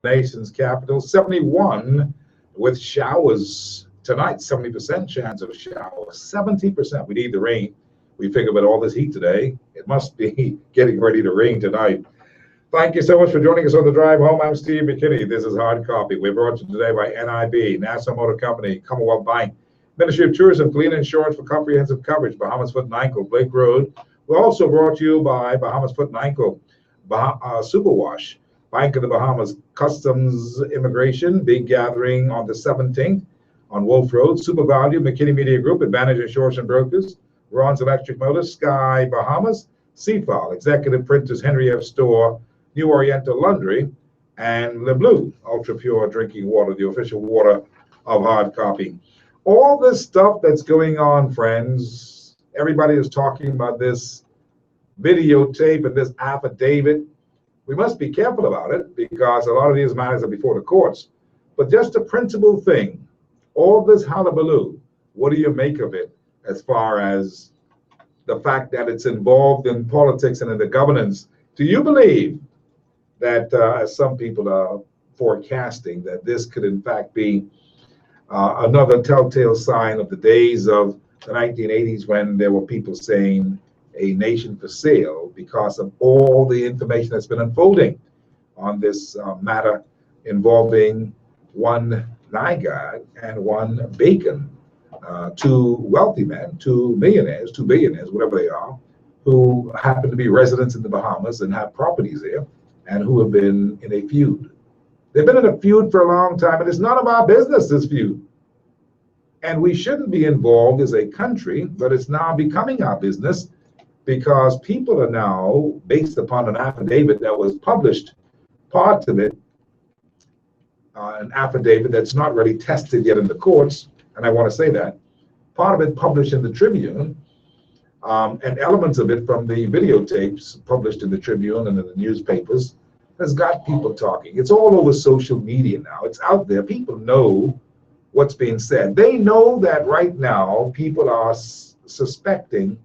nation's capital. 71 with showers tonight, 70% chance of showers, 70%. We need the rain. We figure with all this heat today, it must be getting ready to rain tonight. Thank you so much for joining us on the drive home. I'm Steve McKinney. This is Hard Copy. We're brought to you today by NIB, Nassau Motor Company, Commonwealth Bank, Ministry of Tourism, Clean Insurance for comprehensive coverage, Bahamas Foot and Ankle, Blake Road. We're also brought to you by Bahamas Foot and Ankle, Superwash, Bank of the Bahamas, Customs Immigration, big gathering on the 17th on Wolf Road, Super Value, McKinney Media Group, Advantage Insurance and Brokers, Ron's Electric Motors, Sky Bahamas, CFAL, Executive Printers, Henry F. Store, New Oriental Laundry, and Le Bleu, ultra pure drinking water, the official water of Hard Copy. All this stuff that's going on, friends, everybody is talking about this videotape and this affidavit. We must be careful about it because a lot of these matters are before the courts. But just a principal thing, all this hullabaloo, what do you make of it as far as the fact that it's involved in politics and in the governance? Do you believe that, as some people are forecasting, that this could in fact be another telltale sign of the days of the 1980s when there were people saying a nation for sale because of all the information that's been unfolding on this matter involving one Nygaard and one Bacon, two wealthy men, two millionaires, two billionaires, whatever they are, who happen to be residents in the Bahamas and have properties there, and who have been in a feud. They've been in a feud for a long time, and it's none of our business, this feud. And we shouldn't be involved as a country, but it's now becoming our business because people are now, based upon an affidavit that was published, parts of it, an affidavit that's not really tested yet in the courts, and I want to say that, part of it published in the Tribune, and elements of it from the videotapes published in the Tribune and in the newspapers has got people talking. It's all over social media now. It's out there. People know what's being said. They know that right now people are suspecting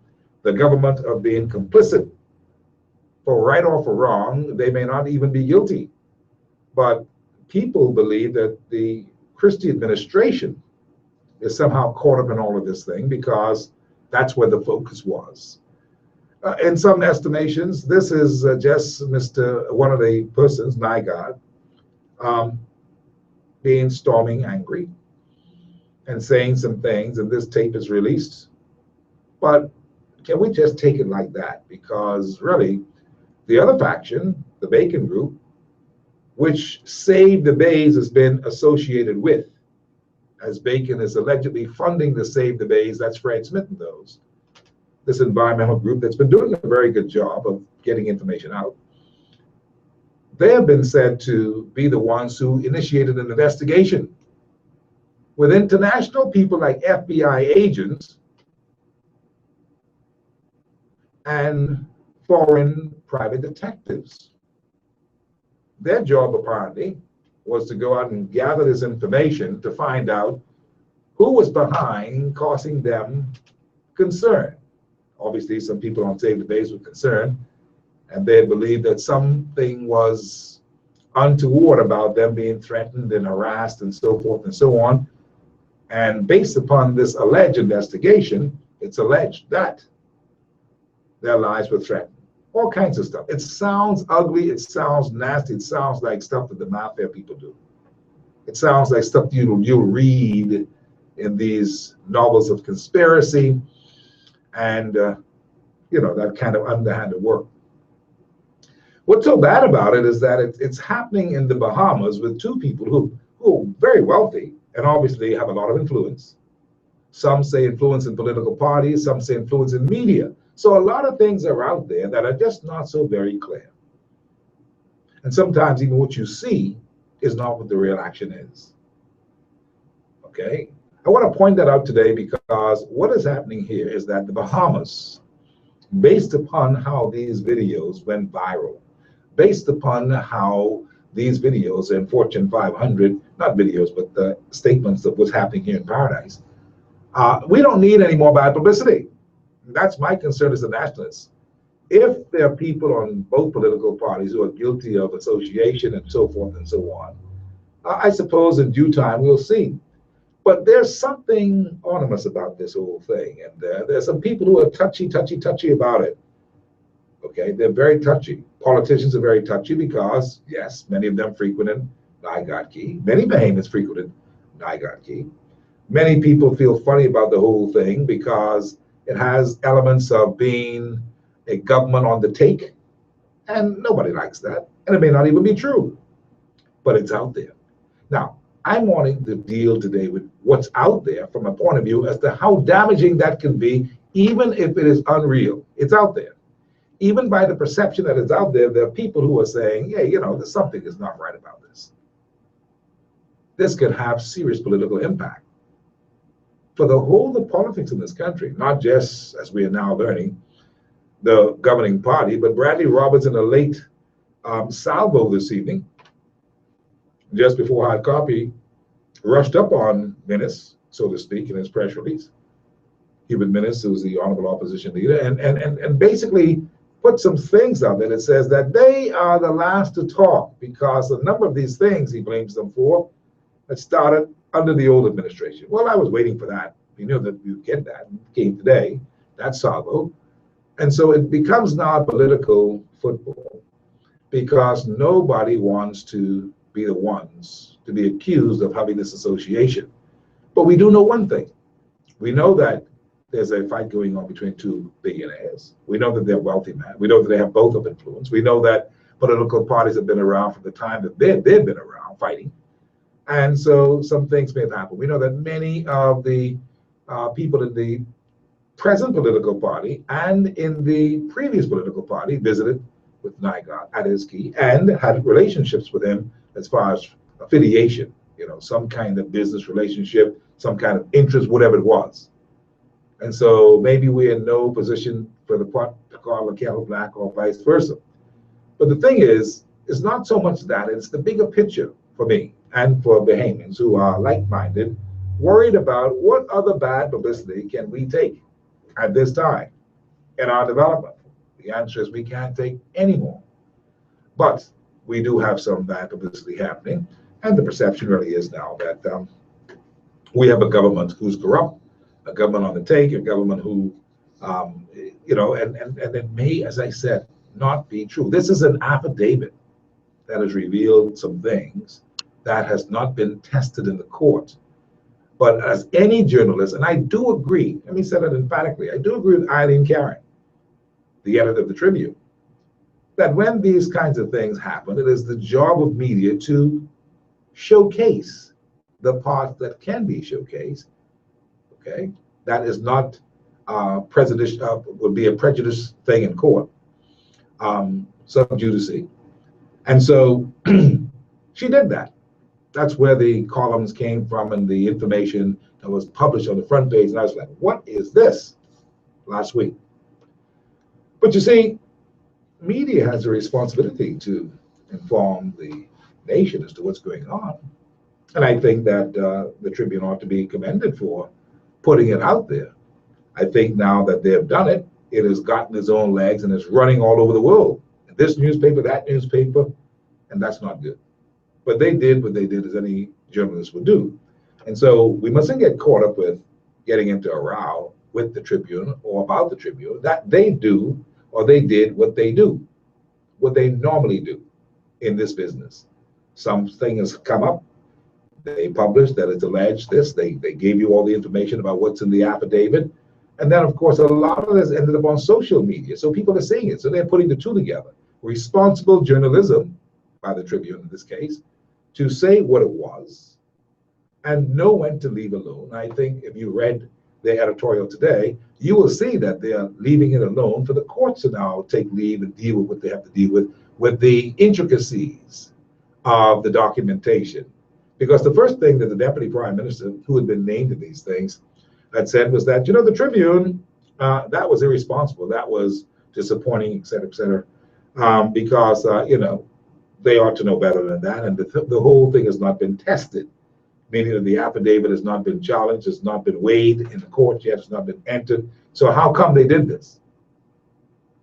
the government of being complicit for right or for wrong. They may not even be guilty. But people believe that the Christie administration is somehow caught up in all of this thing because that's where the focus was. In some estimations, this is just one of the persons, Nygaard, being storming angry and saying some things, and this tape is released. But can we just take it like that? Because really, the other faction, the Bacon Group, which Save the Bays has been associated with, as Bacon is allegedly funding the Save the Bays, that's Fred Smith and those, this environmental group that's been doing a very good job of getting information out. They have been said to be the ones who initiated an investigation with international people like FBI agents and foreign private detectives. Their job, apparently, was to go out and gather this information to find out who was behind causing them concern. Obviously, some people on Save the Bays were concerned, and they believed that something was untoward about them being threatened and harassed and so forth and so on. And based upon this alleged investigation, it's alleged that their lives were threatened. All kinds of stuff. It sounds ugly, it sounds nasty, it sounds like stuff that the mafia people do. It sounds like stuff you'll read in these novels of conspiracy and that kind of underhanded work. What's so bad about it is that it's happening in the Bahamas with two people who are very wealthy and obviously have a lot of influence. Some say influence in political parties, some say influence in media. So a lot of things are out there that are just not so very clear. And sometimes even what you see is not what the real action is. Okay? I want to point that out today because what is happening here is that the Bahamas, based upon how these videos went viral, based upon how these videos in Fortune 500, not videos, but the statements of what's happening here in Paradise, we don't need any more bad publicity. That's my concern as a nationalist. if there are people on both political parties who are guilty of association and so forth and so on, I suppose in due time we'll see. But there's something ominous about this whole thing, and there's some people who are touchy about it. Okay, they're very touchy. Politicians are very touchy because, yes, many of them frequented Nyagachi. Many Bahamians frequented Nyagachi. Many people feel funny about the whole thing because it has elements of being a government on the take, and nobody likes that. And it may not even be true, but it's out there. Now, I'm wanting to deal today with what's out there from a point of view as to how damaging that can be, even if it is unreal. It's out there. Even by the perception that it's out there, there are people who are saying, yeah, there's something is not right about this. This could have serious political impact for the whole of politics in this country, not just, as we are now learning, the governing party, but Bradley Roberts in a late salvo this evening, just before Hard Copy rushed up on Minnis, so to speak, in his press release. Hubert Minnis, who's the honorable opposition leader, and basically put some things out there that says that they are the last to talk because a number of these things he blames them for had started under the old administration. Well, I was waiting for that. We knew that you'd get that. It came today, that salvo. And so it becomes now political football because nobody wants to be the ones to be accused of having this association. But we do know one thing. We know that there's a fight going on between two billionaires. We know that they're wealthy men. We know that they have both of influence. We know that political parties have been around from the time that they've been around fighting. And so some things may have happened. We know that many of the people in the present political party and in the previous political party visited with Nyagachi at his key and had relationships with him as far as affiliation, some kind of business relationship, some kind of interest, whatever it was. And so maybe we're in no position for the part to call a kettle black or vice versa. But the thing is, it's not so much that, it's the bigger picture for me and for Bahamians who are like-minded, worried about what other bad publicity can we take at this time in our development. The answer is we can't take any more. But we do have some bad publicity happening, and the perception really is now that we have a government who's corrupt, a government on the take, a government who, and it may, as I said, not be true. This is an affidavit that has revealed some things that has not been tested in the court. But as any journalist, and I do agree, let me say that emphatically, I do agree with Eileen Karen, the editor of the Tribune, that when these kinds of things happen, it is the job of media to showcase the parts that can be showcased. Okay, that is not would be a prejudice thing in court, sub judice. And so she did that. That's where the columns came from and the information that was published on the front page. And I was like, what is this? Last week. But you see, media has a responsibility to inform the nation as to what's going on. And I think that the Tribune ought to be commended for putting it out there. I think now that they've done it, it has gotten its own legs and it's running all over the world. This newspaper, that newspaper, and that's not good. But they did what they did as any journalist would do. And so we mustn't get caught up with getting into a row with the Tribune or about the Tribune. That they do, or they did what they do, what they normally do in this business. Something has come up. They published that it's alleged this. They gave you all the information about what's in the affidavit. And then, of course, a lot of this ended up on social media. So people are seeing it. So they're putting the two together. Responsible journalism, by the Tribune in this case, to say what it was and know when to leave alone. I think if you read their editorial today, you will see that they are leaving it alone for the courts to now take leave and deal with what they have to deal with the intricacies of the documentation. Because the first thing that the Deputy Prime Minister, who had been named in these things, had said was that, the Tribune, that was irresponsible, that was disappointing, et cetera, because, they ought to know better than that. And the whole thing has not been tested, meaning that the affidavit has not been challenged, has not been weighed in the court yet, has not been entered. So how come they did this?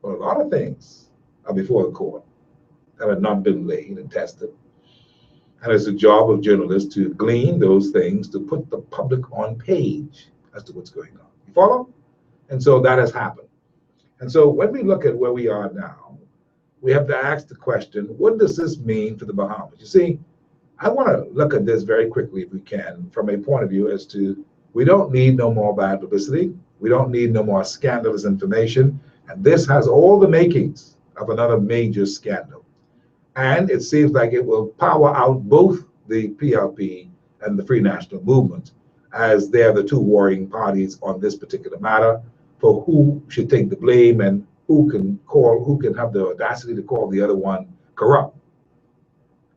Well, a lot of things are before the court that have not been laid and tested. And it's the job of journalists to glean those things, to put the public on page as to what's going on. You follow? And so that has happened. And so when we look at where we are now, we have to ask the question, what does this mean for the Bahamas? You see, I want to look at this very quickly, if we can, from a point of view as to we don't need no more bad publicity. We don't need no more scandalous information. And this has all the makings of another major scandal. And it seems like it will power out both the PLP and the Free National Movement, as they're the two warring parties on this particular matter for who should take the blame and who can have the audacity to call the other one corrupt.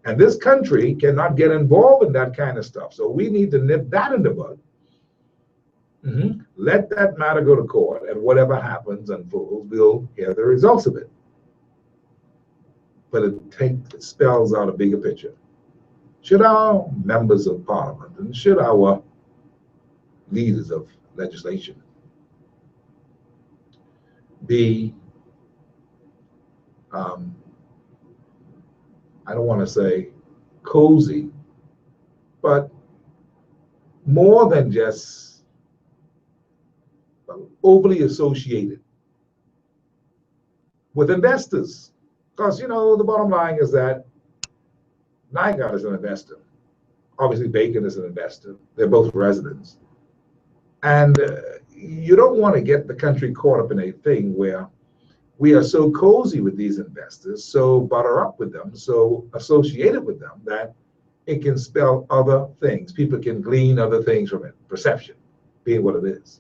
And this country cannot get involved in that kind of stuff. So we need to nip that in the bud. Let that matter go to court, and whatever happens unfolds, we'll hear the results of it. But it spells out a bigger picture. Should our members of parliament and should our leaders of legislation be, I don't want to say cozy, but more than just overly associated with investors? Because, you know, the bottom line is that Nygaard is an investor. Obviously, Bacon is an investor. They're both residents. And you don't want to get the country caught up in a thing where we are so cozy with these investors, so butter up with them, so associated with them that it can spell other things. People can glean other things from it, perception being what it is.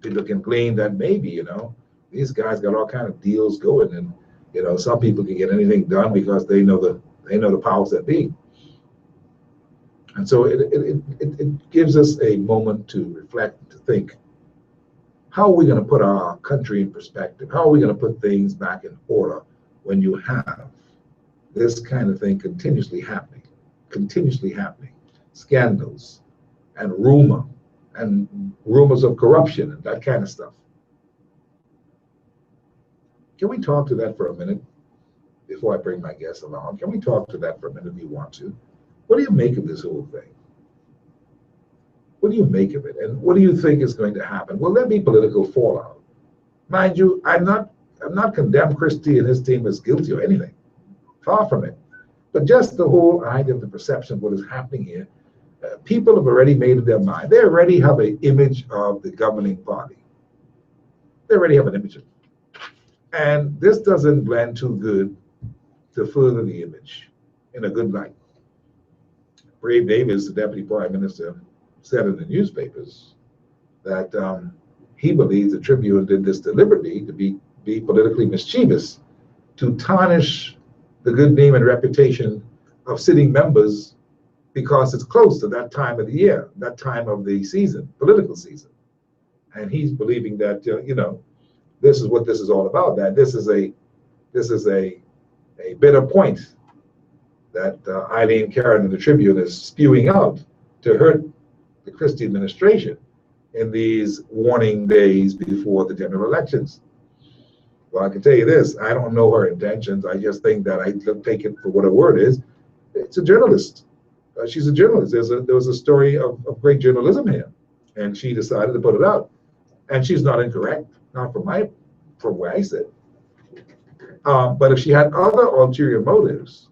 People can glean that maybe, you know, these guys got all kind of deals going, and you know, some people can get anything done because they know the powers that be. And so it gives us a moment to reflect, to think, how are we going to put our country in perspective? How are we going to put things back in order when you have this kind of thing continuously happening, scandals and rumors of corruption and that kind of stuff? Can we talk to that for a minute before I bring my guests along? Can we talk to that for a minute if you want to? What do you make of this whole thing? What do you make of it? And what do you think is going to happen? Will there be political fallout? Mind you, I'm not condemning Christie and his team as guilty or anything. Far from it. But just the whole idea of the perception of what is happening here, people have already made up their mind. They already have an image of the governing party. They already have an image of it. And this doesn't blend too good to further the image in a good light. Brave Davis, the deputy prime minister, said in the newspapers that he believes the Tribune did this deliberately to be politically mischievous, to tarnish the good name and reputation of sitting members because it's close to that time of the year, that time of the season, political season. And he's believing that, you know, this is what this is all about, that this is a bitter point that Eileen Karen in the Tribune is spewing out to hurt the Christie administration in these warning days before the general elections. Well, I can tell you this, I don't know her intentions. I just think that I take it for what her word is. It's a journalist. She's a journalist. There was a story of great journalism here, and she decided to put it out. And she's not incorrect, not from where I sit. But if she had other ulterior motives,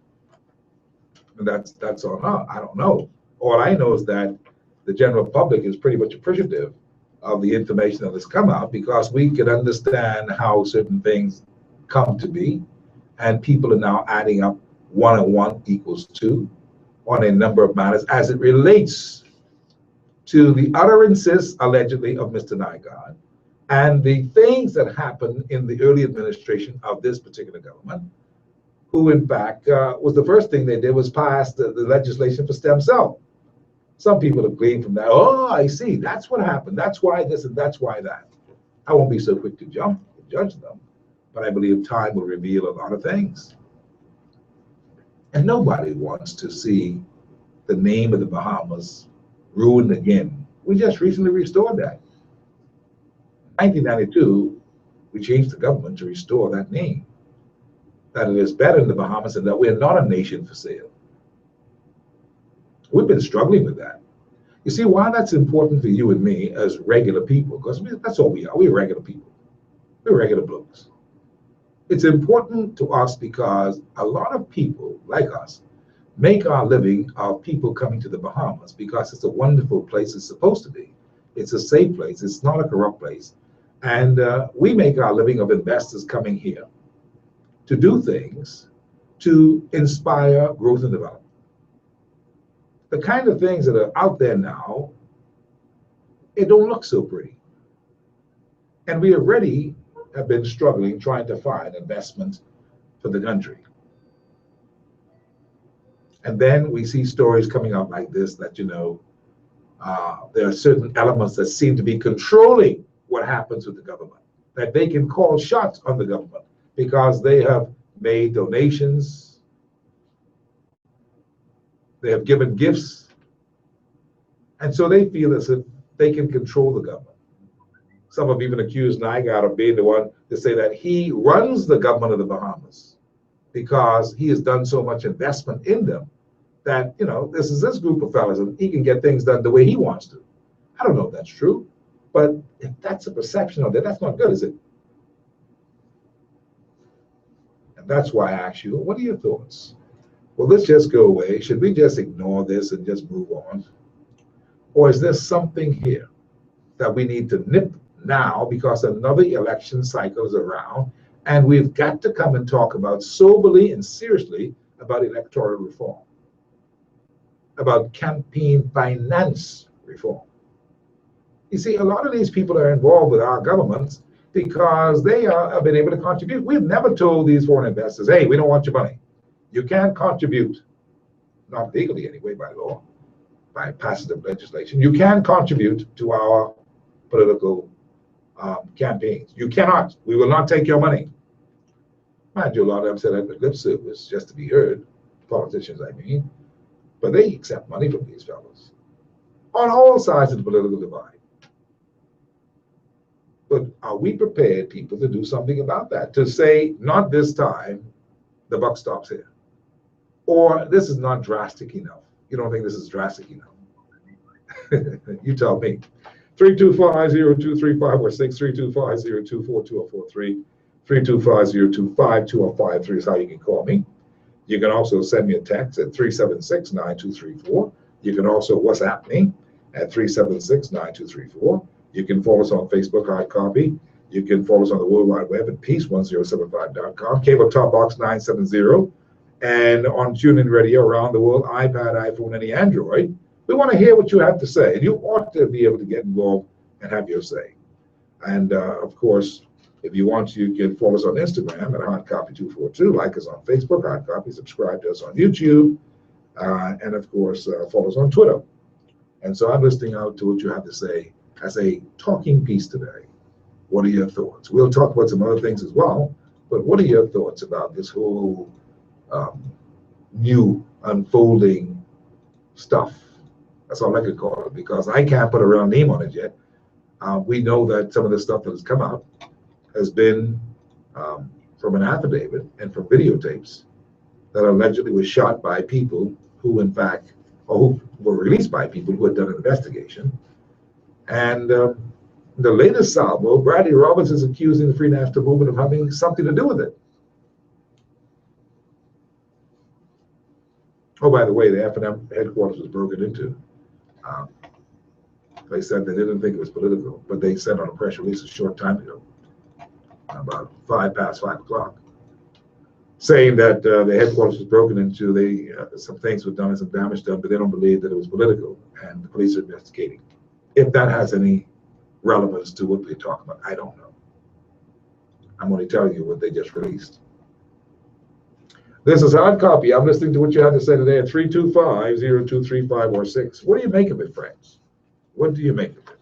that's on her. I don't know. All I know is that the general public is pretty much appreciative of the information that has come out, because we can understand how certain things come to be, and people are now adding up 1 and 1 equals 2 on a number of matters as it relates to the utterances allegedly of Mr. Nygaard and the things that happened in the early administration of this particular government, who in fact was the first thing they did was pass the legislation for stem cell. Some people have gleaned from that, oh, I see, that's what happened, that's why this and that's why that. I won't be so quick to judge them, but I believe time will reveal a lot of things. And nobody wants to see the name of the Bahamas ruined again. We just recently restored that. 1992, We changed the government to restore that name, that it is better in the Bahamas and that we're not a nation for sale. We've been struggling with that. You see why that's important for you and me as regular people, because that's all we are. We're regular people. We're regular blokes. It's important to us because a lot of people like us make our living of people coming to the Bahamas because it's a wonderful place it's supposed to be. It's a safe place. It's not a corrupt place. And we make our living of investors coming here to do things to inspire growth and development. The kind of things that are out there now, it don't look so pretty. And we already have been struggling trying to find investment for the country. And then we see stories coming out like this that, there are certain elements that seem to be controlling what happens with the government, that they can call shots on the government because they have made donations, they have given gifts, and so they feel as if they can control the government. Some have even accused NIGAD of being the one to say that he runs the government of the Bahamas because he has done so much investment in them that, this is this group of fellas and he can get things done the way he wants to. I don't know if that's true, but if that's a perception of that, that's not good, is it? And that's why I ask you, what are your thoughts? Will this just go away? Should we just ignore this and just move on? Or is there something here that we need to nip now because another election cycle is around and we've got to come and talk about soberly and seriously about electoral reform, about campaign finance reform? You see, a lot of these people are involved with our governments because they have been able to contribute. We've never told these foreign investors, hey, we don't want your money. You can't contribute, not legally anyway, by law, by passage of legislation. You can contribute to our political campaigns. You cannot. We will not take your money. Mind you, a lot of them said that with lip service just to be heard, politicians, I mean, but they accept money from these fellows on all sides of the political divide. But are we prepared, people, to do something about that? To say, not this time, the buck stops here. Or this is not drastic enough. You don't think this is drastic enough? You tell me. 325-0235 or 632-502-4243. 325-025-2053 is how you can call me. You can also send me a text at 376-9234. You can also WhatsApp me at 376-9234. You can follow us on Facebook, Hard Copy. You can follow us on the World Wide Web at peace1075.com, Cable Top Box 970, and on TuneIn Radio around the world, iPad, iPhone, any Android. We want to hear what you have to say, and you ought to be able to get involved and have your say. And of course, if you want to, you can follow us on Instagram at HardCopy242, like us on Facebook, Hard Copy, subscribe to us on YouTube, and of course, follow us on Twitter. And so I'm listening out to what you have to say as a talking piece today. What are your thoughts? We'll talk about some other things as well, but what are your thoughts about this whole new unfolding stuff? That's all I could call it, because I can't put a real name on it yet. We know that some of the stuff that has come out has been from an affidavit and from videotapes that allegedly was shot by people who, in fact, or who were released by people who had done an investigation. And the latest salvo, Bradley Roberts is accusing the Free National Movement of having something to do with it. Oh, by the way, the F&M headquarters was broken into. They said they didn't think it was political, but they said on a press release a short time ago, about 5:05, saying that the headquarters was broken into. Some things were done and some damage done, but they don't believe that it was political, and the police are investigating. If that has any relevance to what we're talking about, I don't know. I'm only telling you what they just released. This is Hard Copy. I'm listening to what you had to say today at 325-0235 or 6. What do you make of it, friends? What do you make of it?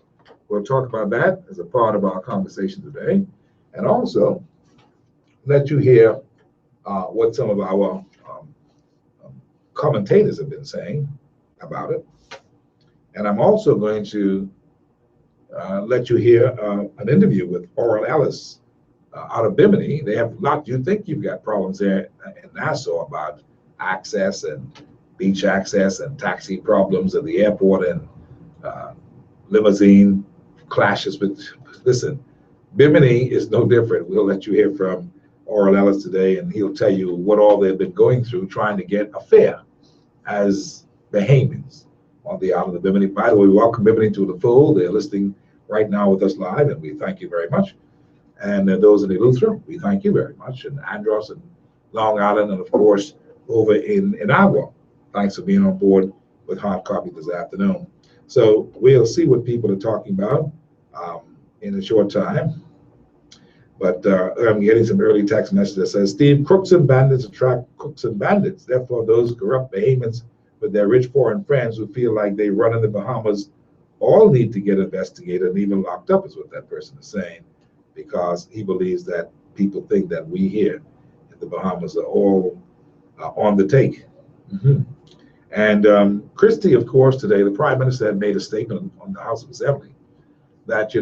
We'll talk about that as a part of our conversation today, and also let you hear what some of our commentators have been saying about it. And I'm also going to let you hear an interview with Oral Ellis out of Bimini. They have a lot. You think you've got problems there in Nassau about access and beach access and taxi problems at the airport and limousine clashes with. Listen, Bimini is no different. We'll let you hear from Oral Ellis today, and he'll tell you what all they've been going through trying to get a fare as Bahamians on the island of Bimini. By the way, we welcome Bimini to the fold. They're listening right now with us live, and we thank you very much. And those in Eleuthera, we thank you very much. And Andros and Long Island, and of course, over in Agua. Thanks for being on board with Hard Copy this afternoon. So we'll see what people are talking about in a short time. But I'm getting some early text message that says, Steve, crooks and bandits attract crooks and bandits. Therefore, those corrupt Bahamians with their rich foreign friends who feel like they run in the Bahamas all need to get investigated and even locked up, is what that person is saying, because he believes that people think that we here in the Bahamas are all on the take. Mm-hmm. And Christie, of course, today, the Prime Minister had made a statement on the House of Assembly that,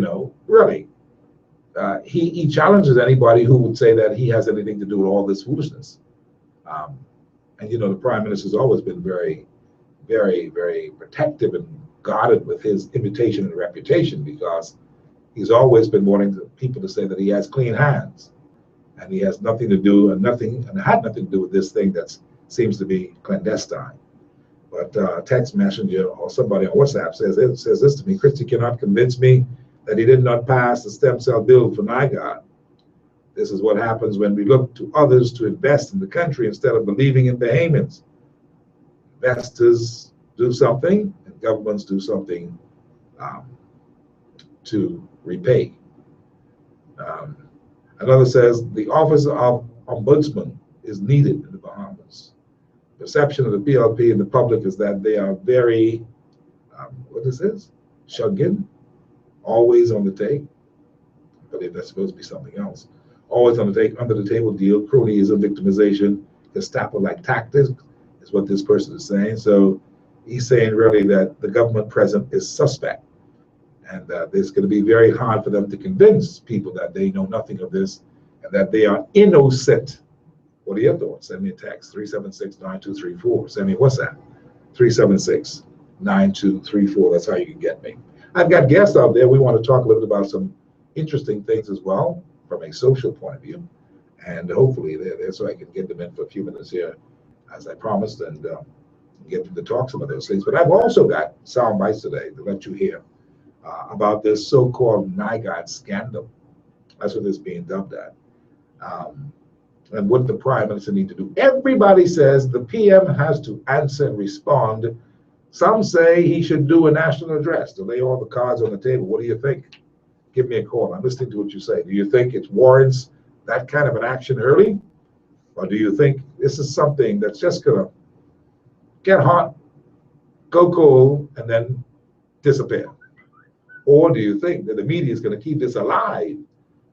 really, he challenges anybody who would say that he has anything to do with all this foolishness. And the Prime Minister has always been very, very, very protective and guarded with his reputation and reputation, because he's always been wanting people to say that he has clean hands and he has nothing to do and had nothing to do with this thing that seems to be clandestine. But a text messenger or somebody on WhatsApp says this to me: Christie cannot convince me that he did not pass the stem cell bill for NIGOD. This is what happens when we look to others to invest in the country instead of believing in Bahamians. Investors do something and governments do something to repay. Another says the office of ombudsman is needed in the Bahamas. Perception of the PLP in the public is that they are very, Shugin, always on the take. I believe that's supposed to be something else. Always on the take, under the table deal, cronyism, victimization, Gestapo-like tactics is what this person is saying. So he's saying really that the government present is suspect, and it's going to be very hard for them to convince people that they know nothing of this and that they are innocent. What are your thoughts? Send me a text, 376-9234. Send me a WhatsApp, 376-9234. That's how you can get me. I've got guests out there. We want to talk a little bit about some interesting things as well from a social point of view. And hopefully they're there so I can get them in for a few minutes here, as I promised, and get them to talk some of those things. But I've also got sound bites today to let you hear about this so-called NIGOD scandal. That's what it's being dubbed at. And what the Prime Minister need to do. Everybody says the PM has to answer and respond. Some say he should do a national address to lay all the cards on the table. What do you think? Give me a call. I'm listening to what you say. Do you think it warrants that kind of an action early? Or do you think this is something that's just going to get hot, go cold, and then disappear? Or do you think that the media is going to keep this alive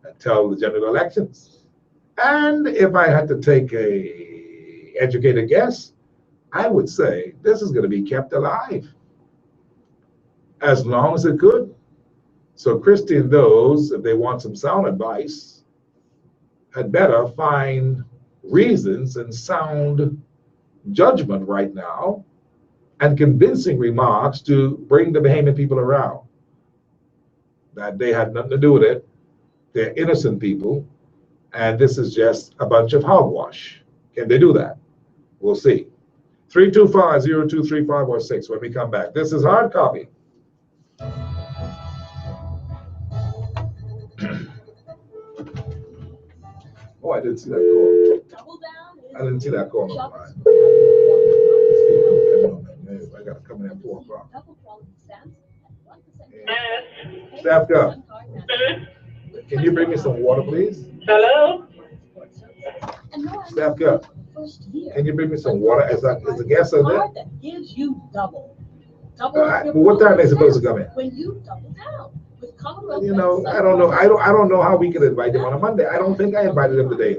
until the general elections? And if I had to take a educated guess, I would say this is going to be kept alive as long as it could. So Christie and those, if they want some sound advice, had better find reasons and sound judgment right now and convincing remarks to bring the Bahamian people around. That they had nothing to do with it. They're innocent people. And this is just a bunch of hogwash. Can they do that? We'll see. 325-0235 or 6 when we come back. This is Hard Copy. Oh, I didn't see that call. I didn't see that call on the line. I got to come in at 4 o'clock. Staff up. Can you bring me some water, please? Hello? Staff up. Can you bring me some water? Is the gas on there? That gives you double. Well, what time are they supposed to come in? When you double down with Commonwealth. I don't know. I don't know how we can invite them on a Monday. I don't think I invited them today.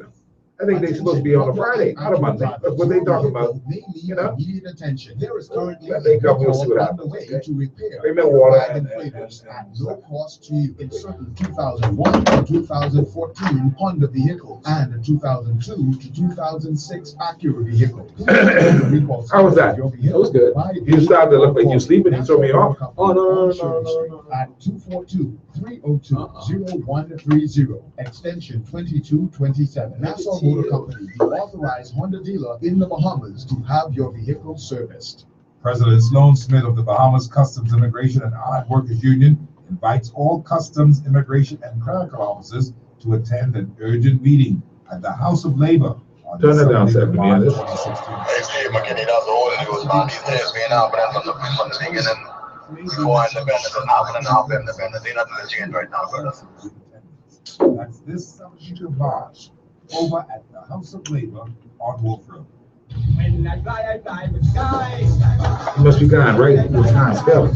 I think they're supposed to be on a Friday, not a Monday. That's what they talking about. You know? Immediate attention. There is currently Let they come, we'll see what underway happens. to repair Bring me water and inflators at no cost to you in certain 2001 to 2014 Honda vehicles and 2002 to 2006 Acura vehicles. How was that? That was good. You started to look like you're sleeping, you threw me off. Oh, no. At 242-302-0130, extension 2227. Nassau Motor Company, the authorized Honda dealer in the Bahamas to have your vehicle serviced. President Sloan Smith of the Bahamas Customs Immigration and Allied Workers Union invites all customs, immigration, and clerical officers to attend an urgent meeting at the House of Labor on Turn it down, Sunday, 7 May minutes. 2016. Hey, Steve McKinney, that's old news, man. These days being happening from the beginning. Before independence and happening after independence. Ain't nothing to change right now, brother. That's this 17th of March over at the House of Labor on Wolf Road. You must be kind, right? It was kind spelling.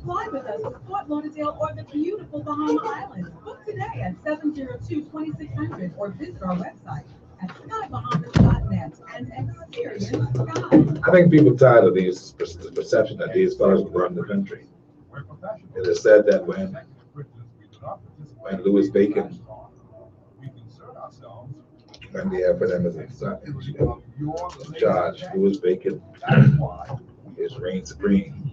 Fly with us to Fort Lauderdale or the beautiful Bahama Islands. Book today at 702-2600 or visit our website at skybahamas.net and experience Sky. I think people tired of these perception that these fellas run the country. It is said that when Louis Bacon, when the FNM is in charge, Louis Bacon is reign supreme.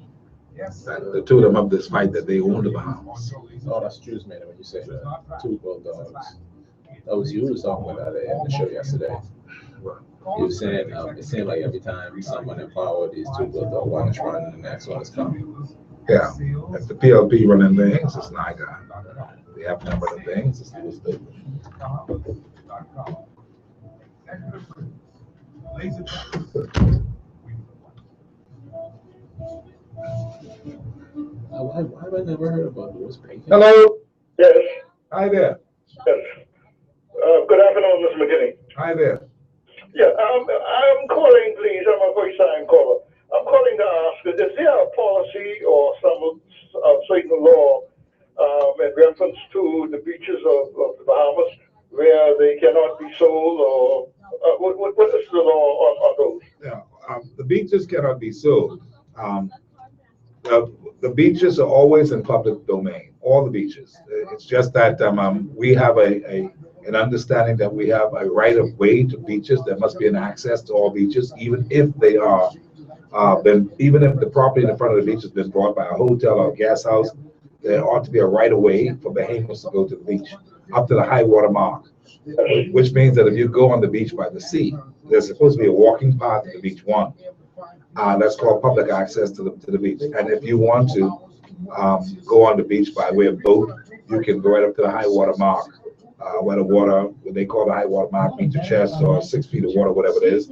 And the two of them up this fight that they own the Bahamas. Oh, that's true, man. When you say two bulldogs, that was you who was talking about it in the show yesterday. You were saying it seemed like every time someone in power, these two bulldog ones run, and the next one is coming. Yeah, if the PLP running things, it's NIGA. The FNM running things, it's Louis Bacon. Why have I never heard about Louis Bacon? Hello, Yes, hi there, yes. Good afternoon, Mr. McKinney. hi there. Yeah, I'm calling, please. I'm a first-time caller. I'm calling to ask, is there a policy or some certain law in reference to the beaches of the Bahamas where they cannot be sold, or what is the law on those? Yeah, the beaches cannot be sold. The beaches are always in public domain, all the beaches. It's just that we have an understanding that we have a right of way to beaches. There must be an access to all beaches, even if they are, even if the property in front of the beach has been bought by a hotel or a guest house, there ought to be a right of way for Bahamians to go to the beach up to the high water mark, which means that if you go on the beach by the sea, there's supposed to be a walking path to the beach one. That's called public access to the beach. And if you want to go on the beach by way of boat, you can go right up to the high water mark, where the water, what they call the high water mark, means your chest or 6 feet of water, whatever it is.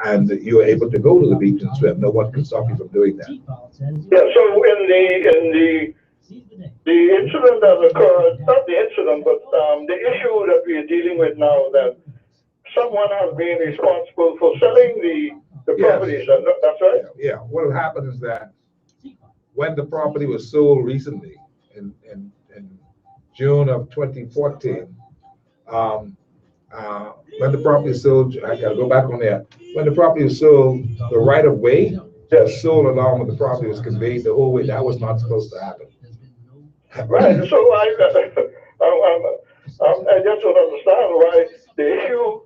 And you're able to go to the beach and swim. No one can stop you from doing that. Yeah, so in the incident that occurred, not the incident, but the issue that we are dealing with now, that someone has been responsible for selling the properties, that's right? Yeah, what had happened is that when the property was sold recently, in June of 2014, when the property is sold, I gotta go back on there. When the property is sold, the right of way was sold along with the property was conveyed the whole way. That was not supposed to happen. Right, so I just don't understand why the issue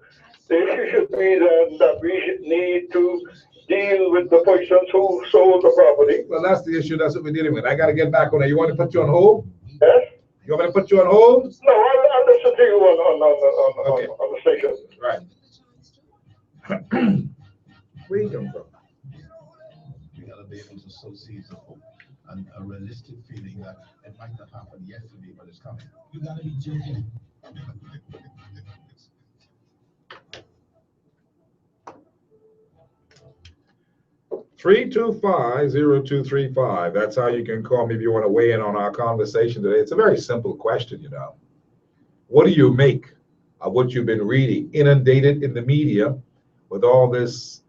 should be that we should need to deal with the persons who sold the property. Well, that's the issue. That's what we're dealing with. I gotta get back on there. You want to put you on hold? Yes? You want me to put you on hold? No, I'll listen to you on the station. Right. Where you come from? We gotta be able to sow seeds of hope and a realistic feeling that it might not happen yesterday, but it's coming. You gotta be joking. 325-0235. That's how you can call me if you want to weigh in on our conversation today. It's a very simple question, you know. What do you make of what you've been reading, inundated in the media with all this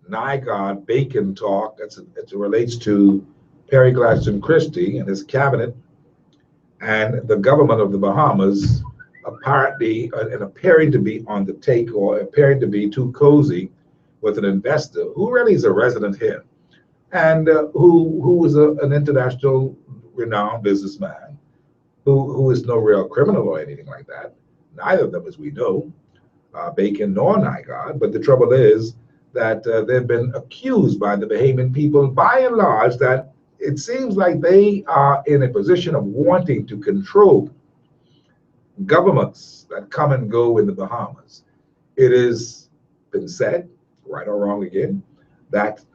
NIGOD bacon talk as it relates to Perry Gladstone Christie and his cabinet and the government of the Bahamas apparently and appearing to be on the take or appearing to be too cozy with an investor who really is a resident here and who is an international renowned businessman who is no real criminal or anything like that. Neither of them, as we know, Bacon nor NIGOD. But the trouble is that they've been accused by the Bahamian people, by and large, that it seems like they are in a position of wanting to control governments that come and go in the Bahamas. It has been said, right or wrong again, that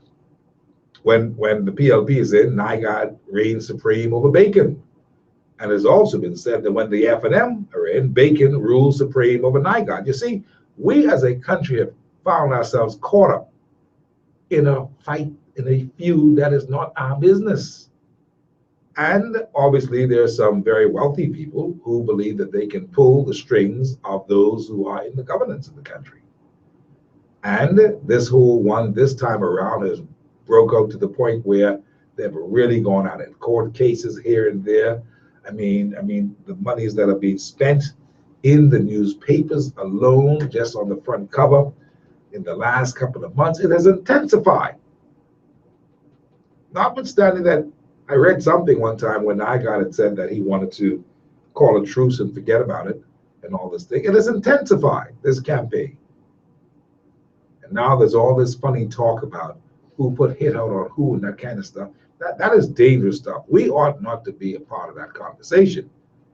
when the PLP is in, NIGOD reigns supreme over Bacon. And it's also been said that when the F&M are in, Bacon rules supreme over NIGOD. You see, we as a country have found ourselves caught up in a fight, in a feud that is not our business. And obviously there are some very wealthy people who believe that they can pull the strings of those who are in the governance of the country. And this whole one this time around has broke out to the point where they've really gone out in court cases here and there. I mean, the monies that are being spent in the newspapers alone, just on the front cover, in the last couple of months, it has intensified. Notwithstanding that, I read something one time when NIGOD had said that he wanted to call a truce and forget about it and all this thing. It has intensified, this campaign. And now there's all this funny talk about who put hit out on who and that kind of stuff. That is dangerous stuff. We ought not to be a part of that conversation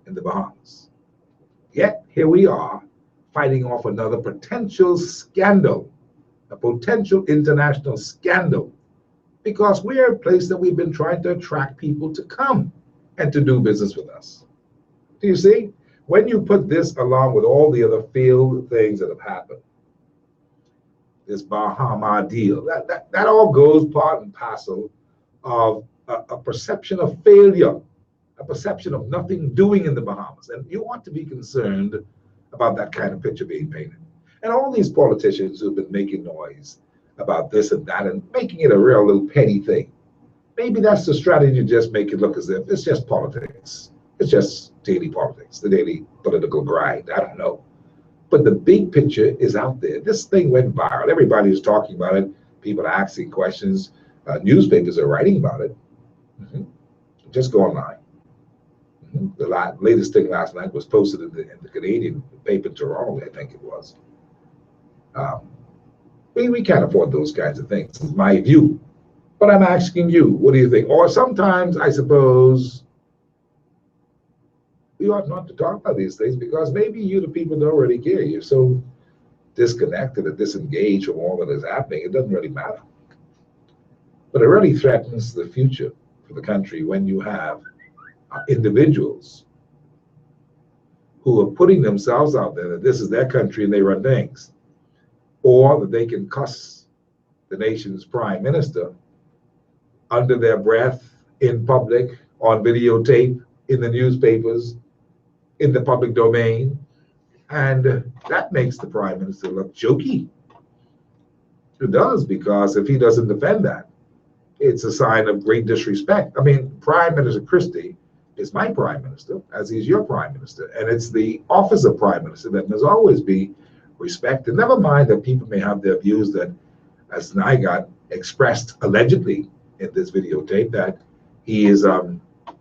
in the Bahamas. Yet here we are fighting off another potential scandal, a potential international scandal, because we are a place that we've been trying to attract people to come and to do business with us. Do you see? When you put this along with all the other failed things that have happened, this Bahama deal, that all goes part and parcel of a perception of failure, a perception of nothing doing in the Bahamas. And you ought to be concerned about that kind of picture being painted. And all these politicians who've been making noise about this and that and making it a real little petty thing, maybe that's the strategy to just make it look as if it's just politics. It's just daily politics, the daily political grind. I don't know. But the big picture is out there. This thing went viral. Everybody's talking about it. People are asking questions. Newspapers are writing about it. Just go online. The latest thing last night was posted in the Canadian paper, Toronto, I think it was. We can't afford those kinds of things, is my view. But I'm asking you, what do you think? Or sometimes, I suppose, we ought not to talk about these things because maybe you, the people, don't really care. You're so disconnected and disengaged from all that is happening, it doesn't really matter. But it really threatens the future for the country when you have individuals who are putting themselves out there that this is their country and they run things, or that they can cuss the nation's prime minister under their breath in public, on videotape, in the newspapers, in the public domain, and that makes the prime minister look jokey. It does, because if he doesn't defend that, it's a sign of great disrespect. I mean, Prime Minister Christie is my prime minister, as he's your prime minister, and it's the office of prime minister that must always be respected. Never mind that people may have their views that, as NIGOD expressed allegedly in this videotape, that he is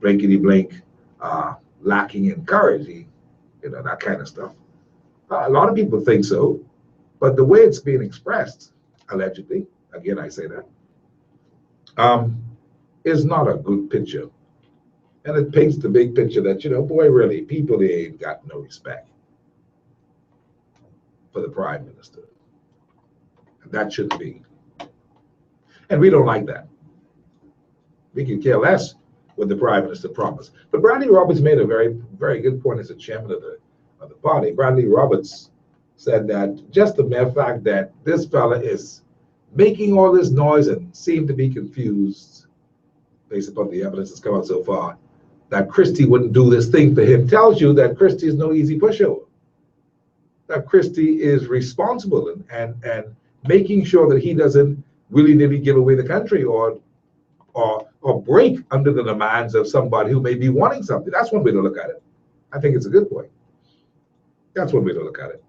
blankety-blank, lacking in courage, that kind of stuff. A lot of people think so, but the way it's being expressed, allegedly, again I say that, is not a good picture. And it paints the big picture that, boy, really, people, they ain't got no respect for the prime minister. And that shouldn't be. And we don't like that. We can care less what the prime minister promised. But Bradley Roberts made a very, very good point as a chairman of the party. Bradley Roberts said that just the mere fact that this fella is making all this noise and seemed to be confused based upon the evidence that's come out so far, that Christie wouldn't do this thing for him, tells you that Christie is no easy pushover. that Christie is responsible and making sure that he doesn't willy-nilly give away the country or break under the demands of somebody who may be wanting something. That's one way to look at it. I think it's a good point. That's one way to look at it.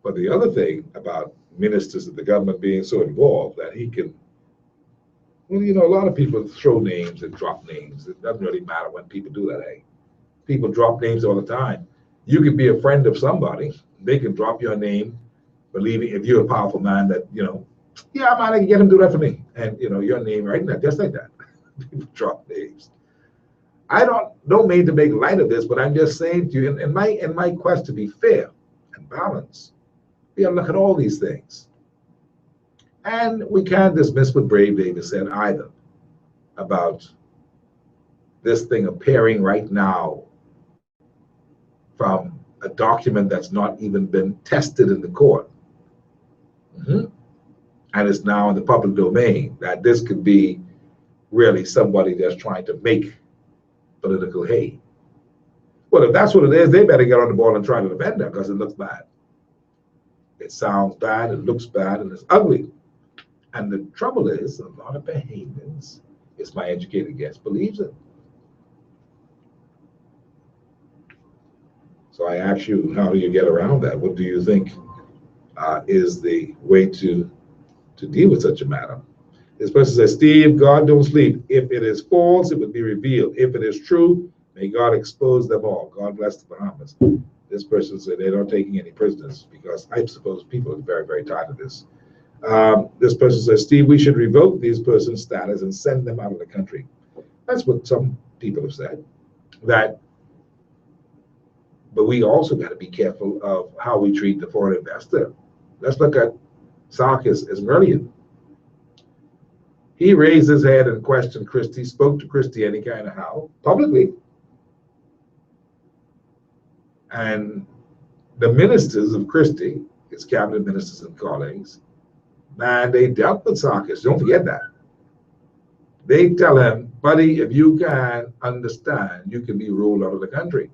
But the other thing about ministers of the government being so involved that he can, well, you know, a lot of people throw names and drop names. It doesn't really matter when people do that, eh? People drop names all the time. You could be a friend of somebody. They can drop your name, believing if you're a powerful man that, you know, yeah, I might get him to do that for me. And, you know, your name right now, just like that. People drop names. I don't mean to make light of this, but I'm just saying to you, in my quest to be fair and balanced, we gotta look at all these things. And we can't dismiss what Brave David said either about this thing appearing right now from a document that's not even been tested in the court. And it's now in the public domain, that this could be really somebody that's trying to make political hay. Well, if that's what it is, they better get on the ball and try to defend that, because it looks bad. It sounds bad, it looks bad, and it's ugly. And the trouble is, a lot of Bahamians, it's my educated guess, believes it. So I ask you, how do you get around that? What do you think is the way to deal with such a matter? This person says, Steve, God don't sleep. If it is false, it would be revealed. If it is true, may God expose them all. God bless the Bahamas. This person said they're not taking any prisoners, because I suppose people are very, very tired of this. This person says, Steve, we should revoke these persons' status and send them out of the country. That's what some people have said. But we also got to be careful of how we treat the foreign investor. Let's look at Sarkis Esmeralda. He raised his head and questioned Christie, spoke to Christie any kind of how, publicly. And the ministers of Christie, his cabinet ministers and colleagues, man, they dealt with Sarkis. Don't forget that. They tell him, buddy, if you can understand, you can be ruled out of the country.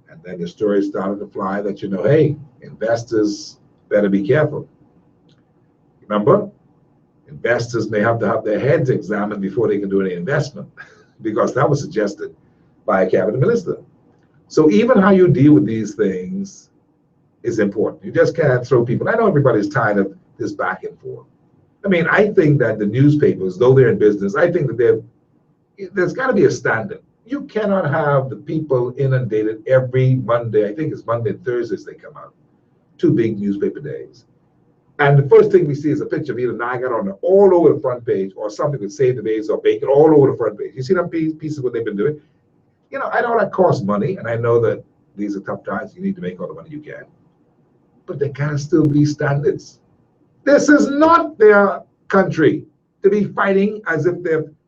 And then the story started to fly that, you know, hey, investors better be careful. Remember, investors may have to have their heads examined before they can do any investment, because that was suggested by a cabinet minister. So even how you deal with these things is important. You just can't throw people. I know everybody's tired of this back and forth. I mean, I think that the newspapers, though they're in business, I think that there's got to be a standard. You cannot have the people inundated every Monday. I think it's Monday and Thursdays they come out. 2 big newspaper days. And the first thing we see is a picture of either Niagara all over the front page, or something with Save the Babes or Bacon all over the front page. You see that pieces of what they've been doing? You know, I know that costs money, and I know that these are tough times. You need to make all the money you can. But there can still be standards. This is not their country to be fighting as if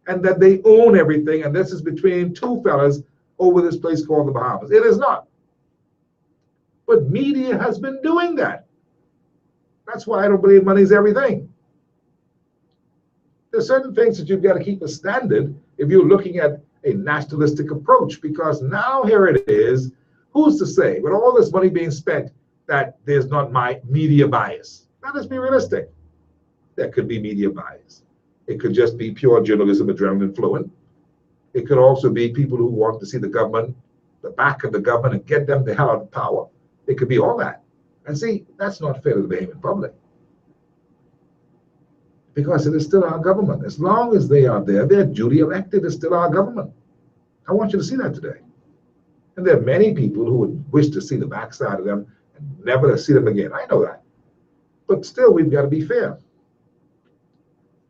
and that they own everything, and this is between 2 fellas over this place called the Bahamas. It is not. But media has been doing that. That's why I don't believe money is everything. There's certain things that you've got to keep a standard if you're looking at a nationalistic approach, because now here it is, who's to say, with all this money being spent, that there's not my media bias? Now let's be realistic. There could be media bias. It could just be pure journalism, adrenaline flowing. It could also be people who want to see the government, the back of the government, and get them the hell out of power. It could be all that. And see, that's not fair to the Bahamian public, because it is still our government. As long as they are there, they're duly elected, it's still our government. I want you to see that today. And there are many people who would wish to see the backside of them and never to see them again. I know that. But still, we've got to be fair.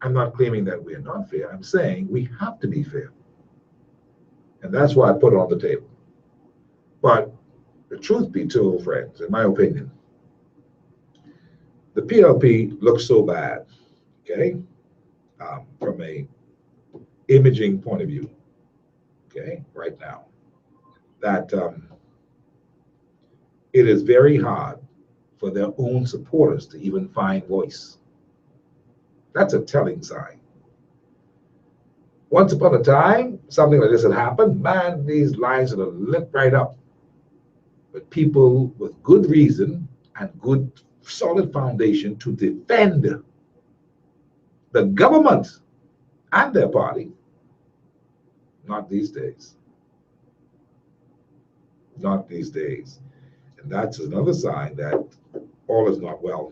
I'm not claiming that we are not fair. I'm saying we have to be fair. And that's why I put it on the table. But the truth be told, friends, in my opinion, the PLP looks so bad, okay, from a imaging point of view, okay, right now, that it is very hard for their own supporters to even find voice. That's a telling sign. Once upon a time, something like this had happened, man, these lines would have lit right up. but people with good reason and good solid foundation to defend the government and their party. Not these days. Not these days. And that's another sign that all is not well.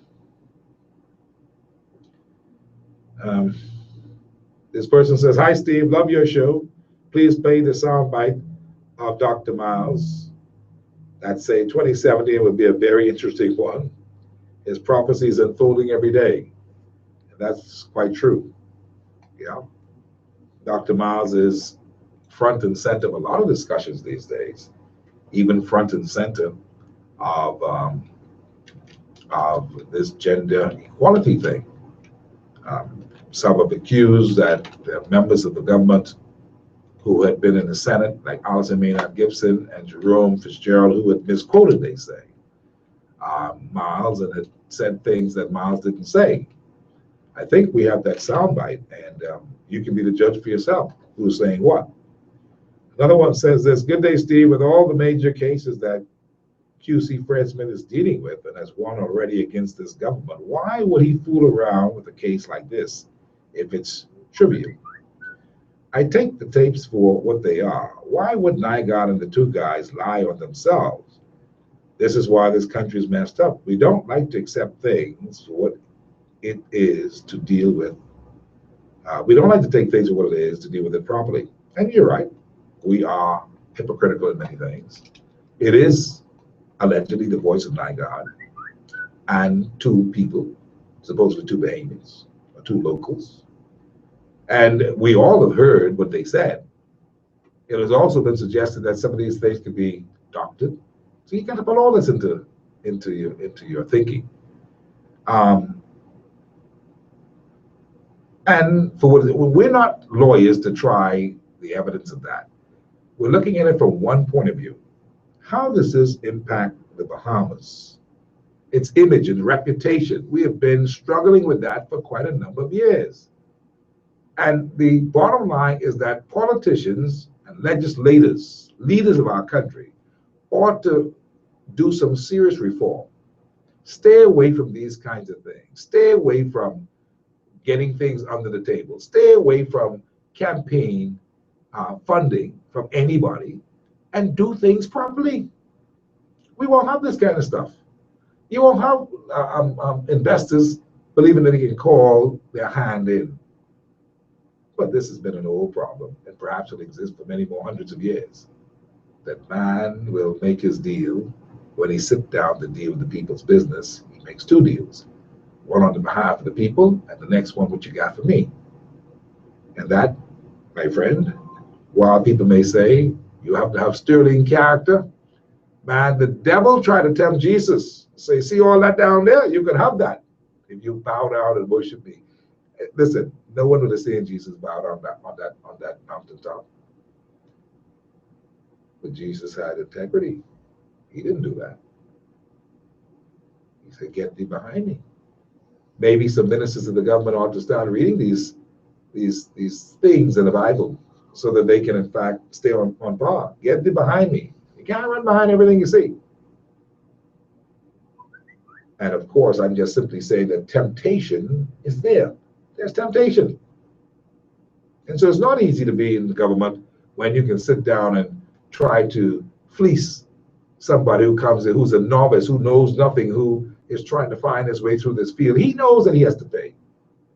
This person says, "Hi, Steve, love your show. Please play the soundbite of Dr. Miles. That say 2070 would be a very interesting one. His prophecy is unfolding every day." And that's quite true. Yeah. Dr. Miles is front and center of a lot of discussions these days, even front and center of this gender equality thing. Some have accused that there are members of the government who had been in the Senate, like Allison Maynard Gibson and Jerome Fitzgerald, who had misquoted, they say, Miles, and had said things that Miles didn't say. I think we have that soundbite, and you can be the judge for yourself who's saying what. Another one says this: "Good day, Steve. With all the major cases that QC Fred Smith is dealing with and has won already against this government, why would he fool around with a case like this if it's trivial? I take the tapes for what they are. Why would Nygaard and the two guys lie on themselves? This is why this country is messed up. We don't like to accept things for what it is to deal with. We don't like to take things for what it is to deal with it properly." And you're right. We are hypocritical in many things. It is allegedly the voice of Nygaard and two people, supposedly two Bahamians or two locals. And we all have heard what they said. It has also been suggested that some of these things could be doctored. So you got to put all this into your thinking. And for what we're not lawyers to try the evidence of that. We're looking at it from one point of view. How does this impact the Bahamas? Its image and reputation. We have been struggling with that for quite a number of years. And the bottom line is that politicians and legislators, leaders of our country, ought to do some serious reform. Stay away from these kinds of things. Stay away from getting things under the table. Stay away from campaign funding from anybody, and do things properly. We won't have this kind of stuff. You won't have investors believing that they can call their hand in. But this has been an old problem, and perhaps it'll exist for many more hundreds of years. That man will make his deal when he sits down to deal with the people's business. He makes two deals, one on the behalf of the people, and the next one, what you got for me. And that, my friend, while people may say you have to have sterling character, man, the devil tried to tempt Jesus. Say, see all that down there? You can have that if you bow down and worship me. Listen, no one would have seen Jesus bow down on that mountaintop. But Jesus had integrity. He didn't do that. He said, "Get thee behind me." Maybe some ministers of the government ought to start reading these things in the Bible so that they can, in fact, stay on par. Get thee behind me. You can't run behind everything you see. And of course, I'm just simply saying that temptation is there. There's temptation. And so it's not easy to be in the government when you can sit down and try to fleece somebody who comes in, who's a novice, who knows nothing, who is trying to find his way through this field. He knows that he has to pay.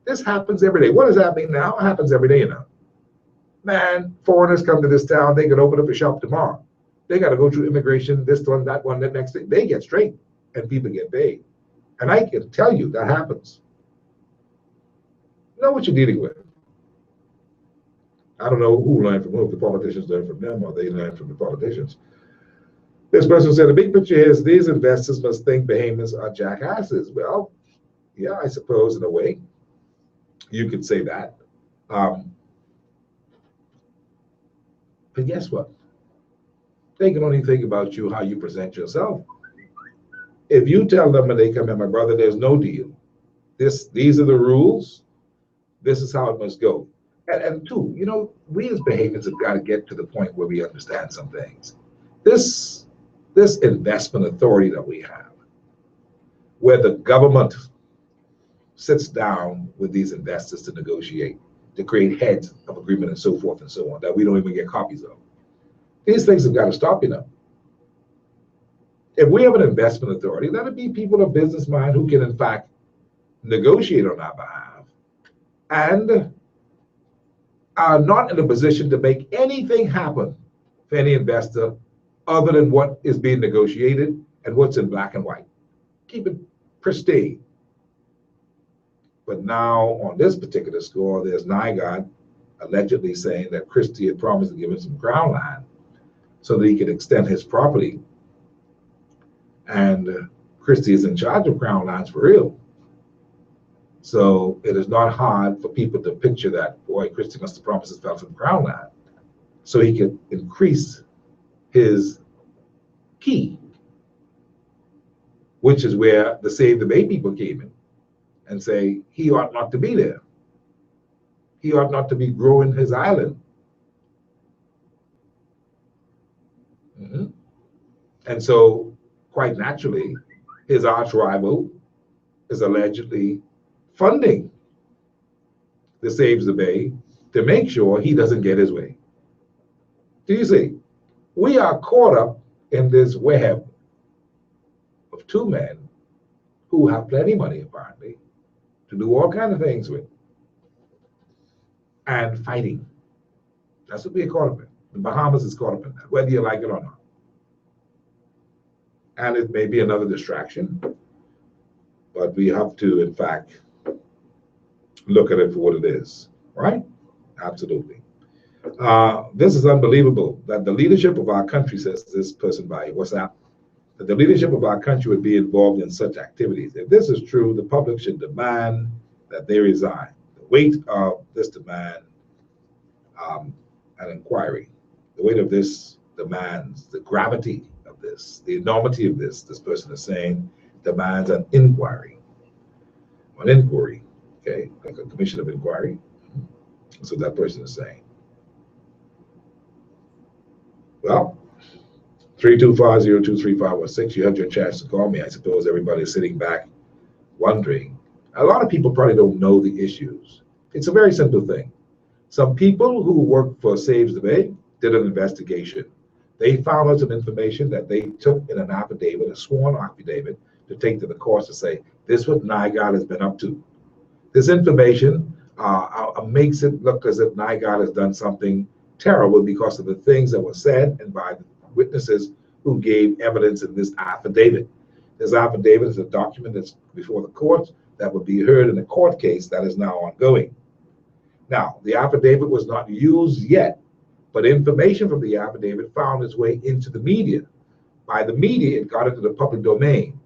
This happens every day. What is happening now? It happens every day now. Man, foreigners come to this town, they could open up a shop tomorrow. They got to go through immigration, this one, that one, that next thing. They get straight, and people get paid. And I can tell you that happens. You know what you're dealing with. I don't know who learned from who, if the politicians learn from them or they learn from the politicians. This person said, the big picture is these investors must think Bahamians are jackasses. Well, yeah, I suppose in a way, you could say that. But guess what? They can only think about you, how you present yourself. If you tell them when they come in, my brother, there's no deal. These are the rules. This is how it must go. And two, you know, we as Bahamians have got to get to the point where we understand some things. This this investment authority that we have, where the government sits down with these investors to negotiate, to create heads of agreement and so forth and so on, that we don't even get copies of. These things have got to stop, you know. If we have an investment authority, let it be people of business mind who can, in fact, negotiate on our behalf and are not in a position to make anything happen for any investor other than what is being negotiated and what's in black and white. Keep it pristine. But now, on this particular score, there's NIGOD allegedly saying that Christie had promised to give him some ground land so that he could extend his property. And Christie is in charge of ground lands for real. So it is not hard for people to picture that, boy, Christie must have promised his fellow some ground land so he could increase his key, which is where the Save the Bay people came in and say he ought not to be there. He ought not to be growing his island. And so, quite naturally, his arch rival is allegedly funding the Saves the Bay to make sure he doesn't get his way. Do you see? We are caught up in this web of two men who have plenty of money, apparently, to do all kinds of things with, and fighting. That's what we're caught up in. The Bahamas is caught up in that, whether you like it or not. And it may be another distraction, but we have to, in fact, look at it for what it is, right? Absolutely. This is unbelievable that the leadership of our country, says this person by WhatsApp, that the leadership of our country would be involved in such activities. If this is true, the public should demand that they resign. The weight of this demand, an inquiry. The weight of this demands, the gravity of this, the enormity of this person is saying, demands an inquiry. An inquiry, okay, like a commission of inquiry. That's what that person is saying. Well, 325-023516, you have your chance to call me. I suppose everybody's sitting back wondering. A lot of people probably don't know the issues. It's a very simple thing. Some people who work for Saves the Bay did an investigation. They found out some information that they took in an affidavit, a sworn affidavit, to take to the courts to say, this is what NIGOD has been up to. This information makes it look as if NIGOD has done something terrible because of the things that were said and by the witnesses who gave evidence in this affidavit. This affidavit is a document that's before the court that would be heard in a court case that is now ongoing. Now, the affidavit was not used yet, but information from the affidavit found its way into the media. By the media, it got into the public domain.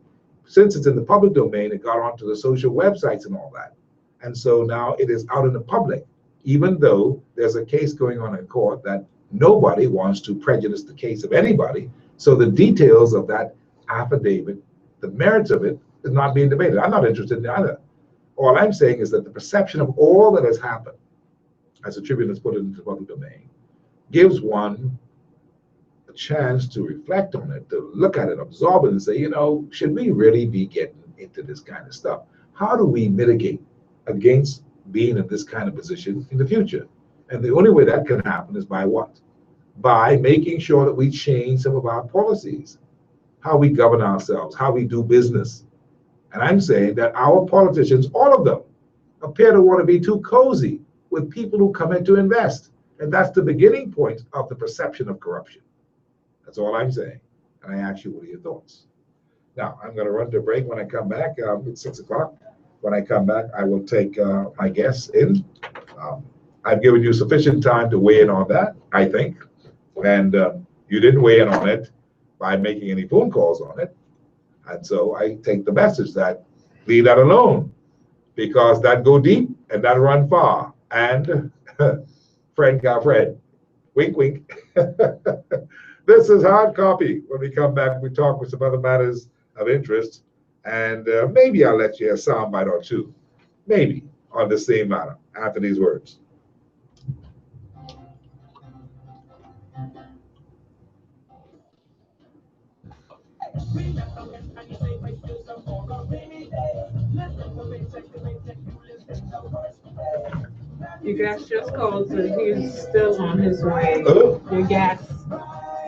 Since it's in the public domain, it got onto the social websites and all that. And so now it is out in the public, even though there's a case going on in court that nobody wants to prejudice the case of anybody. So the details of that affidavit, the merits of it, is not being debated. I'm not interested in either. All I'm saying is that the perception of all that has happened, as the Tribune has put it into the public domain, gives one a chance to reflect on it, to look at it, absorb it, and say, you know, should we really be getting into this kind of stuff? How do we mitigate against being in this kind of position in the future? And the only way that can happen is by what? By making sure that we change some of our policies, how we govern ourselves, how we do business. And I'm saying that our politicians, all of them, appear to want to be too cozy with people who come in to invest. And that's the beginning point of the perception of corruption. That's all I'm saying. And I ask you, what are your thoughts? Now, I'm going to run to a break. When I come back, it's 6 o'clock. When I come back, I will take my guests in. I've given you sufficient time to weigh in on that, I think. And you didn't weigh in on it by making any phone calls on it. And so I take the message that leave that alone, because that go deep and that run far. And friend got friend. Wink, wink. This is Hard Copy. When we come back, we talk with some other matters of interest. And maybe I'll let you hear a soundbite or two, maybe, on the same matter after these words. gas just called, so he's still on his way. Oh, Your gas.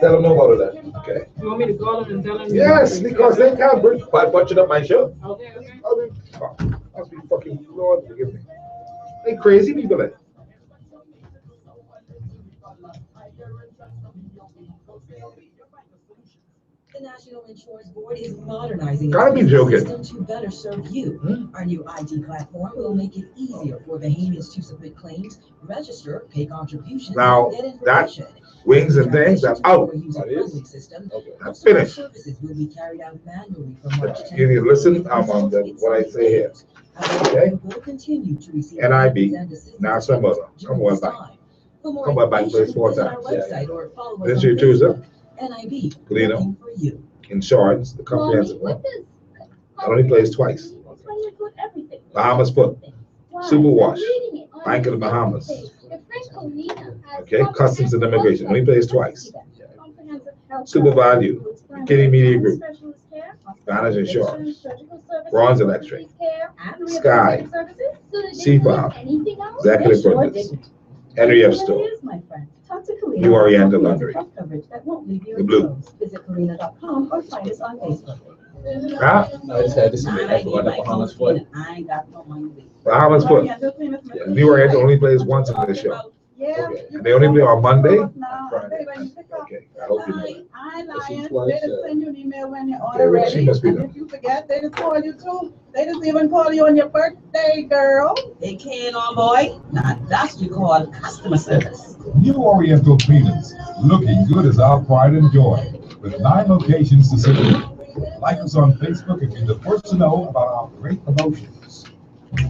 let them know about that. Okay. You want me to call him and tell him? Yes, because they can't butching up my show. Okay, okay. Must be fucking Lord, forgive me. They crazy people. There. The National Insurance Board is modernizing Gotta be its joking. system to better serve you. Our new IT platform will make it easier for Bahamians to submit claims, register, pay contributions, Now, and get that information. Wings and things, that's out. System. That's finished. Services will be carried out manually from March 10th. You need to listen. I'm on what I say here. Okay. Will continue to receive NIB. and assistance Now some other. Come on back. For more Come on back, please, information, 4 visit our times. website or follow us This on your Tuesday. Facebook. NIB, Clean up. working for you. Insurance, the comprehensive one. It only plays twice. Bahamas Foot, Super Wash, Bank of the Bahamas. Okay, Customs and Immigration, only plays twice. Super Value, McKinney Media Group, Vantage Insurance, Bronze Electric, Sky, CFOB, Executive Purpose, Henry F. Store, New Oriental Laundry, The Blue. Visit Karina.com or find us on Facebook. Huh? I just had to submit that for the Bahamas Foot. I ain't got no money. Bahamas Foot. New Oriental only plays once in the show. Yeah. And they only play on Monday. Friday. Okay, I hope you know. I lying. twice, They just send you an email when you're Okay, well, she ready. must be And done. if you forget, they just call you too. They just even call you on your birthday, girl. They can, all boy. Now that's what you call customer service. New Oriental Cleaners, looking good is our pride and joy, with 9 locations to serve you. Like us on Facebook and be the first to know about our great promotions.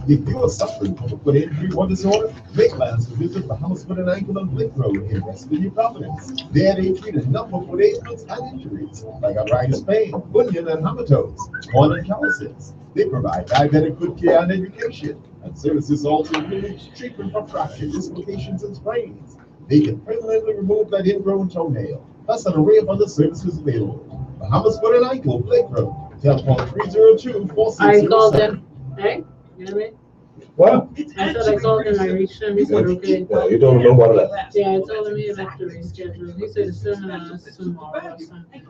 If you are suffering from a foot injury or disorder, make plans to visit Bahamas Foot and Ankle on Blake Road in West Virginia, Providence. There they treat a number of foot ailments and injuries, like arthritis pain, bunion and hamatoes, torn and calluses. They provide diabetic foot care and education, and services also include treatment for fractures, dislocations, and sprains. They can permanently remove that ingrown toenail. Plus an array of other services available. Bahamas Foot and Ankle, Blake Road. Telephone 302-4607. I called them. Hey, you know what I mean? What? I said I called him, I reached him, he said, okay. Well, you don't know about that. Yeah, I told him he had to reschedule. He said it's tomorrow or something.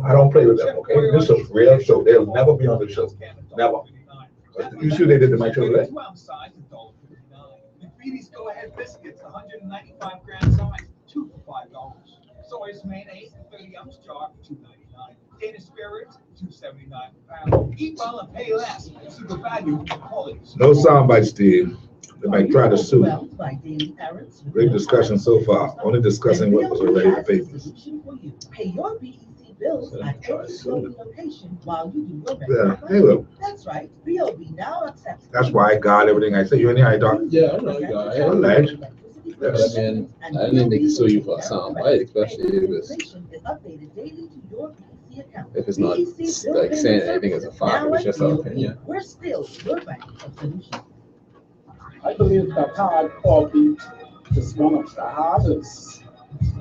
I don't play with them, okay? This is a real show. They'll never be on the show. Never. You sure they did the my show today? McVitie's Go Ahead biscuits, 195 gram size, 2 for $5. Sawyer's mayonnaise, 30 ounce jar, $2.99. Dana Spirits, $2.79 per pound. Eat well and pay less. Super value, quality. No sound bites, Steve. They might try to sue. Well, by Daily Errands. Great discussion so far. Only discussing what was already in the paper. Pay your BEC bills at every local location while you do your best. Yeah, they will. That's right. BOB now accepts. That's why I got everything I say. You in here, Doc? Yeah, I know you got it. Alleged. But I mean, I didn't think they could sue you for a sound bite, especially if it's not like saying anything as a fact, it's just an opinion. We're still your bank of solutions. I believe that hard copy is one of the hardest,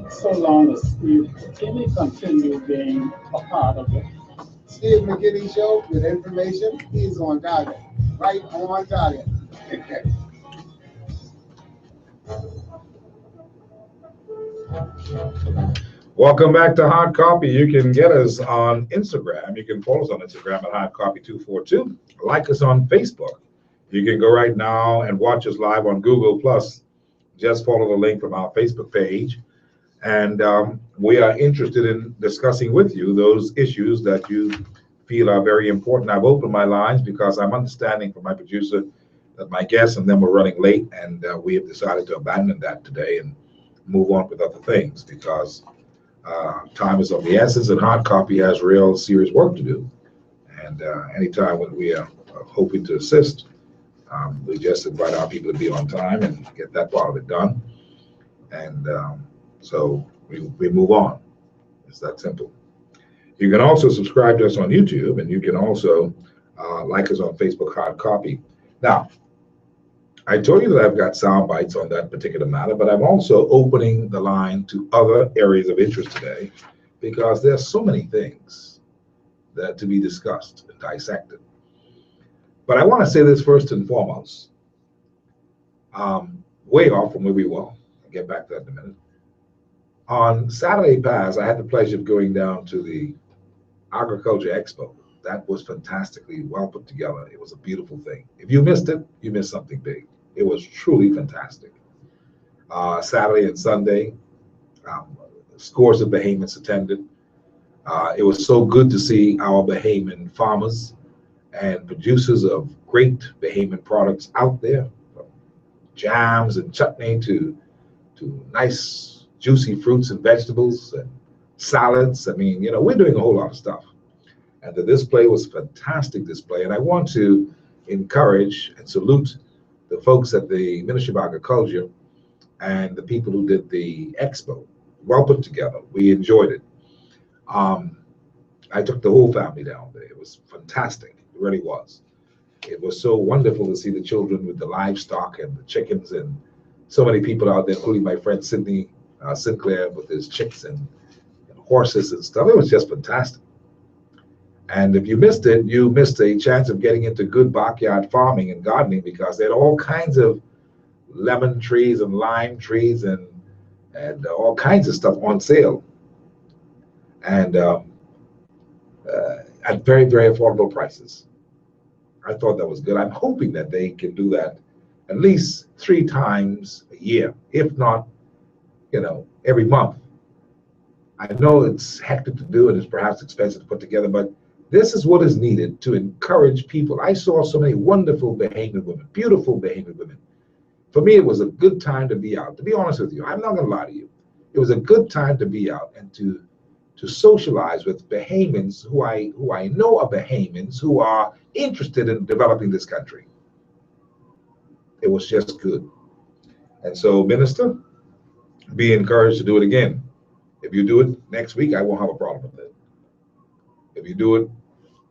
so long as Steve McKinney continue being a part of it. Steve McKinney Show with information. He's on target, right on target. Welcome back to Hard Copy. You can get us on Instagram. You can follow us on Instagram at Hard Copy 242. Like us on Facebook. You can go right now and watch us live on Google Plus. Just follow the link from our Facebook page. And we are interested in discussing with you those issues that you feel are very important. I've opened my lines because I'm understanding from my producer that my guests and them were running late, and we have decided to abandon that today and move on with other things because time is of the essence and Hard Copy has real serious work to do. And anytime when we are hoping to assist, we just invite our people to be on time and get that part of it done. And so we move on. It's that simple. You can also subscribe to us on YouTube, and you can also like us on Facebook, Hard Copy. Now, I told you that I've got sound bites on that particular matter, but I'm also opening the line to other areas of interest today because there's so many things that to be discussed and dissected. But I want to say this first and foremost. way off from where we were. I'll get back to that in a minute. On Saturday past, I had the pleasure of going down to the Agriculture Expo. That was fantastically well put together. It was a beautiful thing. If you missed it, you missed something big. It was truly fantastic. Saturday and Sunday, scores of Bahamians attended. It was so good to see our Bahamian farmers and producers of great Bahamian products out there, from jams and chutney to nice juicy fruits and vegetables and salads. I mean, you know, we're doing a whole lot of stuff. And the display was a fantastic display. And I want to encourage and salute the folks at the Ministry of Agriculture and the people who did the expo. Well put together. We enjoyed it. I took the whole family down there. It was fantastic. It really was. It was so wonderful to see the children with the livestock and the chickens and so many people out there, including my friend Sidney Sinclair with his chicks and horses and stuff. It was just fantastic. And if you missed it, you missed a chance of getting into good backyard farming and gardening, because they had all kinds of lemon trees and lime trees and all kinds of stuff on sale. And at very, very affordable prices. I thought that was good. I'm hoping that they can do that at least 3 times a year, if not, you know, every month. I know it's hectic to do and it's perhaps expensive to put together, but this is what is needed to encourage people. I saw so many wonderful Bahamian women, beautiful Bahamian women. For me, it was a good time to be out. To be honest with you, I'm not going to lie to you. It was a good time to be out and to socialize with Bahamians who I know are Bahamians who are interested in developing this country. It was just good. And so, Minister, be encouraged to do it again. If you do it next week, I won't have a problem with it. If you do it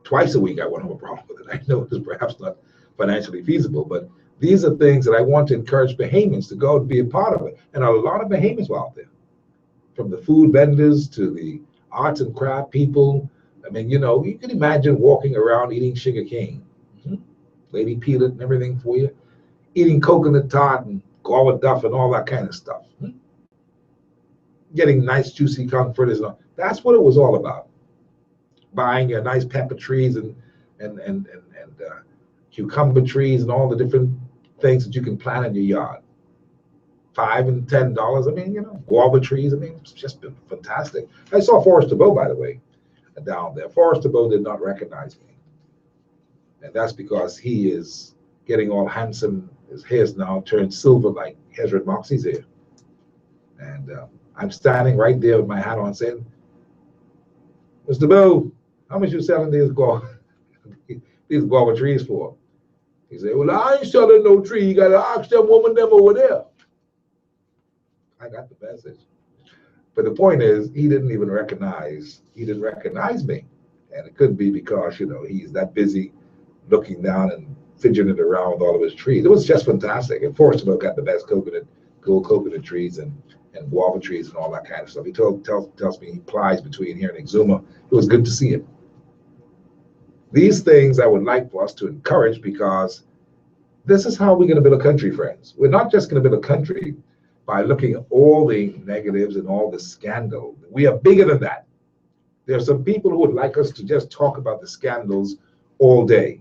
twice a week, I won't have a problem with it. I know it's perhaps not financially feasible, but these are things that I want to encourage Bahamians to go and be a part of it. And a lot of Bahamians were out there, from the food vendors to the arts and craft people. I mean, you know, you can imagine walking around eating sugar cane, lady peanut and everything for you, eating coconut tart and guava duff and all that kind of stuff, getting nice juicy comforters and all. That's what it was all about. Buying your nice pepper trees and cucumber trees and all the different things that you can plant in your yard. $5 and $10. I mean, you know, guava trees. I mean, it's just been fantastic. I saw Forrester Bow, by the way, down there. Forrester Bow did not recognize me. And that's because he is getting all handsome. His hair's now turned silver like Hezron Moxie's hair. And I'm standing right there with my hat on saying, Mr. Bow, how much you selling these guava trees for? He said, well, I ain't selling no tree. You got to ask them woman them over there. I got the message. But the point is, he didn't recognize me. And it could be because, you know, he's that busy looking down and fidgeting around with all of his trees. It was just fantastic. And Forrester Bow got the best gold coconut trees and guava trees and all that kind of stuff. He tells me he plies between here and Exuma. It was good to see him. These things I would like for us to encourage, because this is how we're going to build a country, friends. We're not just going to build a country by looking at all the negatives and all the scandal. We are bigger than that. There are some people who would like us to just talk about the scandals all day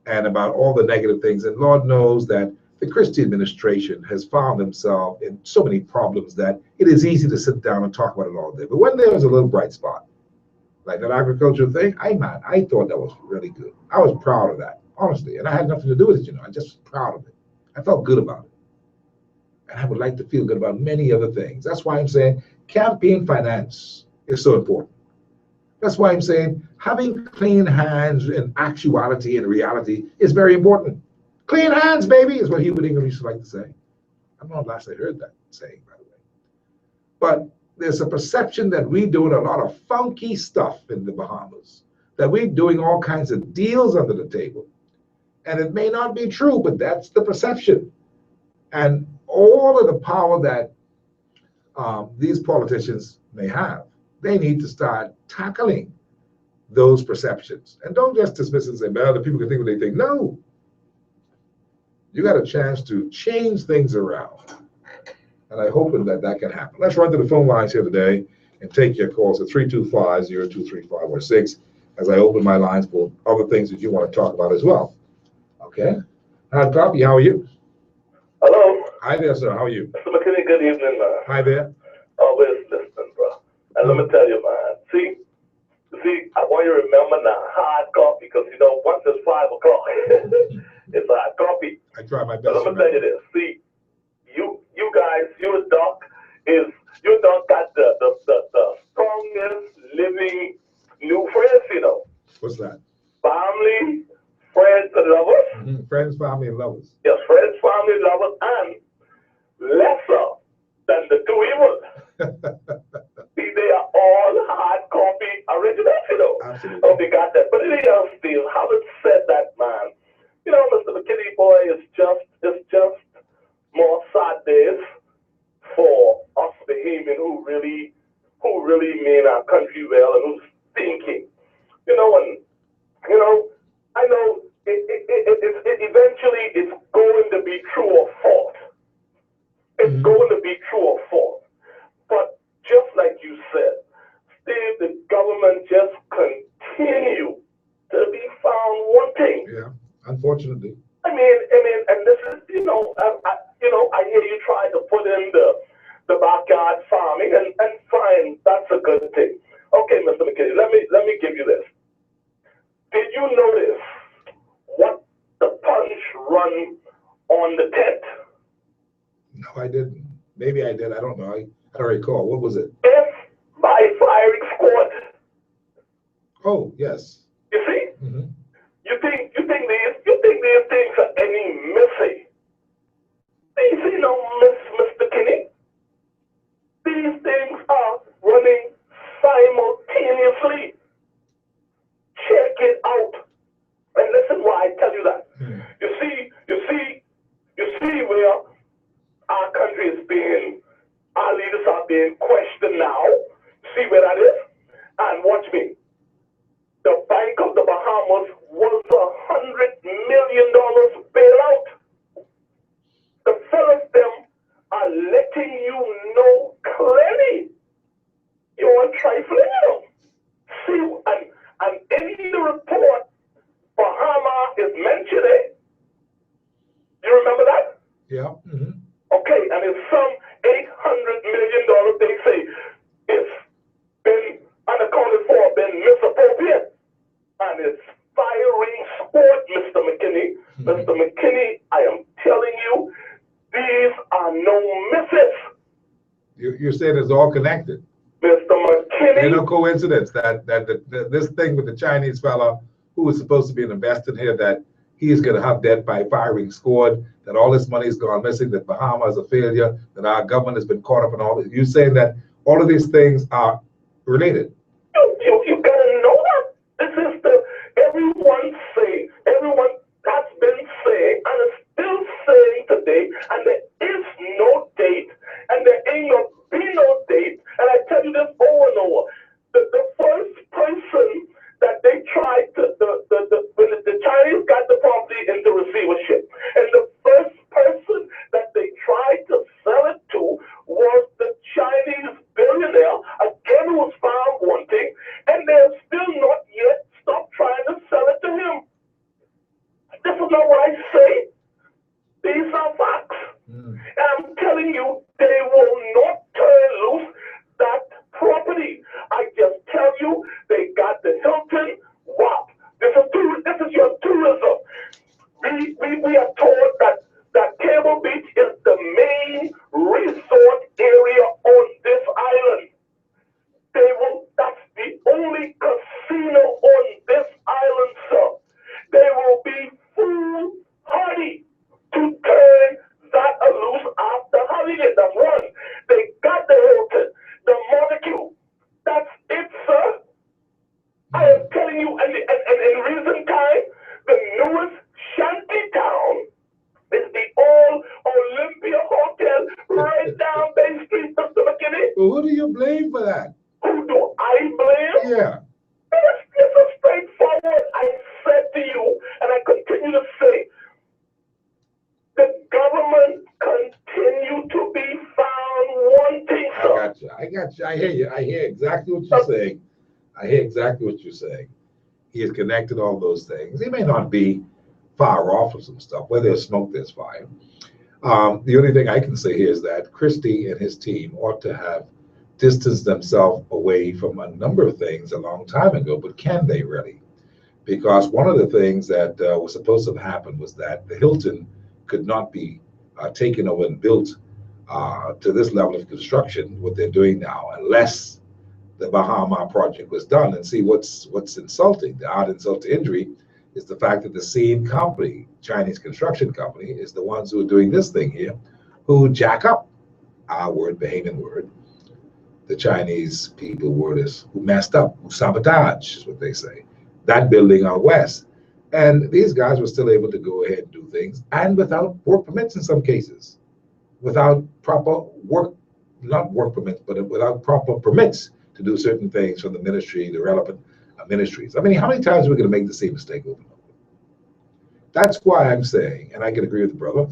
and about all the negative things. And Lord knows that the Christie administration has found themselves in so many problems that it is easy to sit down and talk about it all day. But when there was a little bright spot, like that agricultural thing, I thought that was really good. I was proud of that, honestly. And I had nothing to do with it, you know. I just was proud of it. I felt good about it. And I would like to feel good about many other things. That's why I'm saying campaign finance is so important. That's why I'm saying having clean hands in actuality and reality is very important. Clean hands, baby, is what Hubert Ingram used to like to say. I don't know if last I heard that saying, by the way. But there's a perception that we're doing a lot of funky stuff in the Bahamas, that we're doing all kinds of deals under the table. And it may not be true, but that's the perception. And all of the power that these politicians may have, they need to start tackling those perceptions. And don't just dismiss it and say, well, the people can think what they think. No. You got a chance to change things around. And I hope that can happen. Let's run to the phone lines here today and take your calls at 325-0235-6 as I open my lines for other things that you want to talk about as well. Okay? Hard copy, how are you? Hello. Hi there, sir. How are you? Mr. McKinney, good evening, man. Hi there. Always listening, bro. And let me tell you, man. See, I want you to remember now, hard coffee, because you know, once it's 5 o'clock, it's hard coffee. I try my best. But let me tell you this. See, you guys, your doc got the strongest living new friends, you know. What's that? Family, friends, and lovers. Mm-hmm. Friends, family, and lovers. Yes, friends, family, lovers, and lesser than the two evils. See, they are all hard copy originals, you know. Absolutely. Oh, they got that. But anyhow, still, having said that, man, you know, Mr. McKinney, boy, it's just more sad days for us behaving who really mean our country well and who's thinking. You know, and you know, I know it eventually it's going to be true or false. It's going to be true or false. But just like you said, still the government just continue to be found wanting. Yeah, unfortunately. I mean, and this is, you know, I hear you try to put in the backyard farming, and fine, that's a good thing. Okay, Mr. McKinney, let me give you this. Did you notice what the punch run on the tent? No, I didn't. Maybe I did. I don't know. I don't recall. What was it? Death by firing squad. Oh, yes. You see? Mm-hmm. You think these things are any missy? These ain't no miss, Mr. Kinney. These things are running simultaneously. Check it out. And listen why I tell you that. You see where our country is being, our leaders are being questioned now. See where that is? And watch me. The Bank of the Bahamas was $100 million bailout. The fellas them are letting you know clearly you're trifling, you know. See, and in the report, Bahama is mentioned, eh? You remember that? Yeah. Mm-hmm. Okay, and it's some $800 million they say it's been unaccounted for, been misappropriated. And it's firing squad, Mr. McKinney. Mm-hmm. Mr. McKinney, I am telling you, these are no misses. You're saying it's all connected. Mr. McKinney. There's no coincidence that this thing with the Chinese fella who was supposed to be an investor here, that he's going to have debt by firing squad, that all this money's gone missing, that Bahama is a failure, that our government has been caught up in all this. You're saying that all of these things are related. You gotta know that. This is everyone has been saying and is still saying today, and there is no date, and there ain't gonna be no date. And I tell you this over and over. The first person that they tried to, when the Chinese got the property into receivership, and the first person that they tried to sell it to was the Chinese billionaire, again, who was found wanting, and they're still not yet stopped trying to sell it to him. This is not what I say. These are facts. And I'm telling you, they will not turn loose that property. I just tell you, they got the Hilton. Wow. This is your tourism. We are told that Cable Beach is the main resort area on this island. That's the only casino on this island, sir. They will be foolhardy to turn that loose after having it. That's one. They got the Hilton, the Montague. That's it, sir. I am telling you, and in recent time, the newest shanty town is the old Olympia Hotel right down Bay Street, Mr. McKinney. Well, who do you blame for that? Who do I blame? Yeah. This is straightforward. I said to you, and I continue to say, got you. I got you. I hear you. I hear exactly what you're saying. I hear exactly what you're saying. He has connected all those things. He may not be far off of some stuff. Where there's smoke, there's fire. The only thing I can say here is that Christie and his team ought to have distanced themselves away from a number of things a long time ago, but can they really? Because one of the things that was supposed to have happened was that the Hilton could not be taken over and built to this level of construction, what they're doing now, unless the Bahama project was done. And see, what's insulting, the odd insult to injury, is the fact that the same company, Chinese construction company, is the ones who are doing this thing here, who jack up our word, Bahamian word. The Chinese people word is who messed up, who sabotage is what they say. That building out west. And these guys were still able to go ahead and do things, and without work permits in some cases, without proper work, not work permits, but without proper permits to do certain things from the ministry, the relevant ministries. I mean, how many times are we going to make the same mistake over and over? That's why I'm saying, and I can agree with the brother,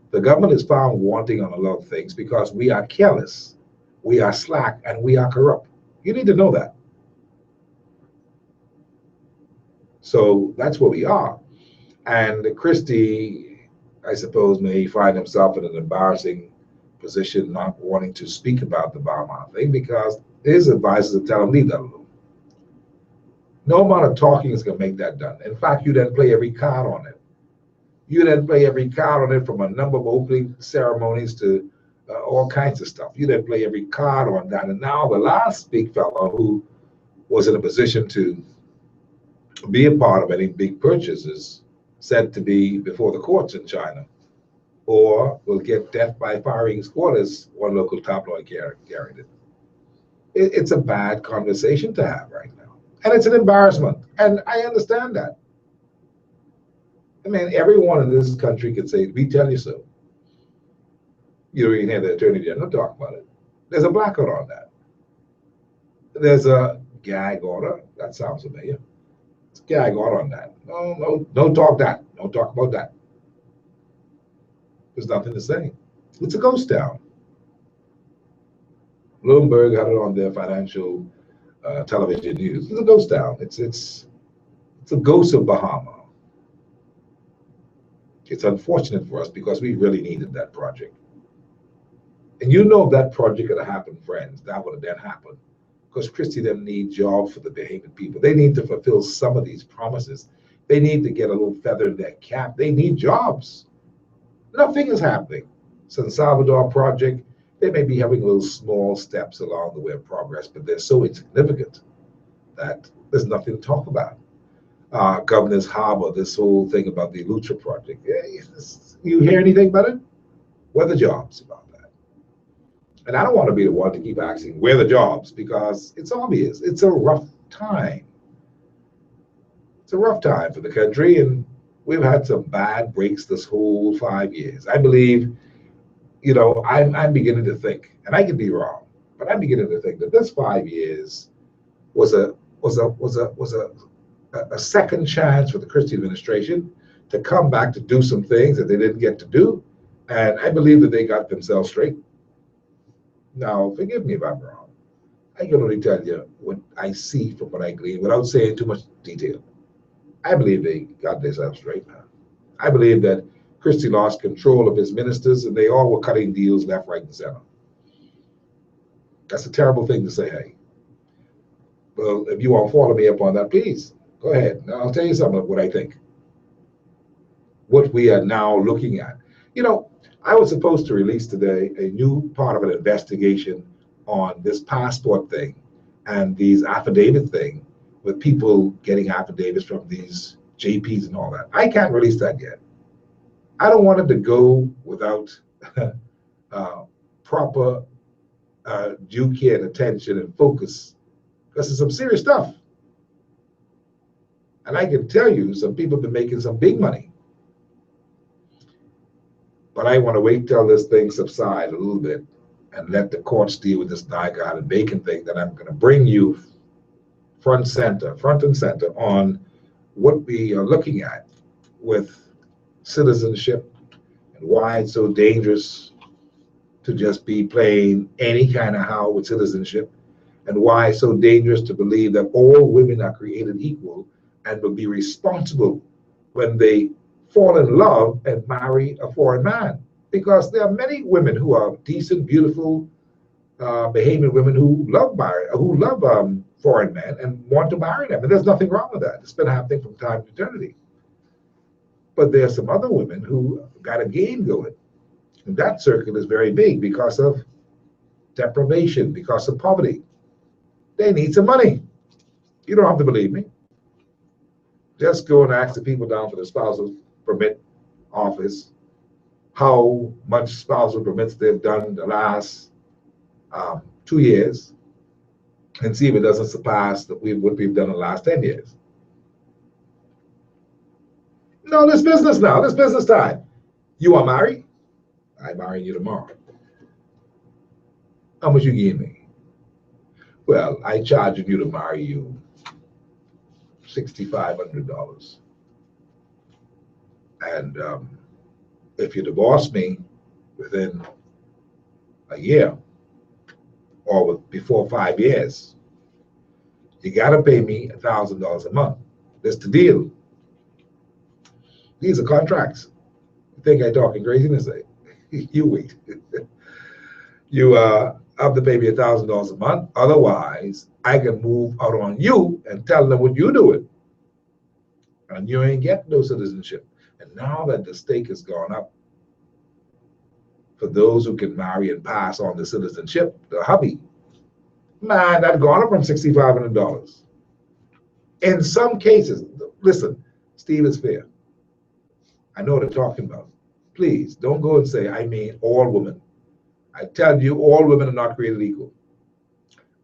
the government is found wanting on a lot of things because we are careless, we are slack, and we are corrupt. You need to know that. So that's where we are. And Christie, I suppose, may find himself in an embarrassing position, not wanting to speak about the Bahama thing because his advisors are telling him, leave that alone. No amount of talking is going to make that done. In fact, you then play every card on it. You then play every card on it, from a number of opening ceremonies to all kinds of stuff. You then play every card on that. And now the last big fellow who was in a position to be a part of any big purchases said to be before the courts in China, or will get death by firing squad, as one local tabloid carried it. It's a bad conversation to have right now. And it's an embarrassment. And I understand that. I mean, everyone in this country can say, we tell you so. You don't even hear the Attorney General talk about it. There's a blackout on that. There's a gag order. That sounds familiar. It's a gag order on that. No, don't talk that. Don't talk about that. There's nothing to say. It's a ghost town. Bloomberg had it on their financial television news. It's a ghost town. It's a ghost of Bahama. It's unfortunate for us because we really needed that project. And you know, if that project had happened, friends, that would have then happened. Because Christie them need jobs for the Bahamian people. They need to fulfill some of these promises. They need to get a little feather in their cap. They need jobs. Nothing is happening. San Salvador project, they may be having little small steps along the way of progress, but they're so insignificant that there's nothing to talk about. Governor's Harbor, this whole thing about the Lucha project. You hear anything about it? Where are the jobs about that? And I don't want to be the one to keep asking, where are the jobs? Because it's obvious. It's a rough time. It's a rough time for the country, and we've had some bad breaks this whole 5 years. I believe, you know, I'm beginning to think, and I could be wrong, but I'm beginning to think that this 5 years was a second chance for the Christie administration to come back to do some things that they didn't get to do. And I believe that they got themselves straight. Now, forgive me if I'm wrong. I can only tell you what I see from what I glean without saying too much detail. I believe they got themselves straight now. I believe that Christie lost control of his ministers and they all were cutting deals left, right, and center. That's a terrible thing to say, hey. Well, if you want to follow me up on that, please, go ahead. Now, I'll tell you something of what I think. What we are now looking at. You know, I was supposed to release today a new part of an investigation on this passport thing and these affidavit thing with people getting affidavits from these JPs and all that. I can't release that yet. I don't want it to go without proper due care and attention and focus, because it's some serious stuff. And I can tell you, some people have been making some big money. But I want to wait till this thing subsides a little bit and let the courts deal with this Nygaard and Bacon thing. That I'm going to bring you front and center on what we are looking at with citizenship and why it's so dangerous to just be playing any kind of how with citizenship, and why it's so dangerous to believe that all women are created equal and will be responsible when they fall in love and marry a foreign man. Because there are many women who are decent, beautiful, Bahamian women who love foreign men and want to marry them. And there's nothing wrong with that. It's been happening from time to eternity. But there are some other women who got a game going. And that circle is very big because of deprivation, because of poverty. They need some money. You don't have to believe me. Just go and ask the people down for the spousal permit office how much spousal permits they've done the last 2 years, and see if it doesn't surpass what we've done in the last 10 years. No, this business now. This business time. You are married? I marry you tomorrow. How much you give me? Well, I charging you to marry you $6,500. And if you divorce me within a year or before 5 years, you got to pay me $1,000 a month. That's the deal. These are contracts. You think I'm talking craziness? You wait. You have to pay me $1,000 a month. Otherwise, I can move out on you and tell them what you're doing. And you ain't getting no citizenship. And now that the stake has gone up for those who can marry and pass on the citizenship, the hubby, man, that's gone up from $6,500. In some cases, listen, Steve is fair. I know what I'm talking about. Please don't go and say, I mean all women. I tell you, all women are not created equal.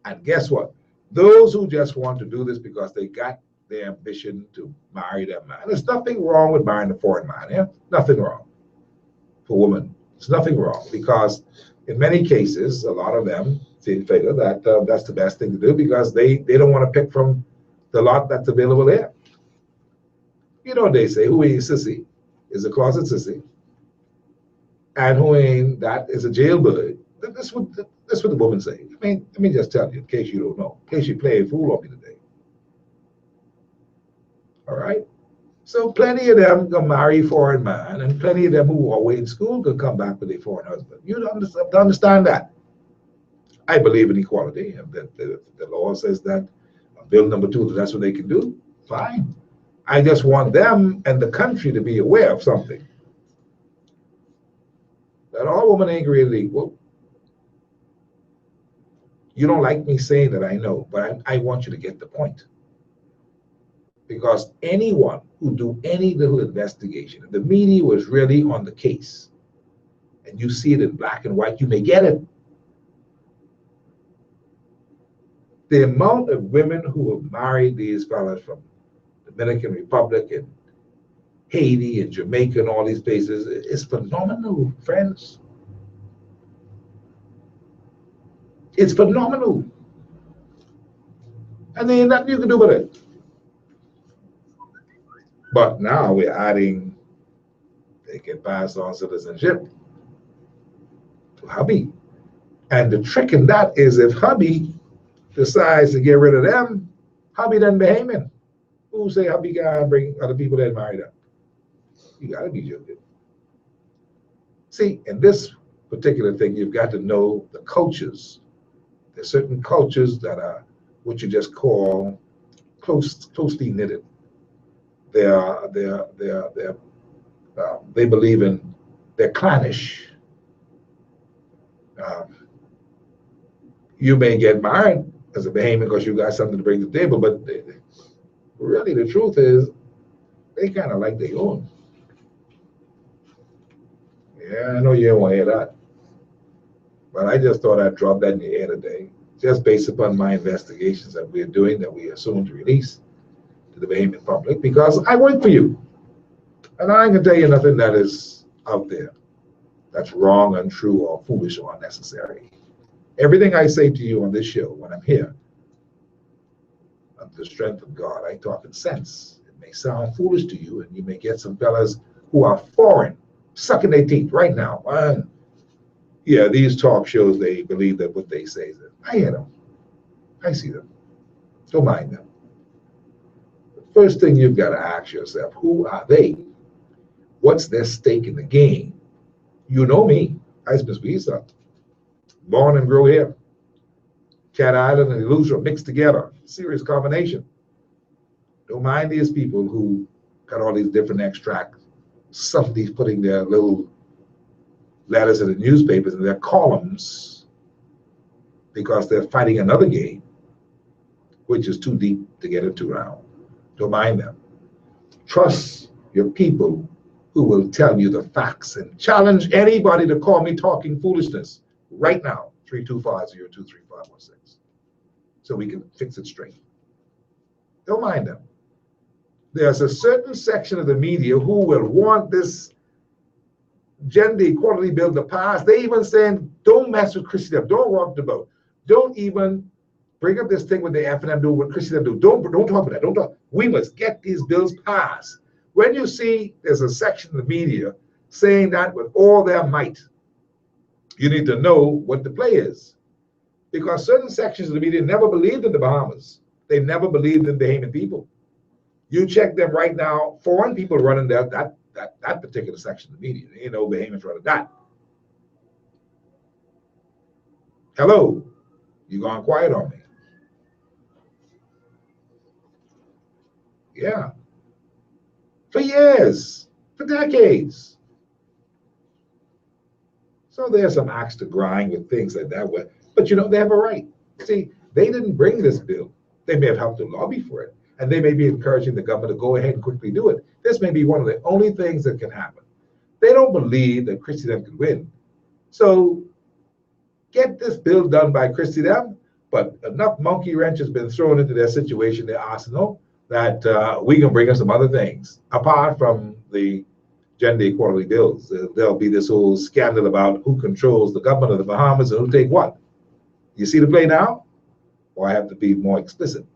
And guess what? Those who just want to do this because they got their ambition to marry that man. There's nothing wrong with marrying a foreign man, yeah? Nothing wrong for women. There's nothing wrong because in many cases, a lot of them figure that that's the best thing to do because they don't want to pick from the lot that's available there. You know what they say, who ain't sissy is a closet sissy, and who ain't that is a jailbird. That's what the women say. I mean, let me just tell you in case you don't know, in case you play a fool on me today. All right? So plenty of them go marry foreign man, and plenty of them who are away in school could come back with a foreign husband. You don't understand that. I believe in equality, and the law says that bill number 2, that's what they can do. Fine. I just want them and the country to be aware of something. That all women ain't created equal. You don't like me saying that, I know, but I want you to get the point. Because anyone who do any little investigation, if the media was really on the case, and you see it in black and white, you may get it. The amount of women who have married these fellas from Dominican Republic and Haiti and Jamaica and all these places is phenomenal, friends. It's phenomenal. And there ain't nothing you can do with it. But now we're adding, they can pass on citizenship to hubby. And the trick in that is if hubby decides to get rid of them, hubby doesn't Bahamian. Who say hubby gotta bring other people that marry them? You gotta be joking. See, in this particular thing, you've got to know the cultures. There's certain cultures that are what you just call closely knitted. They believe in, they're clannish. You may get married as a Bahamian because you got something to bring to the table, but really the truth is they kind of like their own. Yeah, I know you don't want to hear that, but I just thought I'd drop that in the air today, just based upon my investigations that we're doing, that we are soon to release to the Bahamian public, because I work for you, and I can tell you nothing that is out there that's wrong, untrue, or foolish, or unnecessary. Everything I say to you on this show when I'm here, under the strength of God, I talk in sense. It may sound foolish to you, and you may get some fellas who are foreign sucking their teeth right now. Yeah, these talk shows, they believe that what they say is it. I hear them. I see them. Don't mind them. First thing you've got to ask yourself, who are they? What's their stake in the game? You know me. I's Miss Visa. Born and grow here. Cat Island and Illusion mixed together. Serious combination. Don't mind these people who got all these different extracts. Somebody's putting their little letters in the newspapers and their columns because they're fighting another game, which is too deep to get into now. Don't mind them. Trust your people who will tell you the facts and challenge anybody to call me talking foolishness right now, 325-023516, so we can fix it straight. Don't mind them. There's a certain section of the media who will want this gender equality bill to pass. They even saying, don't mess with Christendom, don't rock the boat. Don't even bring up this thing with the F&M do, what Christendom do. Don't talk about that. Don't talk. We must get these bills passed. When you see there's a section of the media saying that with all their might, you need to know what the play is. Because certain sections of the media never believed in the Bahamas. They never believed in Bahamian people. You check them right now, foreign people running that particular section of the media. There ain't no Bahamians running that. Hello, you gone quiet on me. Yeah. For years, for decades. So there's some axe to grind with things like that. But you know, they have a right. See, they didn't bring this bill. They may have helped to lobby for it. And they may be encouraging the government to go ahead and quickly do it. This may be one of the only things that can happen. They don't believe that Christendom can win. So get this bill done by Christendom, but enough monkey wrench has been thrown into their situation, their arsenal, that we can bring in some other things apart from the gender equality bills. There'll be this whole scandal about who controls the government of the Bahamas and who take what. You see the play now? Or I have to be more explicit.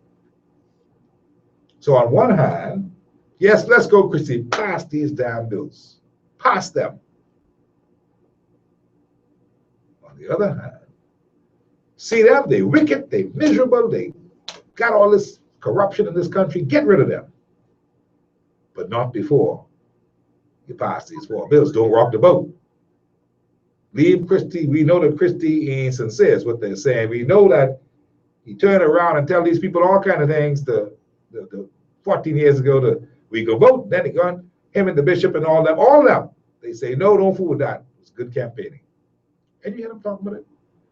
So on one hand, yes, let's go, Christy, pass these damn bills. Pass them. On the other hand, see them, they wicked, they miserable, they got all this corruption in this country, get rid of them. But not before you pass these 4 bills. Don't rock the boat. Leave Christie. We know that Christie ain't sincere is what they're saying. We know that he turned around and tell these people all kind of things the 14 years ago that we go vote. Then he gone, him and the bishop and all them. They say, no, don't fool with that. It's good campaigning. And you hear them talking about it.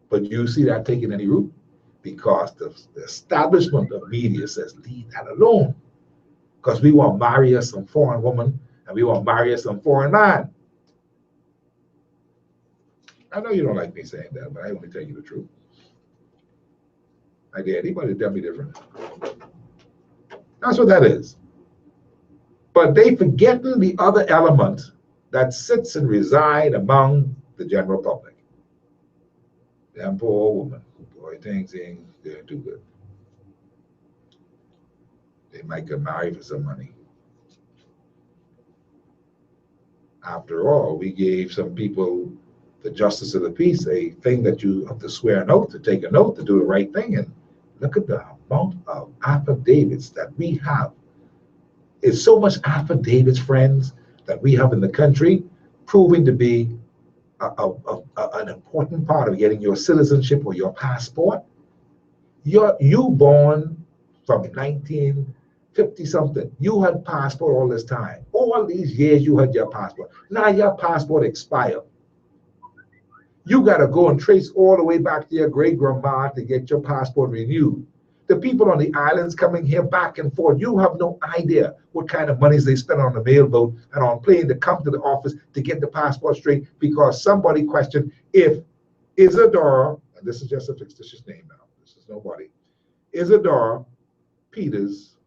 But you see that taking any root because the establishment of media says, leave that alone. Because we want to marry us some foreign woman and we want to marry us some foreign man. I know you don't like me saying that, but I only tell you the truth. I dare anybody tell me different. That's what that is. But they forgetting the other element that sits and resides among the general public. Damn poor woman. Boy, things ain't doing too good. They might get married for some money. After all, we gave some people the justice of the peace, a thing that you have to swear an oath, to take an oath, to do the right thing. And look at the amount of affidavits that we have. It's so much affidavits, friends, that we have in the country, proving to be an important part of getting your citizenship or your passport. You born from 1950 something. You had passport all this time. All these years you had your passport. Now your passport expired. You got to go and trace all the way back to your great grandma to get your passport renewed. The people on the islands coming here back and forth, you have no idea what kind of monies they spend on the mail boat and on plane to come to the office to get the passport straight because somebody questioned if Isadora, and this is just a fictitious name now, this is nobody, Isadora Peters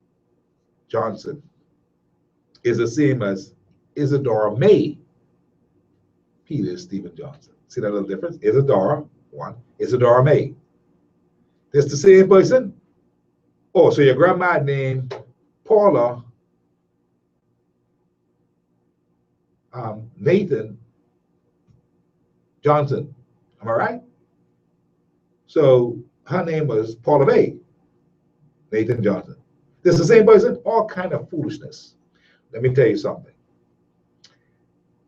Johnson is the same as Isadora May Peters Stephen Johnson. See that little difference? Isadora, one, Isadora May. It's the same person. Oh, so your grandma named Paula Nathan Johnson. Am I right? So her name was Paula May, Nathan Johnson. This is the same person, all kind of foolishness. Let me tell you something.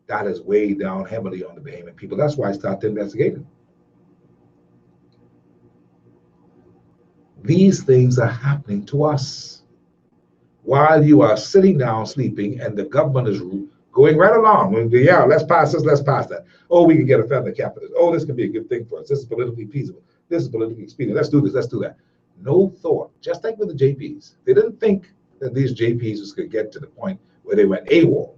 That is way down heavily on the Bahamian people. That's why I started investigating. These things are happening to us while you are sitting down sleeping and the government is going right along. Yeah, let's pass this, let's pass that. Oh, we can get a family capital. Oh, this can be a good thing for us. This is politically feasible. This is politically expedient. Let's do this, let's do that. No thought, just like with the JPs. They didn't think that these JPs was going to get to the point where they went AWOL.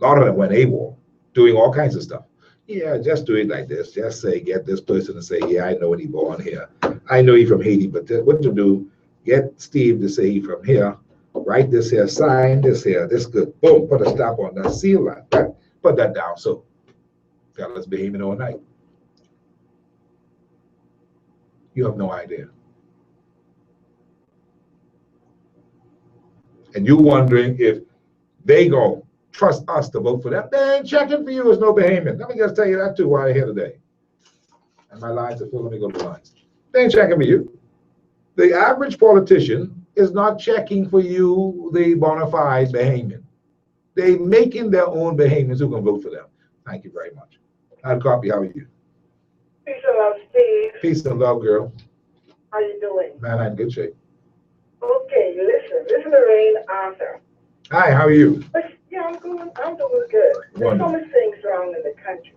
A lot of them went AWOL, doing all kinds of stuff. Yeah, just do it like this. Just say, get this person to say, yeah, I know he born here. I know he from Haiti, but what to do, get Steve to say he from here, write this here, sign this here, this good. Boom, put a stop on that, seal that, right? Put that down. So, fellas behaving all night. You have no idea. And you wondering if they go trust us to vote for them. They ain't checking for you as no Bahamian. Let me just tell you that too while I'm here today. And my lines are full. Let me go to the lines. They ain't checking for you. The average politician is not checking for you, the bona fide Bahamian. They making their own Bahamians who can vote for them. Thank you very much. I'll copy. How are you? Peace and love, Steve. Peace and love, girl. How you doing? Man, I'm in good shape. Okay, listen. This is Lorraine Arthur. Hi, how are you? Yeah, I'm doing good. There's so Wonderful. many things wrong in the country.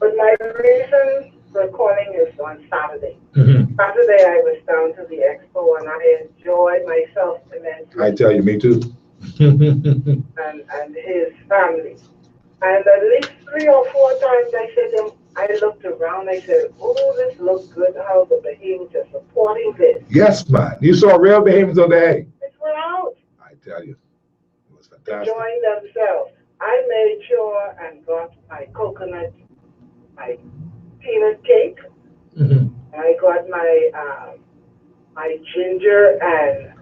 But my reason for calling is on Saturday. Mm-hmm. Saturday, I was down to the expo and I enjoyed myself immensely. I tell you, me too. and his family. And at least 3 or 4 times I looked around, I said, oh, this looks good, how the Bahamians are supporting this. Yes, man. You saw real Bahamians on the day. It's out. I tell you, it was fantastic. Enjoying themselves. I made sure and got my coconut, my peanut cake. Mm-hmm. I got my ginger and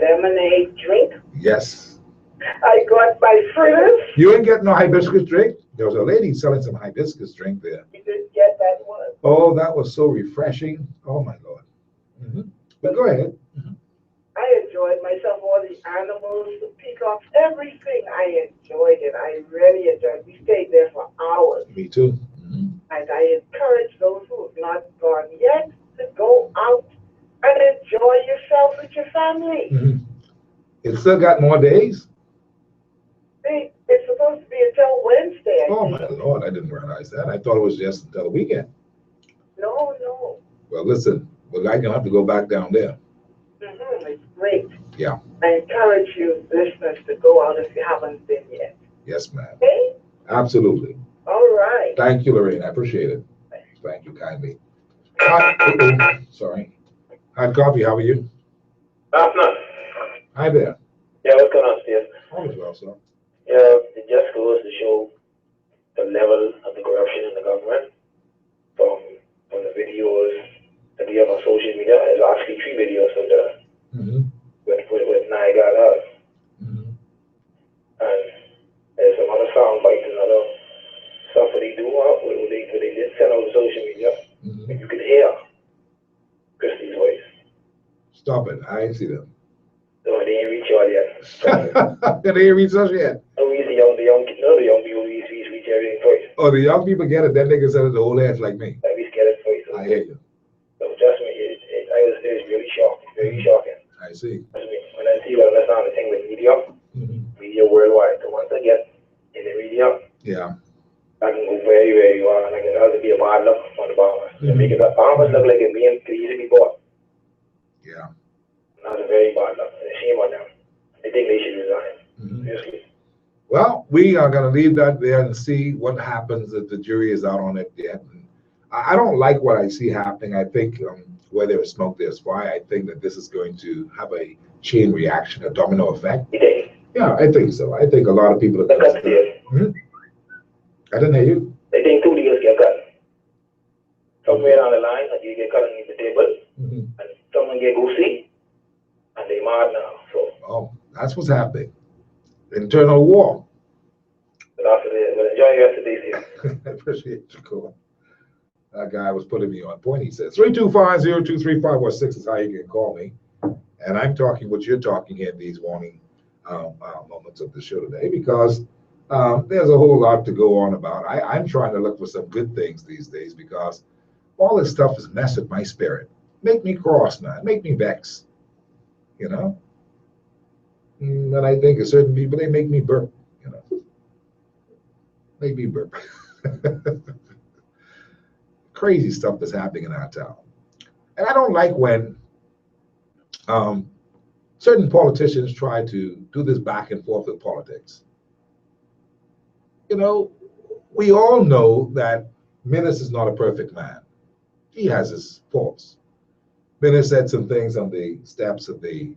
lemonade drink. Yes. I got my fritters. You ain't getting no hibiscus drink? There was a lady selling some hibiscus drink there. You didn't get that one. Oh, that was so refreshing. Oh, my Lord. Mm-hmm. But go ahead. Mm-hmm. I enjoyed myself, all the animals, the peacocks, everything. I enjoyed it. I really enjoyed it. We stayed there for hours. Me too. Mm-hmm. And I encourage those who have not gone yet to go out and enjoy yourself with your family. Mm-hmm. It still got more days? See, it's supposed to be until Wednesday. Oh, my Lord, I didn't realize that. I thought it was just until the weekend. No. Well, listen, I'm going to have to go back down there. Mm-hmm. It's great. Yeah. I encourage you, listeners, to go out if you haven't been yet. Yes, ma'am. Okay? Absolutely. All right. Thank you, Lorraine. I appreciate it. Thank you kindly. Sorry. Hi, Coffee. How are you? Afternoon. Hi there. Yeah, what's going on, Steve? All is well, sir. Yeah, it just goes to show the level of the corruption in the government from the videos that we have on social media. There's actually 3 videos of the with Niagara. And there's some other sound bites and other stuff that they do where they did send out on social media. And you could hear Christie's voice. Stop it. I ain't see them. No, they ain't reach y'all yet. They ain't reach us yet. No, the young people reach everything first. Oh, the young people get it. Then they can send it to old ass like me. At least get it first. I hear you. So trust me, it was really shocking. Very shocking. I see. Trust me. When I see what I understand the thing with media worldwide. So once I get in the media, yeah, I can go where you are, and I can also be a bad look on the Bahamas. Make it the Bahamas look like a being could easily be bought. Yeah. That's a very bad look. It's a shame on them. I think they should resign. Seriously. Well, we are going to leave that there and see what happens if the jury is out on it yet. I don't like what I see happening. I think where there is smoke, there's fire. I think that this is going to have a chain reaction, a domino effect. Yeah, I think so. I think a lot of people are going to... I didn't hear you. I think 2 deals get cut. Somewhere down the line, you get cut underneath the table, and someone get goosey, and they mad now. So. Oh, that's what's happening. Internal war. But after this, enjoy your rest of the day. I appreciate your call. That guy was putting me on point. He said 325-023516 is how you can call me. And I'm talking what you're talking here in these warning moments of the show today, because there's a whole lot to go on about. I'm trying to look for some good things these days, because all this stuff is messing with my spirit. Make me cross, man. Make me vex. You know? And I think of certain people, they make me burp. You know? Make me burp. Crazy stuff that's happening in our town. And I don't like when certain politicians try to do this back and forth with politics. You know, we all know that Minnis is not a perfect man. He has his faults. Minnis said some things on the steps of the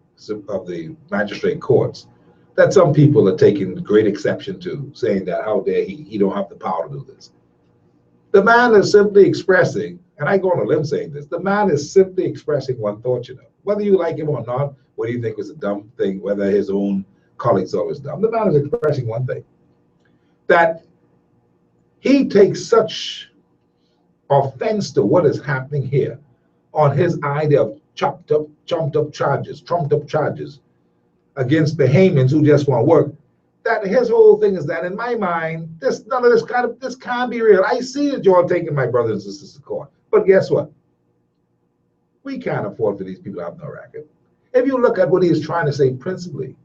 magistrate courts that some people are taking great exception to, saying that how dare he don't have the power to do this. The man is simply expressing, and I go on a limb saying this, the man is simply expressing one thought, you know. Whether you like him or not, whether you think it's a dumb thing, whether his own colleagues are always dumb, the man is expressing one thing. That he takes such offense to what is happening here on his idea of trumped up charges against Bahamians who just want to work, that his whole thing is that in my mind, this can't be real. I see that you're taking my brothers and sisters to court. But guess what? We can't afford for these people to have no racket. If you look at what he is trying to say principally,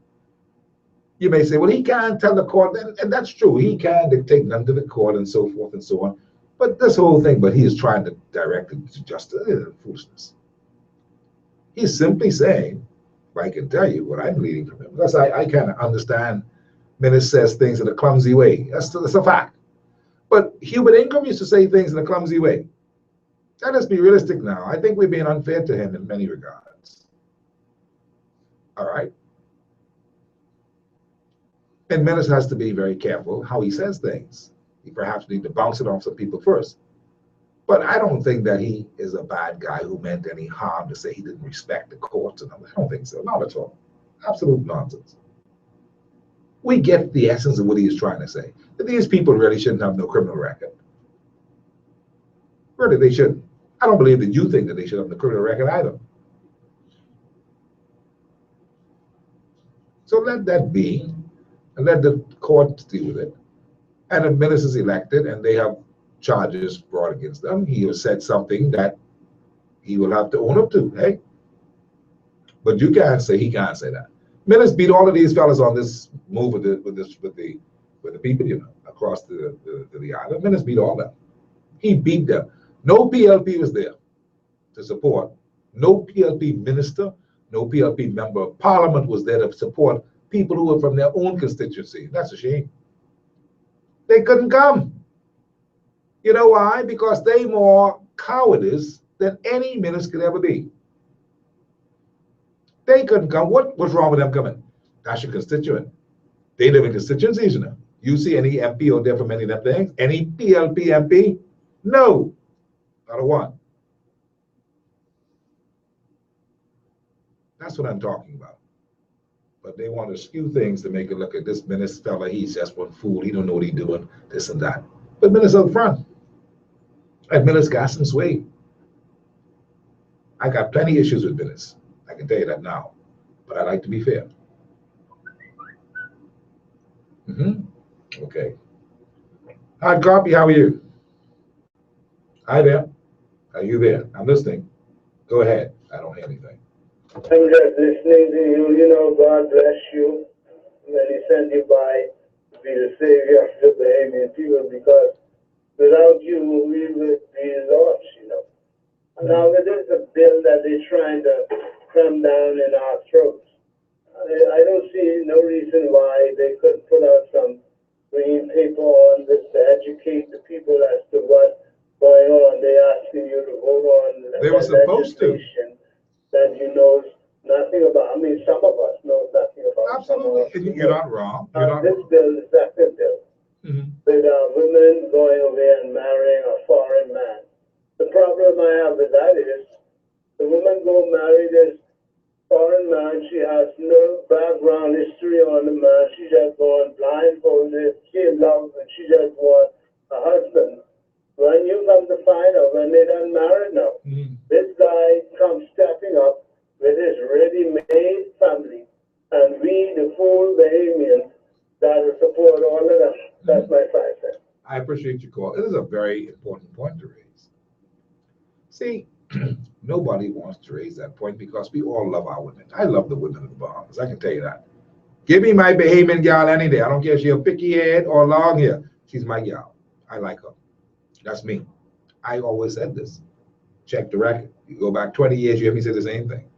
you may say, well, he can't tell the court, and that's true. He can dictate none to the court and so forth and so on. But this whole thing, but he is trying to direct it to justice, foolishness. He's simply saying, I can tell you what I'm reading from him, because I kind of understand Minnis says things in a clumsy way. That's a fact. But Hubert Ingram used to say things in a clumsy way. Let us be realistic now. I think we're being unfair to him in many regards. All right? And Minnis has to be very careful how he says things. He perhaps needs to bounce it off some people first. But I don't think that he is a bad guy who meant any harm to say he didn't respect the courts and all that. I don't think so. Not at all. Absolute nonsense. We get the essence of what he is trying to say. That these people really shouldn't have no criminal record. Really, they shouldn't. I don't believe that you think that they should have no criminal record either. So let that be, and let the court deal with it. And if Minnis is elected and they have charges brought against them, he has said something that he will have to own up to, hey? But you can't say, he can't say that. Minnis beat all of these fellas on this move with the people, you know, across the island. Minnis beat all of them. He beat them. No PLP was there to support. No PLP minister, no PLP member of parliament was there to support people who were from their own constituency. That's a shame. They couldn't come. You know why? Because they more cowardice than any minister could ever be. They couldn't come. What's wrong with them coming? That's your constituent. They live in constituencies, you know. You see any MP or there from any of them things? Any PLP MP? No. Not a one. That's what I'm talking about. But they want to skew things to make it look at this Minnis fella, he's just one fool. He don't know what he's doing, this and that. But Minnis up front. And Minnis got some sway. I got plenty of issues with Minnis. I can tell you that now. But I like to be fair. Okay. Hard copy, how are you? Hi there. Are you there? I'm listening. Go ahead. I don't hear anything. I'm just listening to you. You know, God bless you when He sent you by to be the savior of the Bahamian people, because without you, we would be lost, you know. Now, it is a bill that they're trying to cram down in our throats. I don't see no reason why they couldn't put out some green paper on this to educate the people as to what's going on. They're asking you to vote on they were supposed to. That you know nothing about. I mean, some of us know nothing about. Absolutely. You're not wrong. This bill is that bill. With women going away and marrying a foreign man. The problem I have with that is the woman go marry this foreign man. She has no background history on the man. She just gone blindfolded. She in love and she just wants a husband. when you come to find out, when they done married now, this guy comes stepping up with his ready-made family, and we, the fool Bahamians, that will support all of them. That's my 5 cents. I appreciate your call. It is a very important point to raise. See, nobody wants to raise that point because we all love our women. I love the women of the Bahamas. I can tell you that. Give me my Bahamian gal any day. I don't care if she's a picky head or long hair. She's my gal. I like her. That's me. I always said this. Check the record. You go back 20 years, you hear me say the same thing.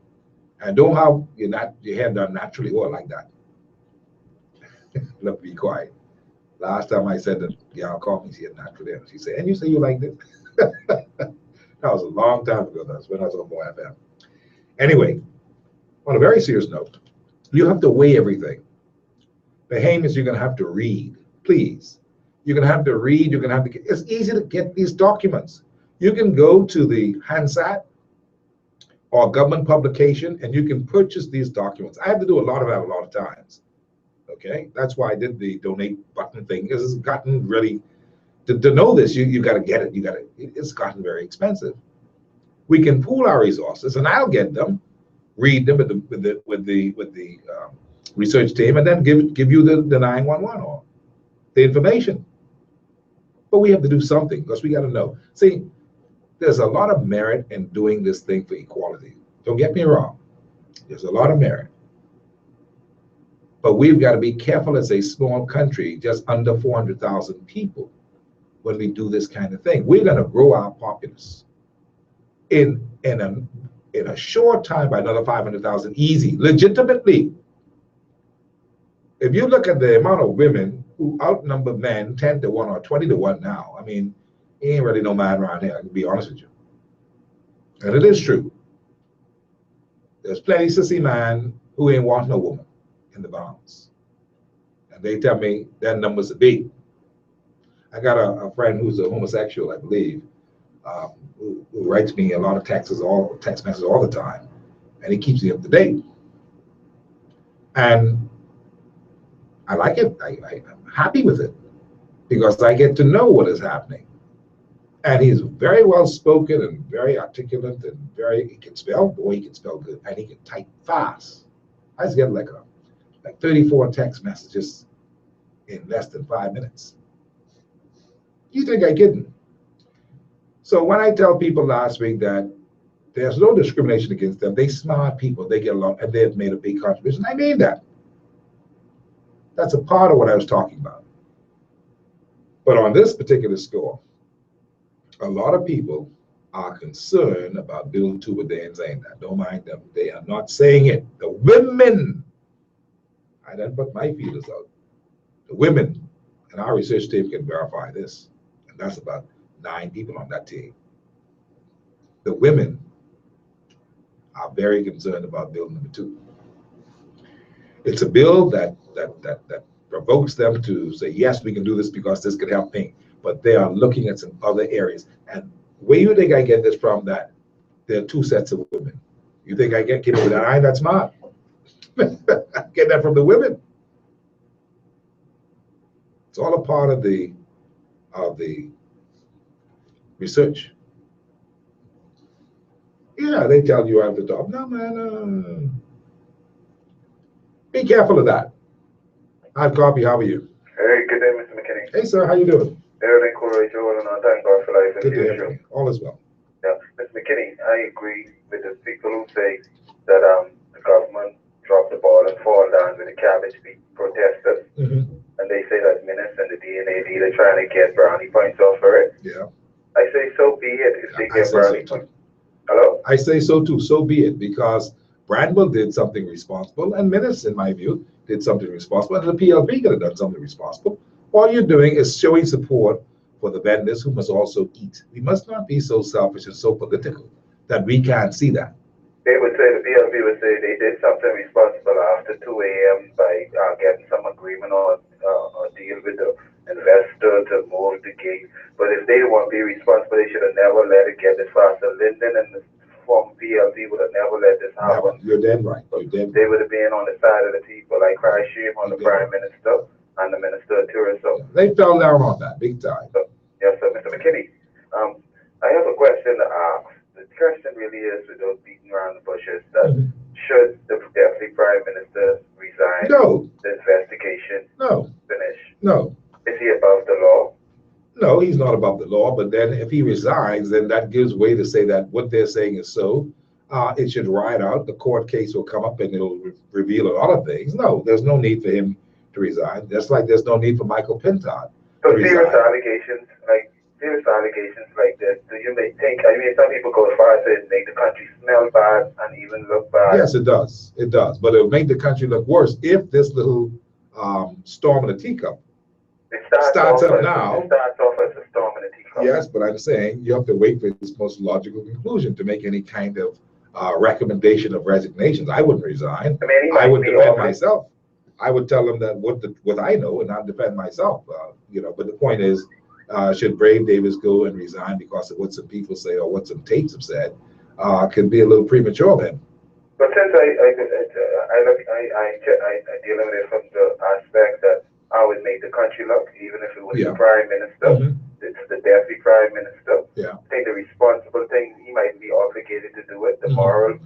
And don't have your hair done naturally or like that. Let me be quiet. Last time I said that, y'all called me, she had naturally hair. She said, and you say you like this? That was a long time ago. That's when I was on More FM. Anyway, on a very serious note, you have to weigh everything. Bahamians, you're going to have to read. Please. You're going to have to read. You're going to have to get, it's easy to get these documents. You can go to the Hansat or government publication and you can purchase these documents. I have to do a lot of that a lot of times. Okay, that's why I did the donate button thing. Because it's gotten really, to know this, you got to get it. It's gotten very expensive. We can pool our resources, and I'll get them, read them with the research team, and then give you the 911 or the information. But we have to do something because we got to know. See, there's a lot of merit in doing this thing for equality. Don't get me wrong. There's a lot of merit. But we've got to be careful as a small country, just under 400,000 people, when we do this kind of thing. We're going to grow our populace in a short time by another 500,000 easy, legitimately. If you look at the amount of women who outnumber men 10 to 1 or 20 to 1 now, I mean, ain't really no man around here, I can be honest with you. And it is true. There's plenty of sissy man who ain't want no woman in the Bahamas. And they tell me their numbers are big. I got a friend who's a homosexual, I believe, who writes me a lot of text messages all the time, and he keeps me up to date. And I like it. I'm happy with it because I get to know what is happening. And he's very well spoken and very articulate and he can spell, boy, he can spell good, and he can type fast. I just get like 34 text messages in less than 5 minutes. You think I'm kidding? So when I tell people last week that there's no discrimination against them, they smart people, they get along, and they've made a big contribution. I mean that. That's a part of what I was talking about. But on this particular score, a lot of people are concerned about Bill 2, but they ain't saying that. Don't mind them. They are not saying it. The women, I didn't put my feelers out. The women, and our research team can verify this, and that's about 9 people on that team. The women are very concerned about Bill number 2. It's a bill that provokes them to say, yes, we can do this because this could help me. But they are looking at some other areas. And where you think I get this from, that there are 2 sets of women? You think I get with that? I ain't that smart. I get that from the women. It's all a part of the research. Yeah, they tell you I'm the top. No, man. Be careful of that. Hard copy, how are you? Hey, good day, Mr. McKinney. Hey, sir, how you doing? Everything cool, Rachel, and I thank God for life and good to the hear show. from you. All is well. Yeah, Mr. McKinney, I agree with the people who say that the government dropped the ball and fall down with the cabbage feet protesters. And they say that Minutes and the DNA are trying to get brownie points off for it. Yeah. I say so be it if they get brownie points. Hello? I say so too, so be it, because Brandwell did something responsible, and Minutes, in my view, did something responsible, and the PLP could have done something responsible. All you're doing is showing support for the vendors who must also eat. We must not be so selfish and so political that we can't see that. They would say, the PLP would say they did something responsible after 2 a.m. by getting some agreement or deal with the investor to move the gate. But if they want to be responsible, they should have never let it get this far. So Linden and the former PLP would have never let this happen. You're dead right. They would have been on the side of the people. I cry shame on the Prime Minister and the Minister of Tourism. They fell down on that big time. So, yes, sir. Mr. McKinney, really is, without beating around the bushes, that should the deputy prime minister resign, No. the investigation No. finish? No. Is he above the law? No, he's not above the law, but then if he resigns, then that gives way to say that what they're saying is so. It should ride out. The court case will come up and it'll reveal a lot of things. No, there's no need for him to resign. Just like there's no need for Michael Pintard So to resign. serious allegations like this, do you think, I mean, some people go as far as saying make the country smell bad and even look bad? Yes, it does. It does. But it'll make the country look worse if this little storm in the teacup starts up now. It starts off as a storm in the teacup. Yes, but I'm saying you have to wait for its most logical conclusion to make any kind of recommendation of resignations. I wouldn't resign. I would defend myself. I would tell them that what I know and not defend myself. But the point is, should Brave Davis go and resign because of what some people say or what some tapes have said, can be a little premature then. But since I deal with it from the aspect that I would make the country look, even if it was the prime minister, it's the deputy prime minister. Yeah. I think the responsible thing, he might be obligated to do it, the moral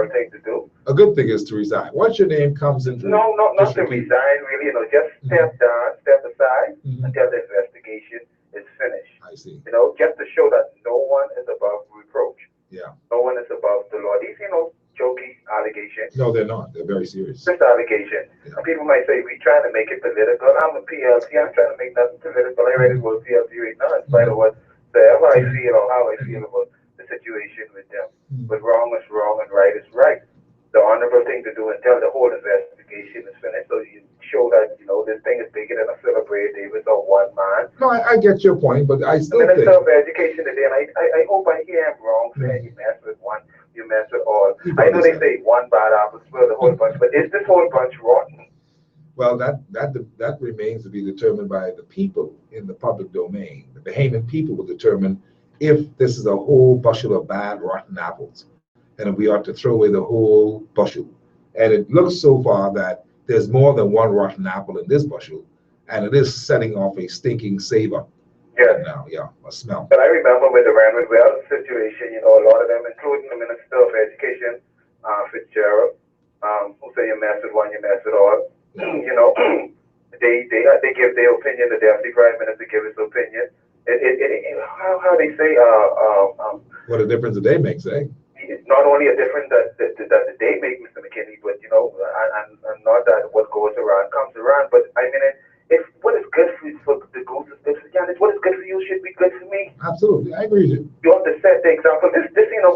thing to do. A good thing is to resign. Once your name comes into not to resign really, just step down, step aside until the investigation is finished. I see. Just to show that no one is above reproach. Yeah. No one is above the law. These, jokey allegations. No, they're not. They're very serious. Just allegations. Yeah. And people might say, we're trying to make it political. I'm a PLC. I'm trying to make nothing political. I ready to go to PLC right now in spite of whatever I feel or how I feel about the situation with them. But wrong is wrong and right is right. The honorable thing to do until the whole investigation is finished, so you show that, this thing is bigger than a Brave Davis or one man. No, I get your point, but I still think... The Minister of Education today, and I hope I hear him wrong, saying you mess with one, you mess with all. I know they say one bad apple spoils the whole bunch, but is this whole bunch rotten? Well, that remains to be determined by the people in the public domain. The Bahamian people will determine if this is a whole bushel of bad, rotten apples, and if we ought to throw away the whole bushel. And it looks so far that there's more than one rotten apple in this bushel, and it is setting off a stinking savor. Yes. Now, a smell. But I remember with the Randall Wells situation, a lot of them, including the Minister of Education, Fitzgerald, who say you mess with one, you mess with all. They give their opinion. The deputy prime minister give his opinion. How they say what a difference a day makes, eh? It's not only a difference that the day make, Mr. McKinney, but and not that what goes around comes around. But I mean, if what is good for the goose is good for Janice, what is good for you should be good for me. Absolutely, I agree with you. You have to set the example. This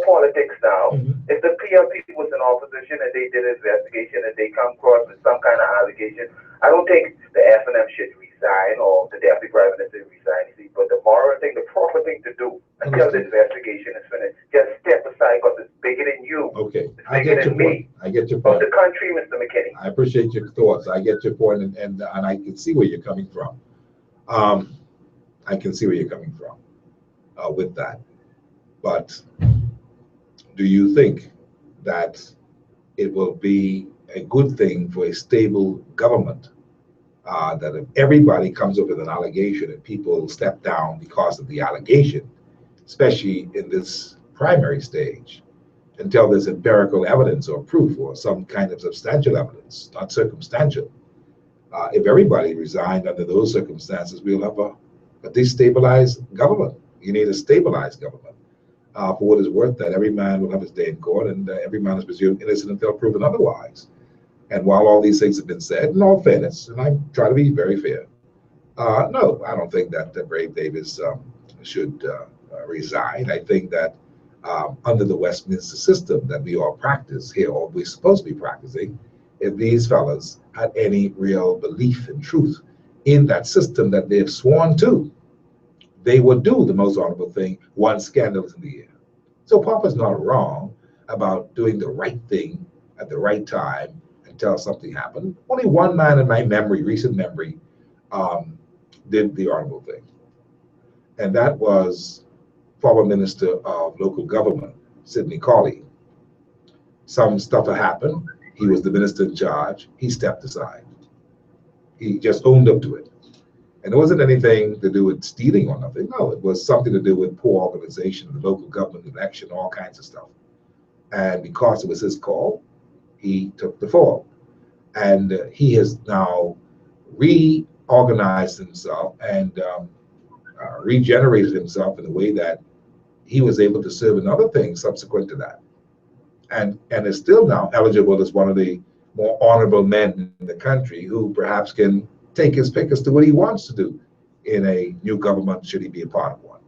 politics now. If the PLP was in opposition and they did an investigation and they come across with some kind of allegation, I don't think the F&M should resign or the deputy prime minister resign. But the moral thing, the proper thing to do until the investigation is finished, just step aside because it's bigger than you. Okay, I get your point. I get your point. Of the country, Mr. McKinney. I appreciate your thoughts. I get your point, and I can see where you're coming from. I can see where you're coming from with that. But do you think that it will be a good thing for a stable government that if everybody comes up with an allegation and people step down because of the allegation, especially in this primary stage, until there's empirical evidence or proof or some kind of substantial evidence, not circumstantial. If everybody resigned under those circumstances, we'll have a destabilized government. You need a stabilized government. For what it's worth, that every man will have his day in court and every man is presumed innocent until proven otherwise. And while all these things have been said, in all fairness, and I try to be very fair, no, I don't think that Brave Davis should resign. I think that under the Westminster system that we all practice here, or we're supposed to be practicing, if these fellas had any real belief in truth in that system that they've sworn to, they would do the most honorable thing once scandal is in the air. So Papa's not wrong about doing the right thing at the right time until something happened. Only one man in my memory, recent memory, did the honorable thing. And that was former Minister of Local Government, Sidney Cawley. Some stuff had happened. He was the minister in charge. He stepped aside. He just owned up to it. And it wasn't anything to do with stealing or nothing. No, it was something to do with poor organization, the local government election, all kinds of stuff. And because it was his call, he took the fall. And he has now reorganized himself and regenerated himself in a way that he was able to serve in other things subsequent to that. And is still now eligible as one of the more honorable men in the country who perhaps can take his pick as to what he wants to do in a new government should he be a part of one.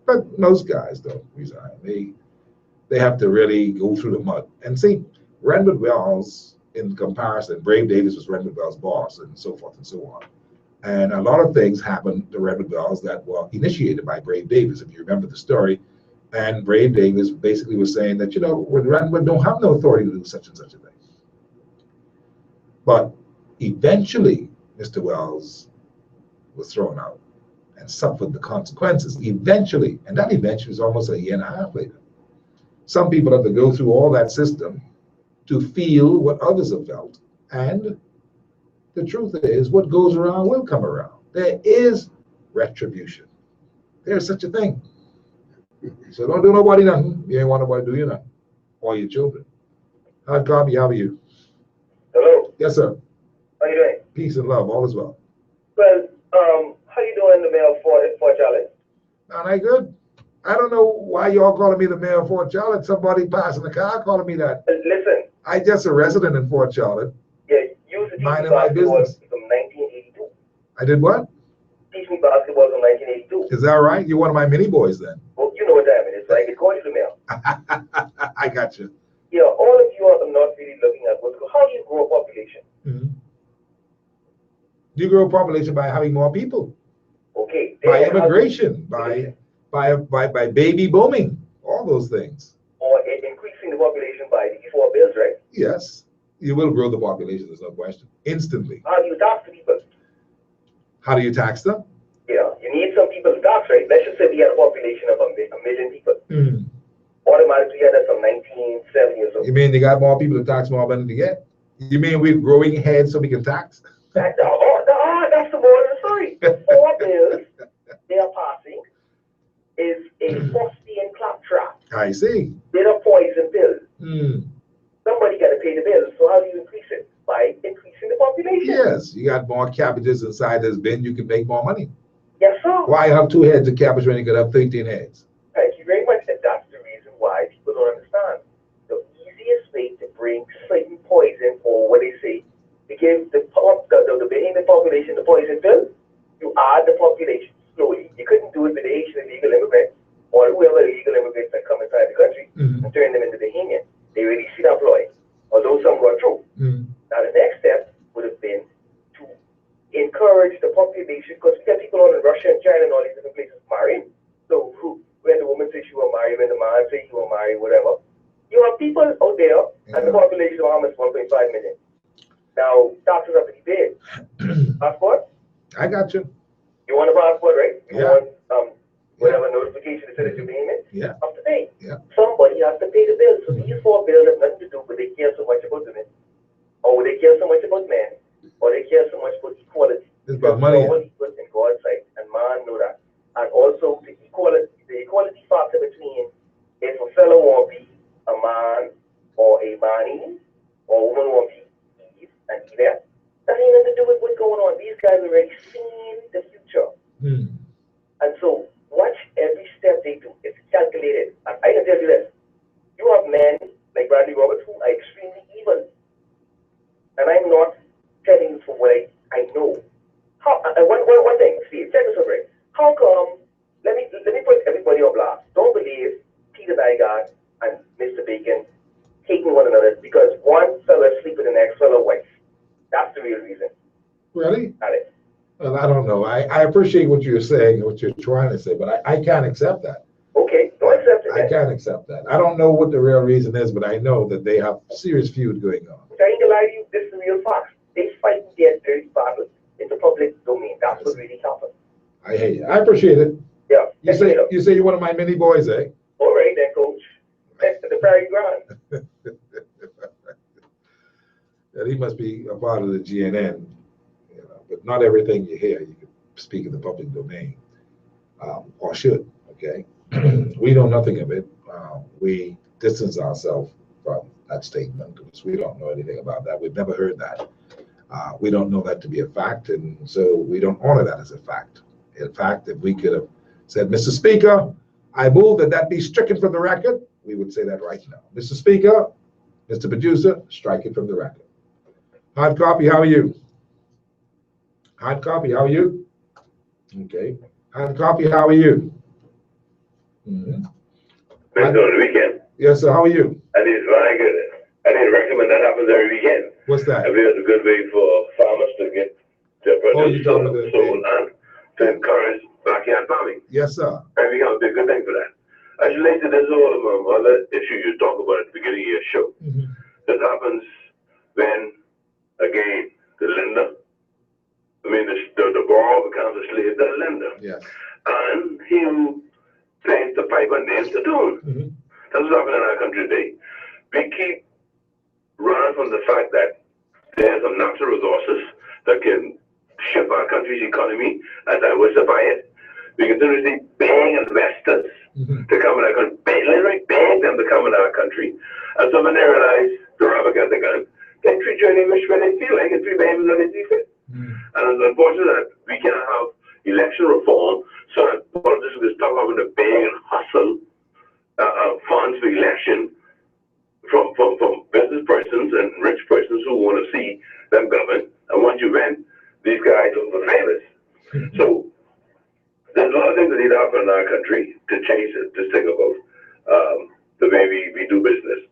But most guys don't resign. They have to really go through the mud. And see, Renwood Wells, in comparison, Brave Davis was Renwood Wells' boss and so forth and so on. And a lot of things happened to Renwood Wells that were initiated by Brave Davis, if you remember the story. And Brave Davis basically was saying that, you know, Renwood don't have no authority to do such and such a thing. But eventually, Mr. Wells was thrown out and suffered the consequences. Eventually, and that eventually was almost a year and a half later. Some people have to go through all that system to feel what others have felt. And the truth is, what goes around will come around. There is retribution. There's such a thing. So don't do nobody nothing. You ain't want nobody to do you nothing. Or your children. Hi, Carby, how are you? Hello. Yes, sir. How you doing? Peace and love, all is well. Well, how you doing, the mayor of Fort Charlotte? Not I good. I don't know why y'all calling me the mayor of Fort Charlotte. Somebody passing the car calling me that. Listen. I just a resident in Fort Charlotte. Yeah, you used to teach me Minding my basketball business. from 1982. I did what? Teach me basketball from 1982. Is that right? You're one of my mini boys then. Well, you know what time it is, right? They call you the mayor. I got you. Yeah, all of you are not really looking at how do you grow a population? Mm-hmm. You grow a population by having more people. Okay. By immigration, by baby booming, all those things. Or increasing the population by these 4 bills, right? Yes, you will grow the population, there's no question. Instantly. How do you tax the people? How do you tax them? Yeah, you need some people to tax, right? Let's just say we had a population of a million people. Mm. Automatically, yeah, that's from 1970 or so. You mean you got more people to tax, more money to get? You mean we're growing heads so we can tax? That's the moral of the story. 4 bills they are passing is a Faustian claptrap. I see. They're a poison pill. Mm. Somebody got to pay the bills. So how do you increase it? By increasing the population. Yes, you got more cabbages inside this bin, you can make more money. Yes, sir. Why have 2 heads of cabbage when you could have 13 heads? Thank you very much. And that's the reason why people don't understand. The easiest way to bring certain poison, or what they say, to give the behemoth population the poison pill, you add the population slowly. You couldn't do it with the Asian illegal immigrants or whoever illegal immigrants that come inside the country and turn them into Bahamian. They really see that ploy, although some got through. Now the next step would have been to encourage the population, because we got people on in Russia and China and all these different places marrying. So when the woman says she will marry, when the man says he will marry, whatever, you have people out there, and the population of almost 1.5 million. Now taxes have to be paid. Passport? I got you. You want a passport, right? You Yeah. want whatever notification to say that you're paying it? Yeah. Have to pay. Yeah. Somebody has to pay the bill. So these 4 bills have nothing to do, but they care so much about women, or they care so much about men, or they care so much about equality. It's about money. All equal in God's sight, and man know that. And also the equality factor between if a fellow want to be a man or a manny, or a woman want to be Eve and Eve. That ain't nothing to do with what's going on. These guys already seen the future. And so watch every step they do. It's calculated. And I can tell you this. You have men like Bradley Roberts who are extremely evil. And I'm not telling you from what I know. One thing, Steve, check this out, right? How come, let me put everybody on blast. Don't believe Peter Nygaard and Mr. Bacon hating one another because one fella sleep with the next fella wife. That's the real reason. Really? Got it. Well, I don't know. I appreciate what you're saying and what you're trying to say, but I can't accept that. Okay, don't accept it. I can't accept that. I don't know what the real reason is, but I know that they have serious feud going on. I ain't gonna lie to you, this is the real fact. They fight their dirty battles in the public domain. That's what really happened. I hear you. I appreciate it. Yeah. You say you're one of my mini boys, eh? All right then, coach. Next to the Prairie Grand. Yeah, he must be a part of the GNN, you know, but not everything you hear you can speak in the public domain, or should, okay? We know nothing of it. we distance ourselves from that statement because we don't know anything about that. We've never heard that. We don't know that to be a fact, and so we don't honor that as a fact. In fact, if we could have said, Mr. Speaker, I move that be stricken from the record, we would say that right now. Mr. Speaker, Mr. Producer, strike it from the record. Hard copy, how are you? Hard copy, how are you? Okay. Hard copy, how are you? Mm-hmm. On the weekend. Yes, sir, how are you? I think it's very good. I think recommend that happens every weekend. What's that? I think it's a good way for farmers to get their produce sold and to encourage backyard farming. Yes, sir. I think that would be a good thing for that. As related to this whole other issue you talked about at the beginning of your show, this happens when, again, the lender, the borrower becomes a slave to the lender. Yes. And he plays the pipe and nails the tune. That's what's happening in our country today. We keep running from the fact that there's some natural resources that can shift our country's economy and diversify it. We continuously beg investors to come in our country, literally beg them to come in our country. And so when they realize the rubber got the gun, they treat you any which way they feel like and treat them as they see fit. And it's unfortunate that we cannot have election reform so that politicians can stop having to beg and hustle funds for election from business persons and rich persons who want to see them govern. And once you win, these guys look for favors. So there's a lot of things that need to happen in our country to change this thing about the way we do business.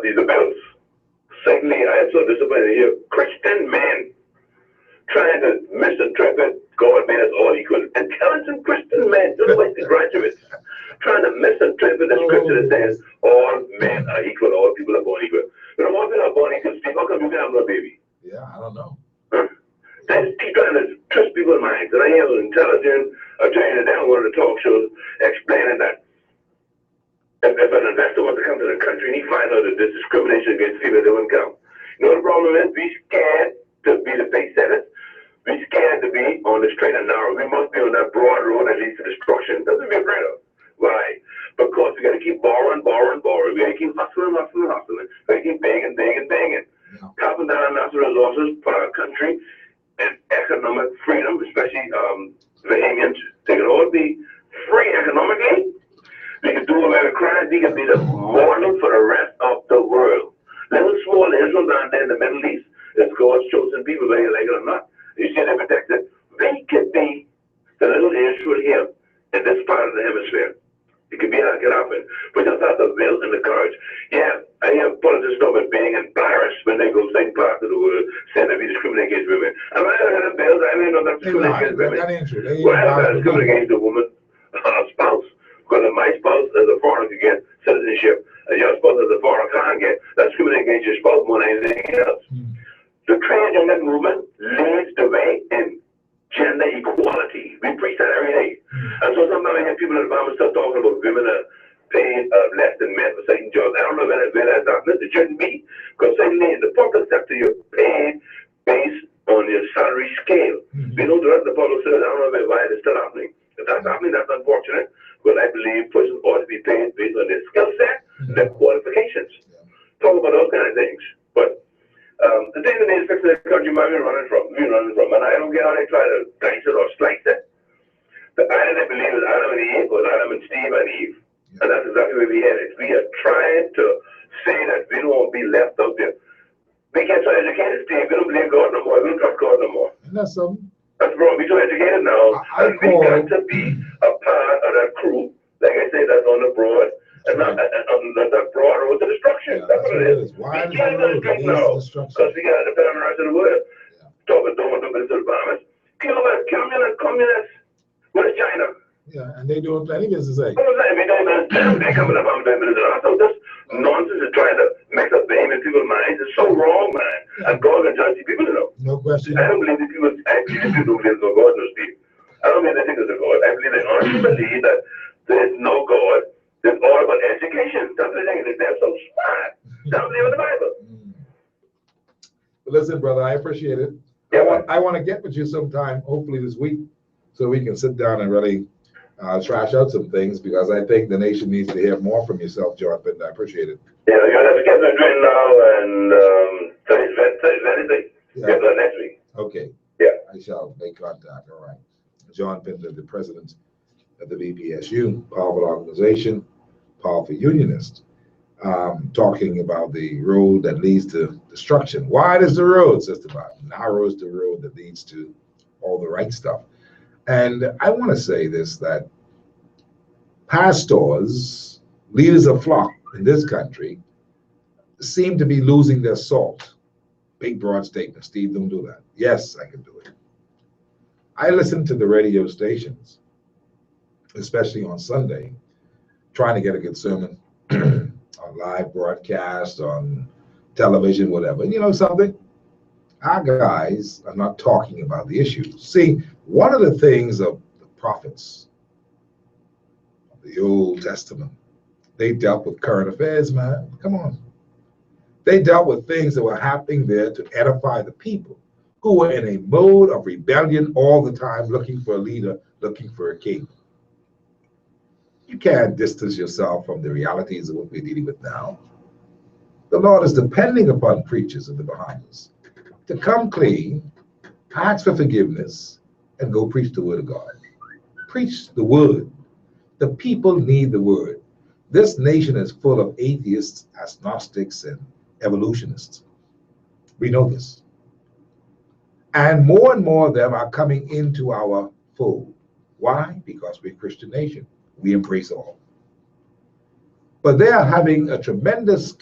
These are bills. Secondly, I am so disappointed to hear Christian men trying to misinterpret God made us all equal. Intelligent Christian men, just like the graduates, trying to misinterpret the scripture that says all men are equal, all people are born equal. You know, all people are born equal, how come you can have no baby? Yeah, I don't know. They keep trying to twist people's minds. And I hear an intelligent attorney down one of the talk shows explaining that if an investor wants to come to the country and he finds out that there's discrimination against people, they wouldn't come. You know the problem is? We scared to be the pace setters. We scared to be on the straight and narrow. We must be on that broad road that leads to destruction. That's what we're afraid of. Why? Because we got to keep borrowing. We got to keep hustling. We got to keep begging. Copping down natural resources for our country and economic freedom, especially Bahamians. They can all be free economically. We can do away with crime. We can be the model for the rest of the world. Little small Israel down there in the Middle East is God's chosen people, whether you like it or not. You see, they're protected. We could be the little Israel here in this part of the hemisphere. It could be how it could happen. We just have the will and the courage. Yeah, I hear politicians talk about being embarrassed when they go to certain parts of the world, saying that we discriminate against women. And when I heard the bills, I mean, not discriminate against women. Well, I discriminate against the woman spouse. Because if my spouse as a foreigner can get citizenship, and your spouse as a foreigner can't get, that's discriminating against your spouse more than anything else. The transgender movement leads the way in gender equality. We preach that every day. And so sometimes I hear people in the Bible start talking about women are paid less than men for certain jobs. I don't know whether that's happening. It shouldn't be. Because certainly in the public sector, you're paid based on your salary scale. We know the rest of the public sector, I don't know why it's still happening. If that's happening, that's unfortunate. But I believe persons ought to be paid based on their skill set, their qualifications. Talk about those kind of things. But the thing that is fixing the country might be running from, and I don't get how they try to dice it or slice it. The island I believe is Adam and Eve, was Adam and Steve and Eve. And that's exactly where we headed. We are trying to say that we don't want to be left out there. We can't so educated, Steve. We don't believe God no more. We don't trust God no more. And that's something. That's wrong. We're so educated now. And we got to be a part of that crew, like I say, that's on the broad. And not on that broad road to destruction. That's what it is. Why we can't go straight now because we got to depend on the rest of the world. Talking don't do business with Bahamas. Communists. What is China? Yeah, and they doing plenty of business. What was that? We don't understand. They coming up on business. So this nonsense is trying to mix up the aim in people's minds. It's so wrong, man. And God can judge people, you know. No question. I don't believe the people. I believe people don't believe no God, no Steve. I don't believe they think there's a God. I believe they honestly believe that there's no God. It's all about education. That's the thing. They're so smart. They don't believe in the Bible. But listen, brother, I appreciate it. I want to get with you sometime, hopefully this week, so we can sit down and really trash out some things because I think the nation needs to hear more from yourself, John. But I appreciate it. Yeah, you're gonna have to get the drink now and Wednesday. Yeah, next week. Okay. Yeah. I shall make contact. All right. John Pinder, the president of the VPSU, powerful organization, powerful unionist, talking about the road that leads to destruction. Wide is the road, says the Bible. Narrow is the road that leads to all the right stuff. And I want to say this, that pastors, leaders of flock in this country, seem to be losing their salt. Big, broad statement. Steve, don't do that. Yes, I can do it. I listen to the radio stations, especially on Sunday, trying to get a good sermon on live broadcast, on television, whatever. And you know something? Our guys are not talking about the issues. See, one of the things of the prophets of the Old Testament, they dealt with current affairs, man. Come on. They dealt with things that were happening there to edify the people who were in a mode of rebellion all the time, looking for a leader, looking for a king. You can't distance yourself from the realities of what we're dealing with now. The Lord is depending upon preachers in the Bahamas to come clean, ask for forgiveness, and go preach the word of God. Preach the word. The people need the word. This nation is full of atheists, agnostics, and evolutionists. We know this. And more of them are coming into our fold. Why? Because we're a Christian nation. We embrace all. But they are getting a tremendous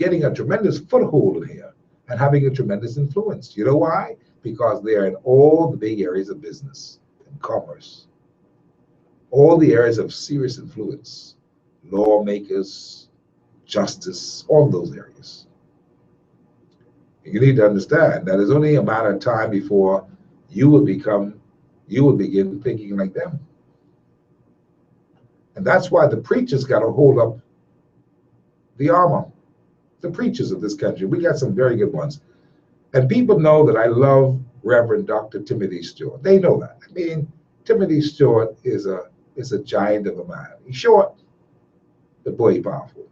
foothold in here and having a tremendous influence. You know why? Because they are in all the big areas of business and commerce, all the areas of serious influence, lawmakers, justice, all those areas. You need to understand that it's only a matter of time before you will begin thinking like them. And that's why the preachers got to hold up the armor. The preachers of this country, we got some very good ones. And people know that I love Reverend Dr. Timothy Stewart. They know that. I mean, Timothy Stewart is a giant of a man. He's short, but boy, he's powerful.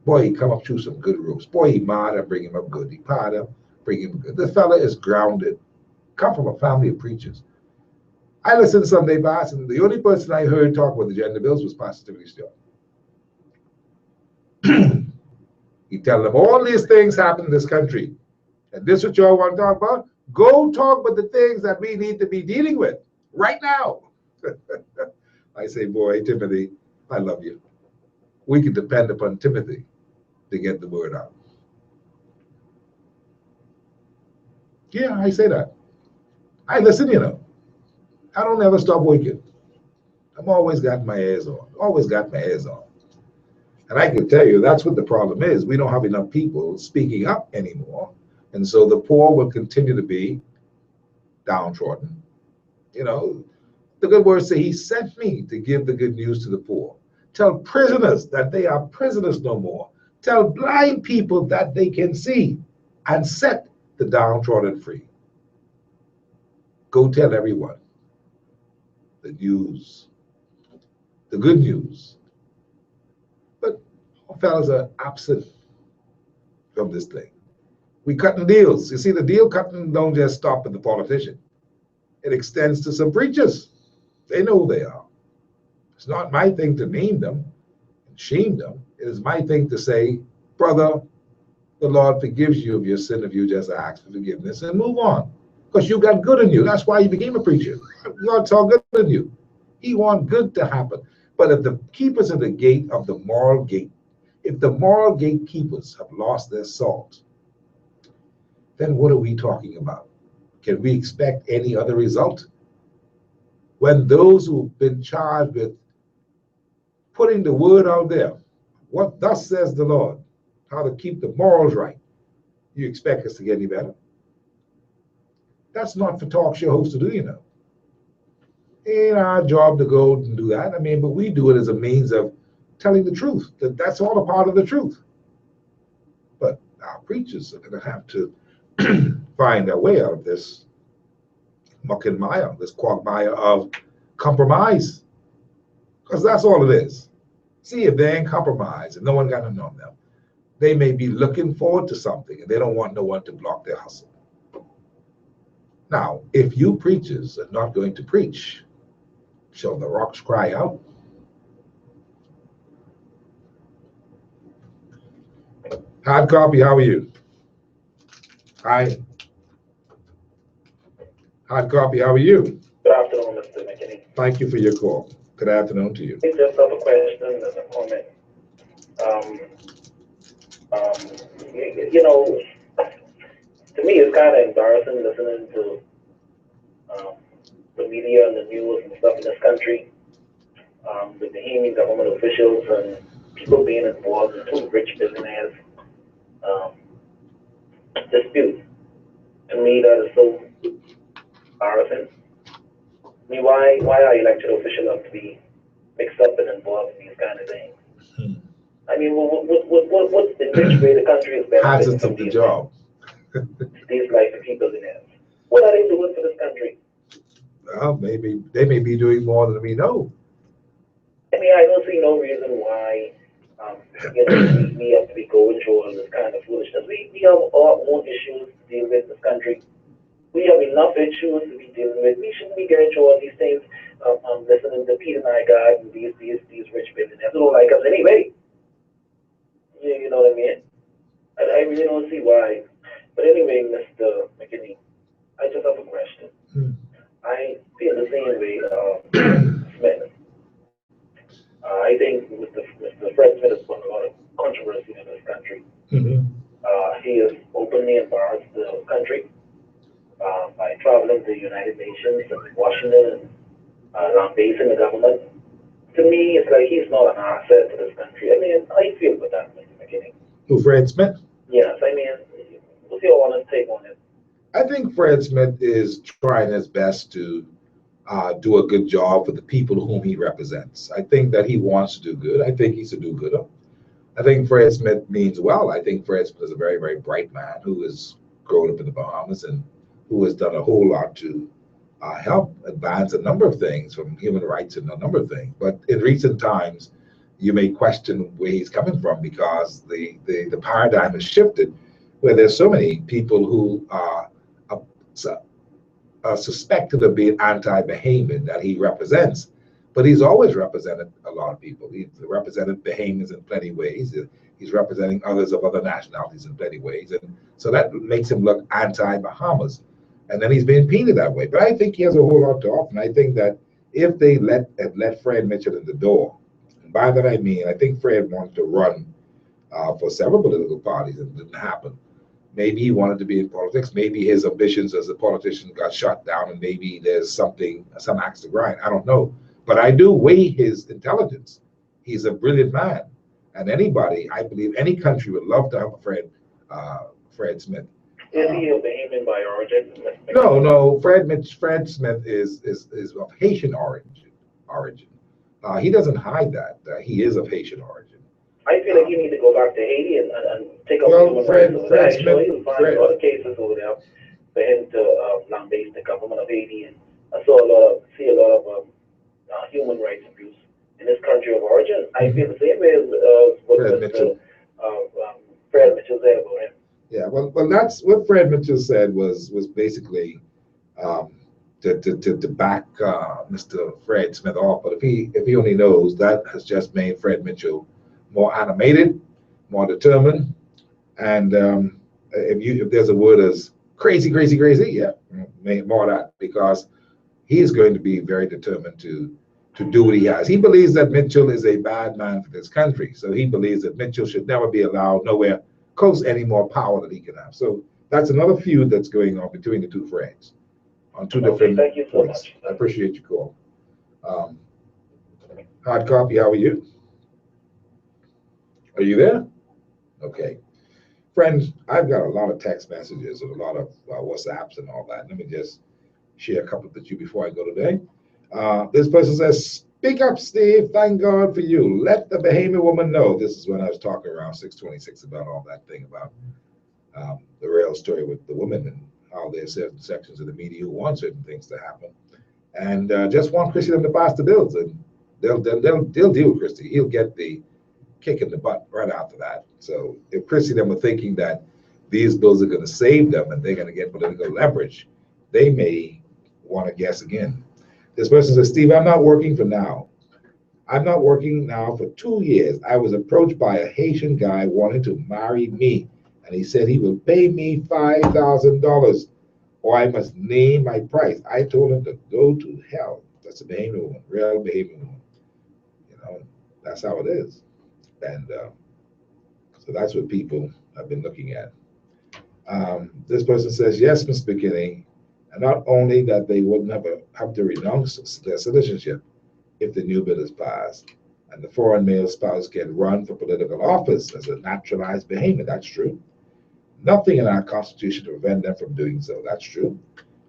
Boy, he come up through some good ropes. Boy, he mad and bring him up good. He pad him, bring him good. The fella is grounded. Come from a family of preachers. I listened to Sunday Mass, and the only person I heard talk about the gender bills was Pastor Timothy Stewart. He tell them all these things happen in this country. And this is what y'all want to talk about? Go talk about the things that we need to be dealing with right now. I say, boy, Timothy, I love you. We can depend upon Timothy to get the word out. Yeah, I say that. I listen, you know. I don't ever stop working. I've always got my ears on. Always got my ears on. And I can tell you that's what the problem is. We don't have enough people speaking up anymore. And so the poor will continue to be downtrodden. You know, the good words say, he sent me to give the good news to the poor. Tell prisoners that they are prisoners no more. Tell blind people that they can see and set the downtrodden free. Go tell everyone the news, the good news. But our fellas are absent from this thing. We cutting deals. You see, the deal cutting don't just stop at the politician. It extends to some preachers. They know who they are. It's not my thing to name them and shame them. It is my thing to say, brother, the Lord forgives you of your sin if you just ask for forgiveness and move on. Because you got good in you. That's why you became a preacher. God saw good in you. He wants good to happen. But if the keepers of the gate of the moral gate, if the moral gatekeepers have lost their salt, then what are we talking about? Can we expect any other result? When those who've been charged with putting the word out there, what thus says the Lord, how to keep the morals right, you expect us to get any better? That's not for talk show hosts to do, you know. It ain't our job to go and do that. I mean, but we do it as a means of telling the truth. That's all a part of the truth. But our preachers are going to have to find their way out of this muck and mire, this quagmire of compromise. Because that's all it is. See, if they ain't compromised and no one got to know them, they may be looking forward to something and they don't want no one to block their hustle. Now, if you preachers are not going to preach, shall the rocks cry out? Hard copy, how are you? Hi. Hard copy, how are you? Good afternoon, Mr. McKinney. Thank you for your call. Good afternoon to you. I just have a question and a comment. You know, to me, it's kind of embarrassing listening to the media and the news and stuff in this country, the Bahamian government officials and people being involved in two rich billionaires dispute. To me, that is so embarrassing. I mean, why are elected officials have to be mixed up and involved in these kind of things? I mean, what's the rich way the country is benefiting Hazards from of the job. these like billionaires? What are they doing for this country? Well, maybe they may be doing more than we know. I mean, I don't see no reason why we have to be going through all this kind of foolishness. We have our own issues to deal with in this country. We have enough issues to be dealing with. We shouldn't be going through all these things, listening to Peter Nygaard and these rich billionaires who don't like us anyway. You know what I mean? I really don't see why. But anyway, Mr. McKinney, I just have a question. I feel the same way, Smith. I think Mr. Fred Smith has put a lot of controversy in this country. He has openly embarrassed the country by traveling to the United Nations and Washington and lambasting the government. To me, it's like he's not an asset to this country. I mean, how do you feel about that, Mr. McKinney? Who, Fred Smith? Yes, I mean, what's your honest take on it? I think Fred Smith is trying his best to do a good job for the people whom he represents. I think that he wants to do good. I think he's a do-gooder. I think Fred Smith means well. I think Fred Smith is a very, very bright man who has grown up in the Bahamas and who has done a whole lot to help advance a number of things, from human rights and a number of things. But in recent times, you may question where he's coming from, because the paradigm has shifted, where there's so many people who are suspected of being anti-Bahamian that he represents. But he's always represented a lot of people. He's represented Bahamians in plenty of ways. He's representing others of other nationalities in plenty of ways. And so that makes him look anti-Bahamas. And then he's being painted that way. But I think he has a whole lot to offer. And I think that if they let Fred Mitchell in the door, and by that I mean, I think Fred wanted to run for several political parties and it didn't happen. Maybe he wanted to be in politics. Maybe his ambitions as a politician got shut down, and maybe there's some axe to grind. I don't know. But I do weigh his intelligence. He's a brilliant man. And anybody, I believe, any country would love to have a Fred Smith. Is he a Bahamian by origin? No. Fred Smith is of Haitian origin. He doesn't hide that. He is of Haitian origin. I feel like you need to go back to Haiti and take up human rights over there. I'm sure you'll find a lot of cases over there for him to lambaste the government of Haiti. And I see a lot of human rights abuse in this country of origin. I feel the same way as what Fred Mitchell said about him. Yeah, well, that's what Fred Mitchell said was basically to back Mr. Fred Smith off. But if he only knows, that has just made Fred Mitchell more animated, more determined, and if there's a word as crazy, yeah, more of that, because he is going to be very determined to do what he has. He believes that Mitchell is a bad man for this country, so he believes that Mitchell should never be allowed nowhere close any more power that he can have. So that's another feud that's going on between the two friends on two different thank you so much. I appreciate your call. Hard copy, how are you? Are you there? Okay. Friends, I've got a lot of text messages and a lot of WhatsApps and all that. Let me just share a couple with you before I go today. This person says, speak up, Steve. Thank God for you. Let the Bahamian woman know. This is when I was talking around 626 about all that thing about the real story with the women and how there's certain sections of the media who want certain things to happen. And just want Christian to pass the bills. And they'll deal with Christie. He'll get the kick in the butt right after that. So if Christie and them were thinking that these bills are going to save them and they're going to get political leverage, they may want to guess again. This person says, Steve, I'm not working for now. I'm not working now for 2 years. I was approached by a Haitian guy wanting to marry me, and he said he will pay me $5,000 or I must name my price. I told him to go to hell. That's a Bahamian woman, real Bahamian woman. You know, that's how it is. And so that's what people have been looking at. This person says, yes, Mr. McKinney, and not only that they would never have to renounce their citizenship if the new bill is passed, and the foreign male spouse can run for political office as a naturalized Bahamian. That's true. Nothing in our Constitution to prevent them from doing so. That's true.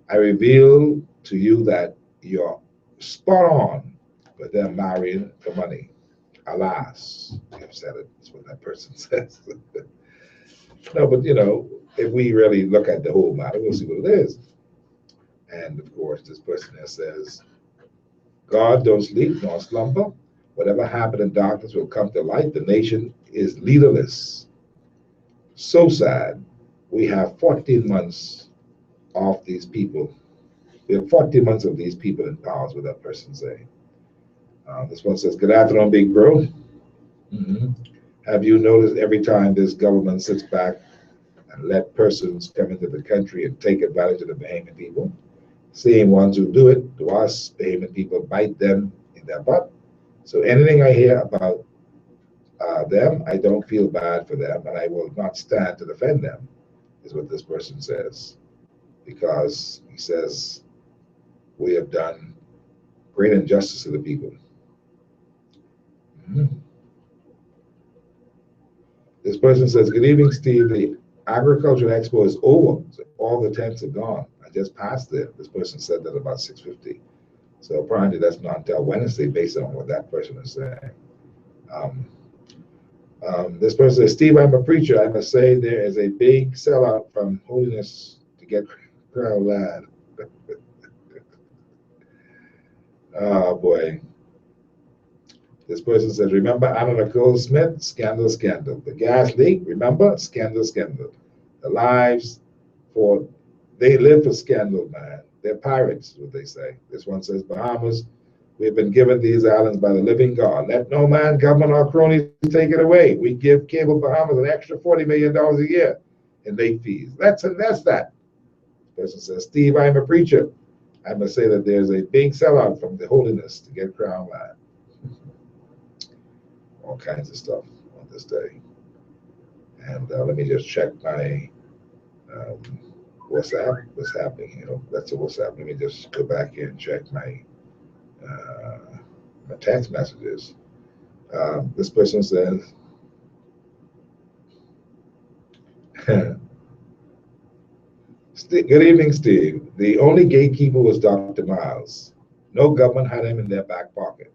I reveal to you that you're spot on with them marrying for money. Alas, you've said it. That's what that person says. No, but you know, if we really look at the whole matter, we'll see what it is. And of course, this person here says, God don't sleep nor slumber. Whatever happened in darkness will come to light. The nation is leaderless. So sad. We have 14 months of these people. We have 14 months of these people in power, is what that person saying. This one says, good afternoon, Big Bro. Have you noticed every time this government sits back and let persons come into the country and take advantage of the Bahamian people? Same ones who do it to us, Bahamian people bite them in their butt. So anything I hear about them, I don't feel bad for them, and I will not stand to defend them, is what this person says. Because he says, we have done great injustice to the people. This person says, good evening, Steve. The agricultural expo is over. So all the tents are gone. I just passed there. This person said that about 6:50. So apparently that's not until Wednesday based on what that person is saying. This person says, Steve, I'm a preacher. I must say there is a big sellout from holiness to get crown land. Oh, boy. This person says, remember Anna Nicole Smith? Scandal, scandal. The gas leak, remember? Scandal, scandal. The lives for, they live for scandal, man. They're pirates, is what they say. This one says, Bahamas, we've been given these islands by the living God. Let no man, government, or cronies take it away. We give Cable Bahamas an extra $40 million a year in late fees. That's that. This person says, Steve, I'm a preacher. I must say that there's a big sellout from the holiness to get crown land. All kinds of stuff on this day. And let me just check my WhatsApp. What's happening? You know, that's a WhatsApp. Let me just go back here and check my my text messages. This person says, good evening, Steve. The only gatekeeper was Dr. Miles. No government had him in their back pocket.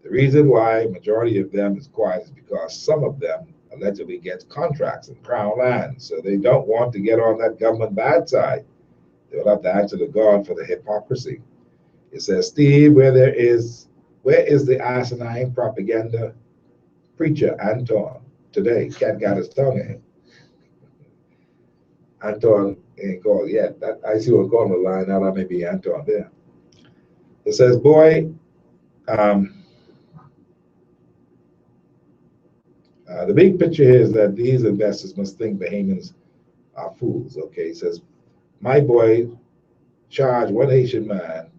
The reason why majority of them is quiet is because some of them allegedly get contracts in crown land, so they don't want to get on that government bad side. They'll have to answer to God for the hypocrisy. It says, Steve, where is the asinine propaganda preacher Anton today? Cat got his tongue in him. Anton ain't called yet. I see one calling the line. Now that may be Anton there. It says, boy, the big picture here is that these investors must think Bahamians are fools. Okay, it says, my boy charged one Haitian man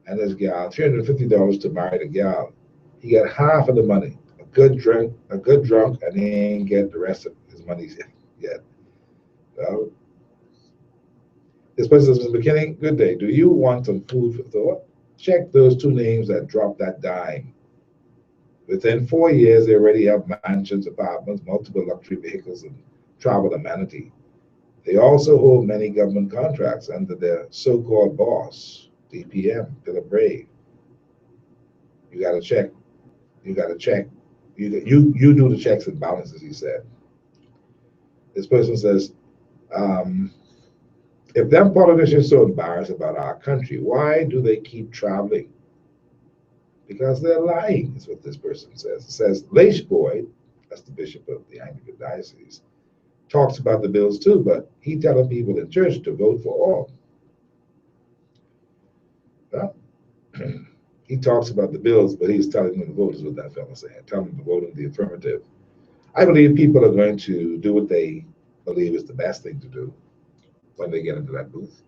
and his gal $350 to marry the gal. He got half of the money. A good drunk, and he ain't get the rest of his money yet. So, this person says, Mr. McKinney, good day. Do you want some food for thought? Check those two names that dropped that dime. Within 4 years, they already have mansions, apartments, multiple luxury vehicles, and travel amenity. They also hold many government contracts under their so-called boss, DPM, Philip Brave. You got to check. You got to check. You do the checks and balances, he said. This person says, if them politicians are so embarrassed about our country, why do they keep traveling? because they're lying, is what this person says. It says, Leish Boyd, that's the bishop of the Anglican Diocese, talks about the bills too, but he telling people in church to vote for all. Well, he talks about the bills, but he's telling them to vote, is what that fellow said. Telling them to vote in the affirmative. I believe people are going to do what they believe is the best thing to do when they get into that booth.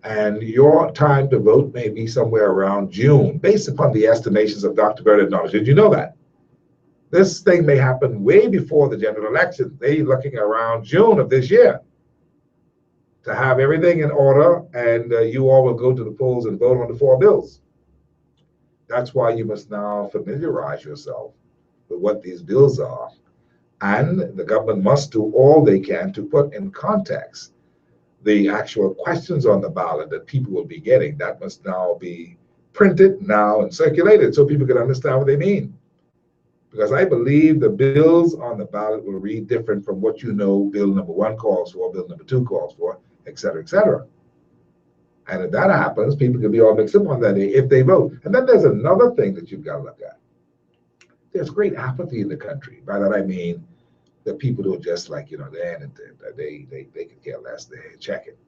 And your time to vote may be somewhere around June, based upon the estimations of Dr. Bernard Knowledge. Did you know that? This thing may happen way before the general election. They're looking around June of this year to have everything in order, and you all will go to the polls and vote on the 4 bills. That's why you must now familiarize yourself with what these bills are. And the government must do all they can to put in context the actual questions on the ballot that people will be getting. That must now be printed now and circulated so people can understand what they mean. Because I believe the bills on the ballot will read different from what you know bill number 1 calls for, bill number 2 calls for, et cetera, et cetera. And if that happens, people can be all mixed up on that day if they vote. And then there's another thing that you've got to look at. There's great apathy in the country. By that I mean that people don't just like, they could care less, they check it.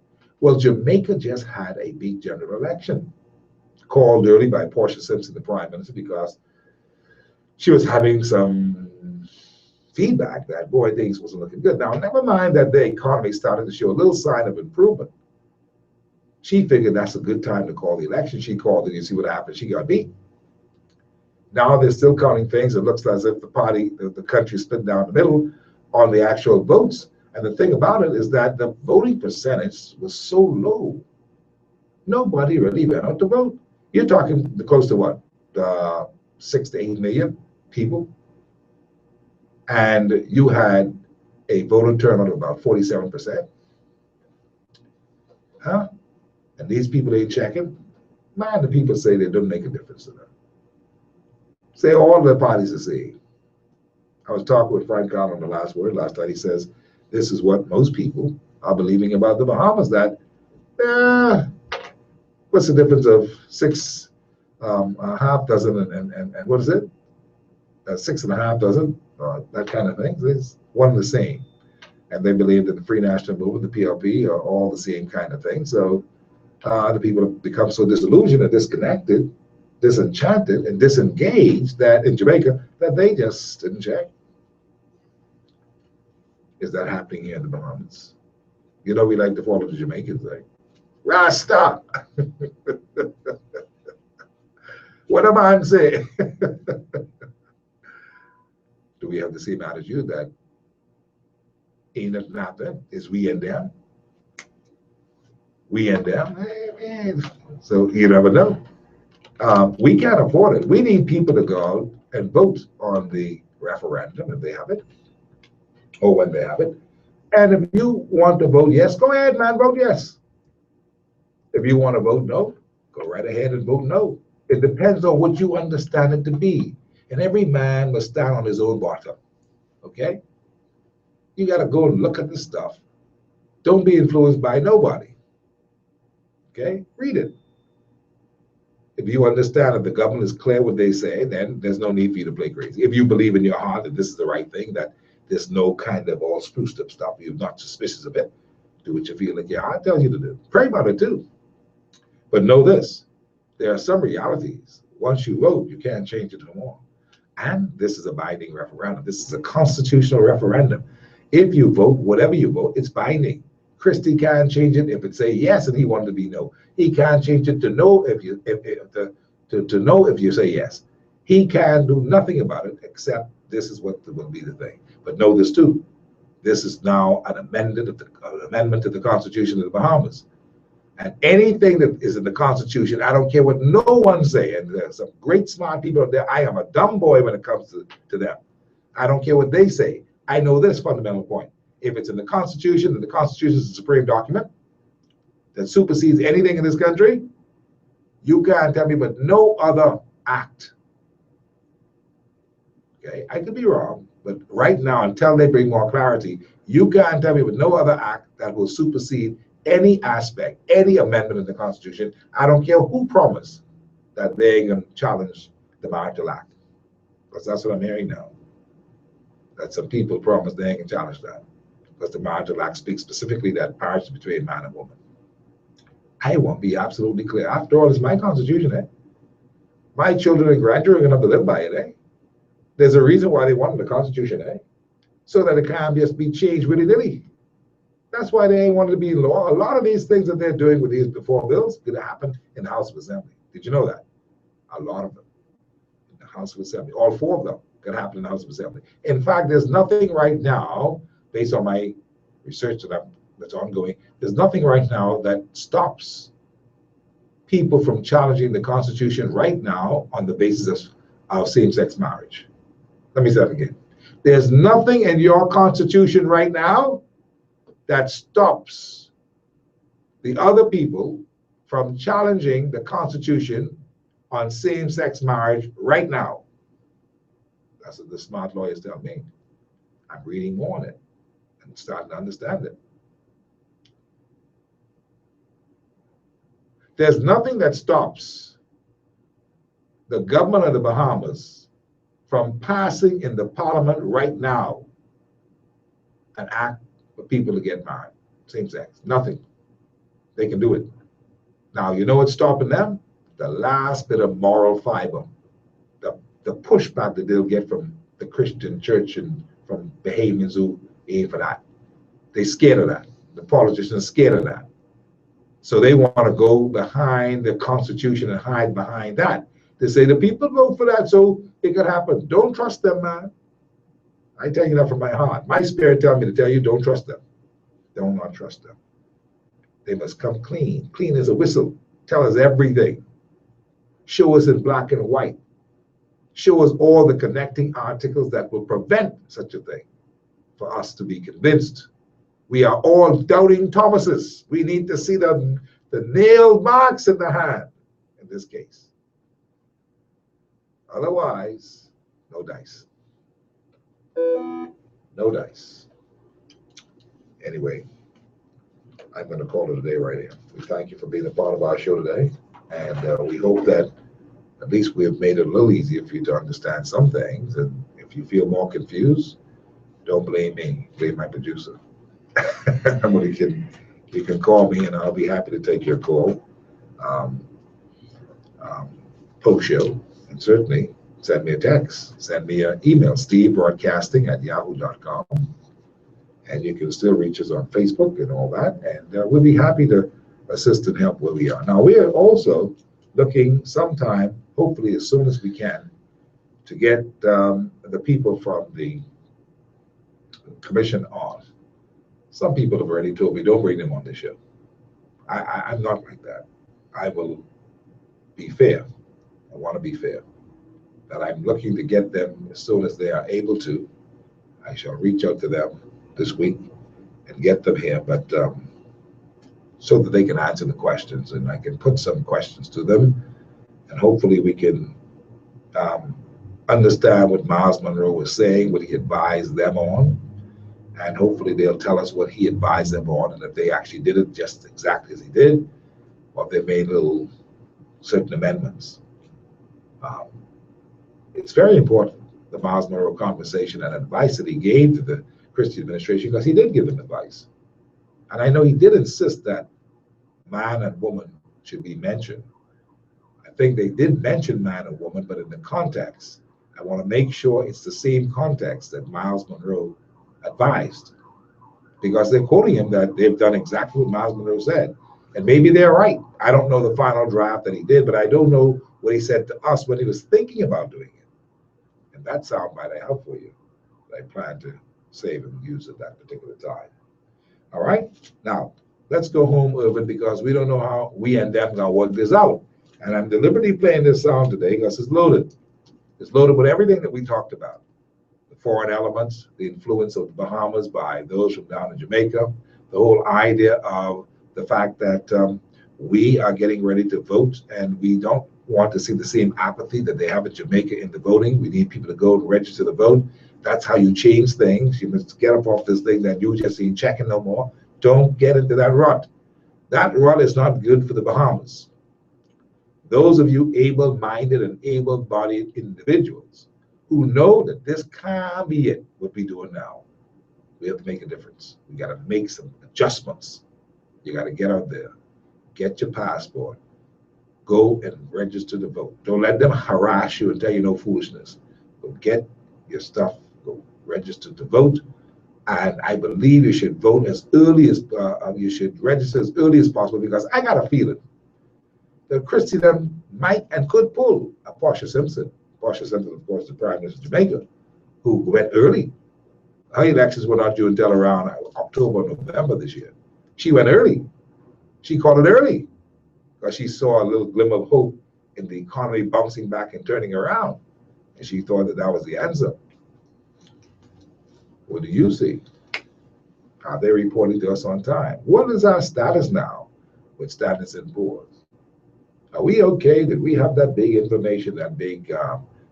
Well, Jamaica just had a big general election called early by Portia Simpson, the prime minister, because she was having some feedback that, boy, things wasn't looking good. Now, never mind that the economy started to show a little sign of improvement. She figured that's a good time to call the election. She called it. You see what happened? She got beat. Now they're still counting things. It looks as if the country split down the middle on the actual votes. And the thing about it is that the voting percentage was so low. Nobody really went out to vote. You're talking close to what? 6 to 8 million people. And you had a voter turnout of about 47%. Huh? And these people ain't checking. Man, the people say they don't make a difference to them. Say all the parties are saying. I was talking with Frank Allen on the last word last night. He says, this is what most people are believing about the Bahamas, that what's the difference of 6 half dozen and what is it? 6 1/2 dozen, that kind of thing. It's one and the same. And they believe that the Free National Movement, the PLP, are all the same kind of thing. So the people have become so disillusioned and disconnected, disenchanted and disengaged that in Jamaica that they just didn't check. Is that happening here in the Bahamas? We like to follow the Jamaicans, like, Rasta! What am I saying? Do we have the same attitude that ain't it nothing? Is we and them? We and them? So you never know. We can't afford it. We need people to go out and vote on the referendum if they have it, or when they have it. And if you want to vote yes, go ahead, man, vote yes. If you want to vote no, go right ahead and vote no. It depends on what you understand it to be. And every man must stand on his own bottom, okay? You got to go and look at this stuff. Don't be influenced by nobody, okay? Read it. If you understand that the government is clear what they say, then there's no need for you to play crazy. If you believe in your heart that this is the right thing, that there's no kind of all spruced up stuff, you're not suspicious of it, do what you feel like your heart tells you to do. Pray about it too. But know this, there are some realities. Once you vote, you can't change it no more. And this is a binding referendum. This is a constitutional referendum. If you vote, whatever you vote, it's binding. Christie can't change it if it say yes and he wanted to be no. He can't change it to no if you to no if you say yes. He can do nothing about it except this is what will be the thing. But know this too. This is now an amendment to the Constitution of the Bahamas. And anything that is in the Constitution, I don't care what no one say. And there's some great smart people out there. I am a dumb boy when it comes to them. I don't care what they say. I know this fundamental point. If it's in the Constitution, and the Constitution is the supreme document that supersedes anything in this country, you can't tell me but no other act. Okay, I could be wrong, but right now, until they bring more clarity, you can't tell me with no other act that will supersede any aspect, any amendment in the Constitution. I don't care who promised that they're going to challenge the marital act. Because that's what I'm hearing now. That some people promise they ain't can challenge that. Because the marital act speaks specifically that marriage is between man and woman. I want to be absolutely clear. After all, it's my constitution, eh? My children and grandchildren are going to have to live by it, eh? There's a reason why they wanted the constitution, eh? So that it can't just be changed willy-nilly. That's why they ain't wanted to be in law. A lot of these things that they're doing with these reform bills could happen in the House of Assembly. Did you know that? A lot of them in the House of Assembly. All 4 of them could happen in the House of Assembly. In fact, there's nothing right now, based on my research that's ongoing, there's nothing right now that stops people from challenging the Constitution right now on the basis of same-sex marriage. Let me say that again. There's nothing in your Constitution right now that stops the other people from challenging the Constitution on same-sex marriage right now. That's what the smart lawyers tell me. I'm reading more on it and starting to understand it. There's nothing that stops the government of the Bahamas from passing in the parliament right now an act for people to get married, same sex. Nothing. They can do it. Now, you know what's stopping them? The last bit of moral fiber, the pushback that they'll get from the Christian church and from Bahamians who ain't for that. They're scared of that. The politicians are scared of that. So they want to go behind the Constitution and hide behind that. They say the people vote for that so it could happen. Don't trust them, man. I tell you that from my heart. My spirit tells me to tell you, don't trust them. Do not trust them. They must come clean. Clean as a whistle. Tell us everything. Show us in black and white. Show us all the connecting articles that will prevent such a thing for us to be convinced. We are all doubting Thomases. We need to see the nail marks in the hand in this case. Otherwise, no dice. No dice. Anyway, I'm going to call it a day right here. We thank you for being a part of our show today. And we hope that at least we have made it a little easier for you to understand some things. And if you feel more confused, don't blame me. Blame my producer. Well, you can call me and I'll be happy to take your call post-show. And certainly send me a text, send me an email, stevebroadcasting@yahoo.com. And you can still reach us on Facebook and all that. And we'll be happy to assist and help where we are. Now, we are also looking sometime, hopefully as soon as we can, to get the people from the commission on. Some people have already told me, don't bring them on the show. I'm not like that. I will be fair. I want to be fair. That I'm looking to get them as soon as they are able to. I shall reach out to them this week and get them here, but so that they can answer the questions and I can put some questions to them, and hopefully we can understand what Myles Munroe was saying, what he advised them on, and hopefully they'll tell us what he advised them on, and if they actually did it just exactly as he did, or if they made little certain amendments. It's very important, the Myles Munroe conversation and advice that he gave to the Christie administration, because he did give them advice. And I know he did insist that man and woman should be mentioned. I think they did mention man and woman, but in the context, I want to make sure it's the same context that Myles Munroe advised, because they're quoting him that they've done exactly what Myles Munroe said. And maybe they're right. I don't know the final draft that he did, but I don't know what he said to us when he was thinking about doing it. And that soundbite I have for you that I plan to save and use at that particular time. All right? Now, let's go home a little bit, because we don't know how we and them going to work this out. And I'm deliberately playing this sound today because it's loaded. It's loaded with everything that we talked about. The foreign elements, the influence of the Bahamas by those from down in Jamaica, the whole idea of the fact that we are getting ready to vote, and we don't want to see the same apathy that they have in Jamaica in the voting. We need people to go and register to vote. That's how you change things. You must get up off this thing that you just ain't checking no more. Don't get into that rut. That rut is not good for the Bahamas. Those of you able-minded and able-bodied individuals who know that this can't be it, what we're doing now, we have to make a difference. We got to make some adjustments. You got to get out there, get your passport, go and register to vote. Don't let them harass you and tell you no foolishness. Go get your stuff, go register to vote. And I believe you should vote as early as, you should register as early as possible, because I got a feeling that Christie them might and could pull a Portia Simpson. Portia Simpson, of course, the Prime Minister of Jamaica, who went early. Her elections were not due until around October, November this year. She went early. She called it early because she saw a little glimmer of hope in the economy bouncing back and turning around. And she thought that that was the answer. What do you see? Are they reporting to us on time? What is our status now with Standard & Poor's? Are we okay? Did we have that big information, that big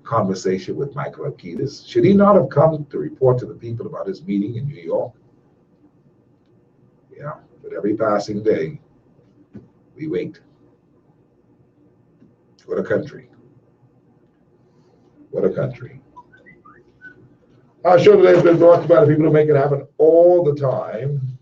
conversation with Michael Akitas? Should he not have come to report to the people about his meeting in New York? Yeah, but every passing day, we wait. What a country. What a country. Our show today has been brought to you by the people who make it happen all the time.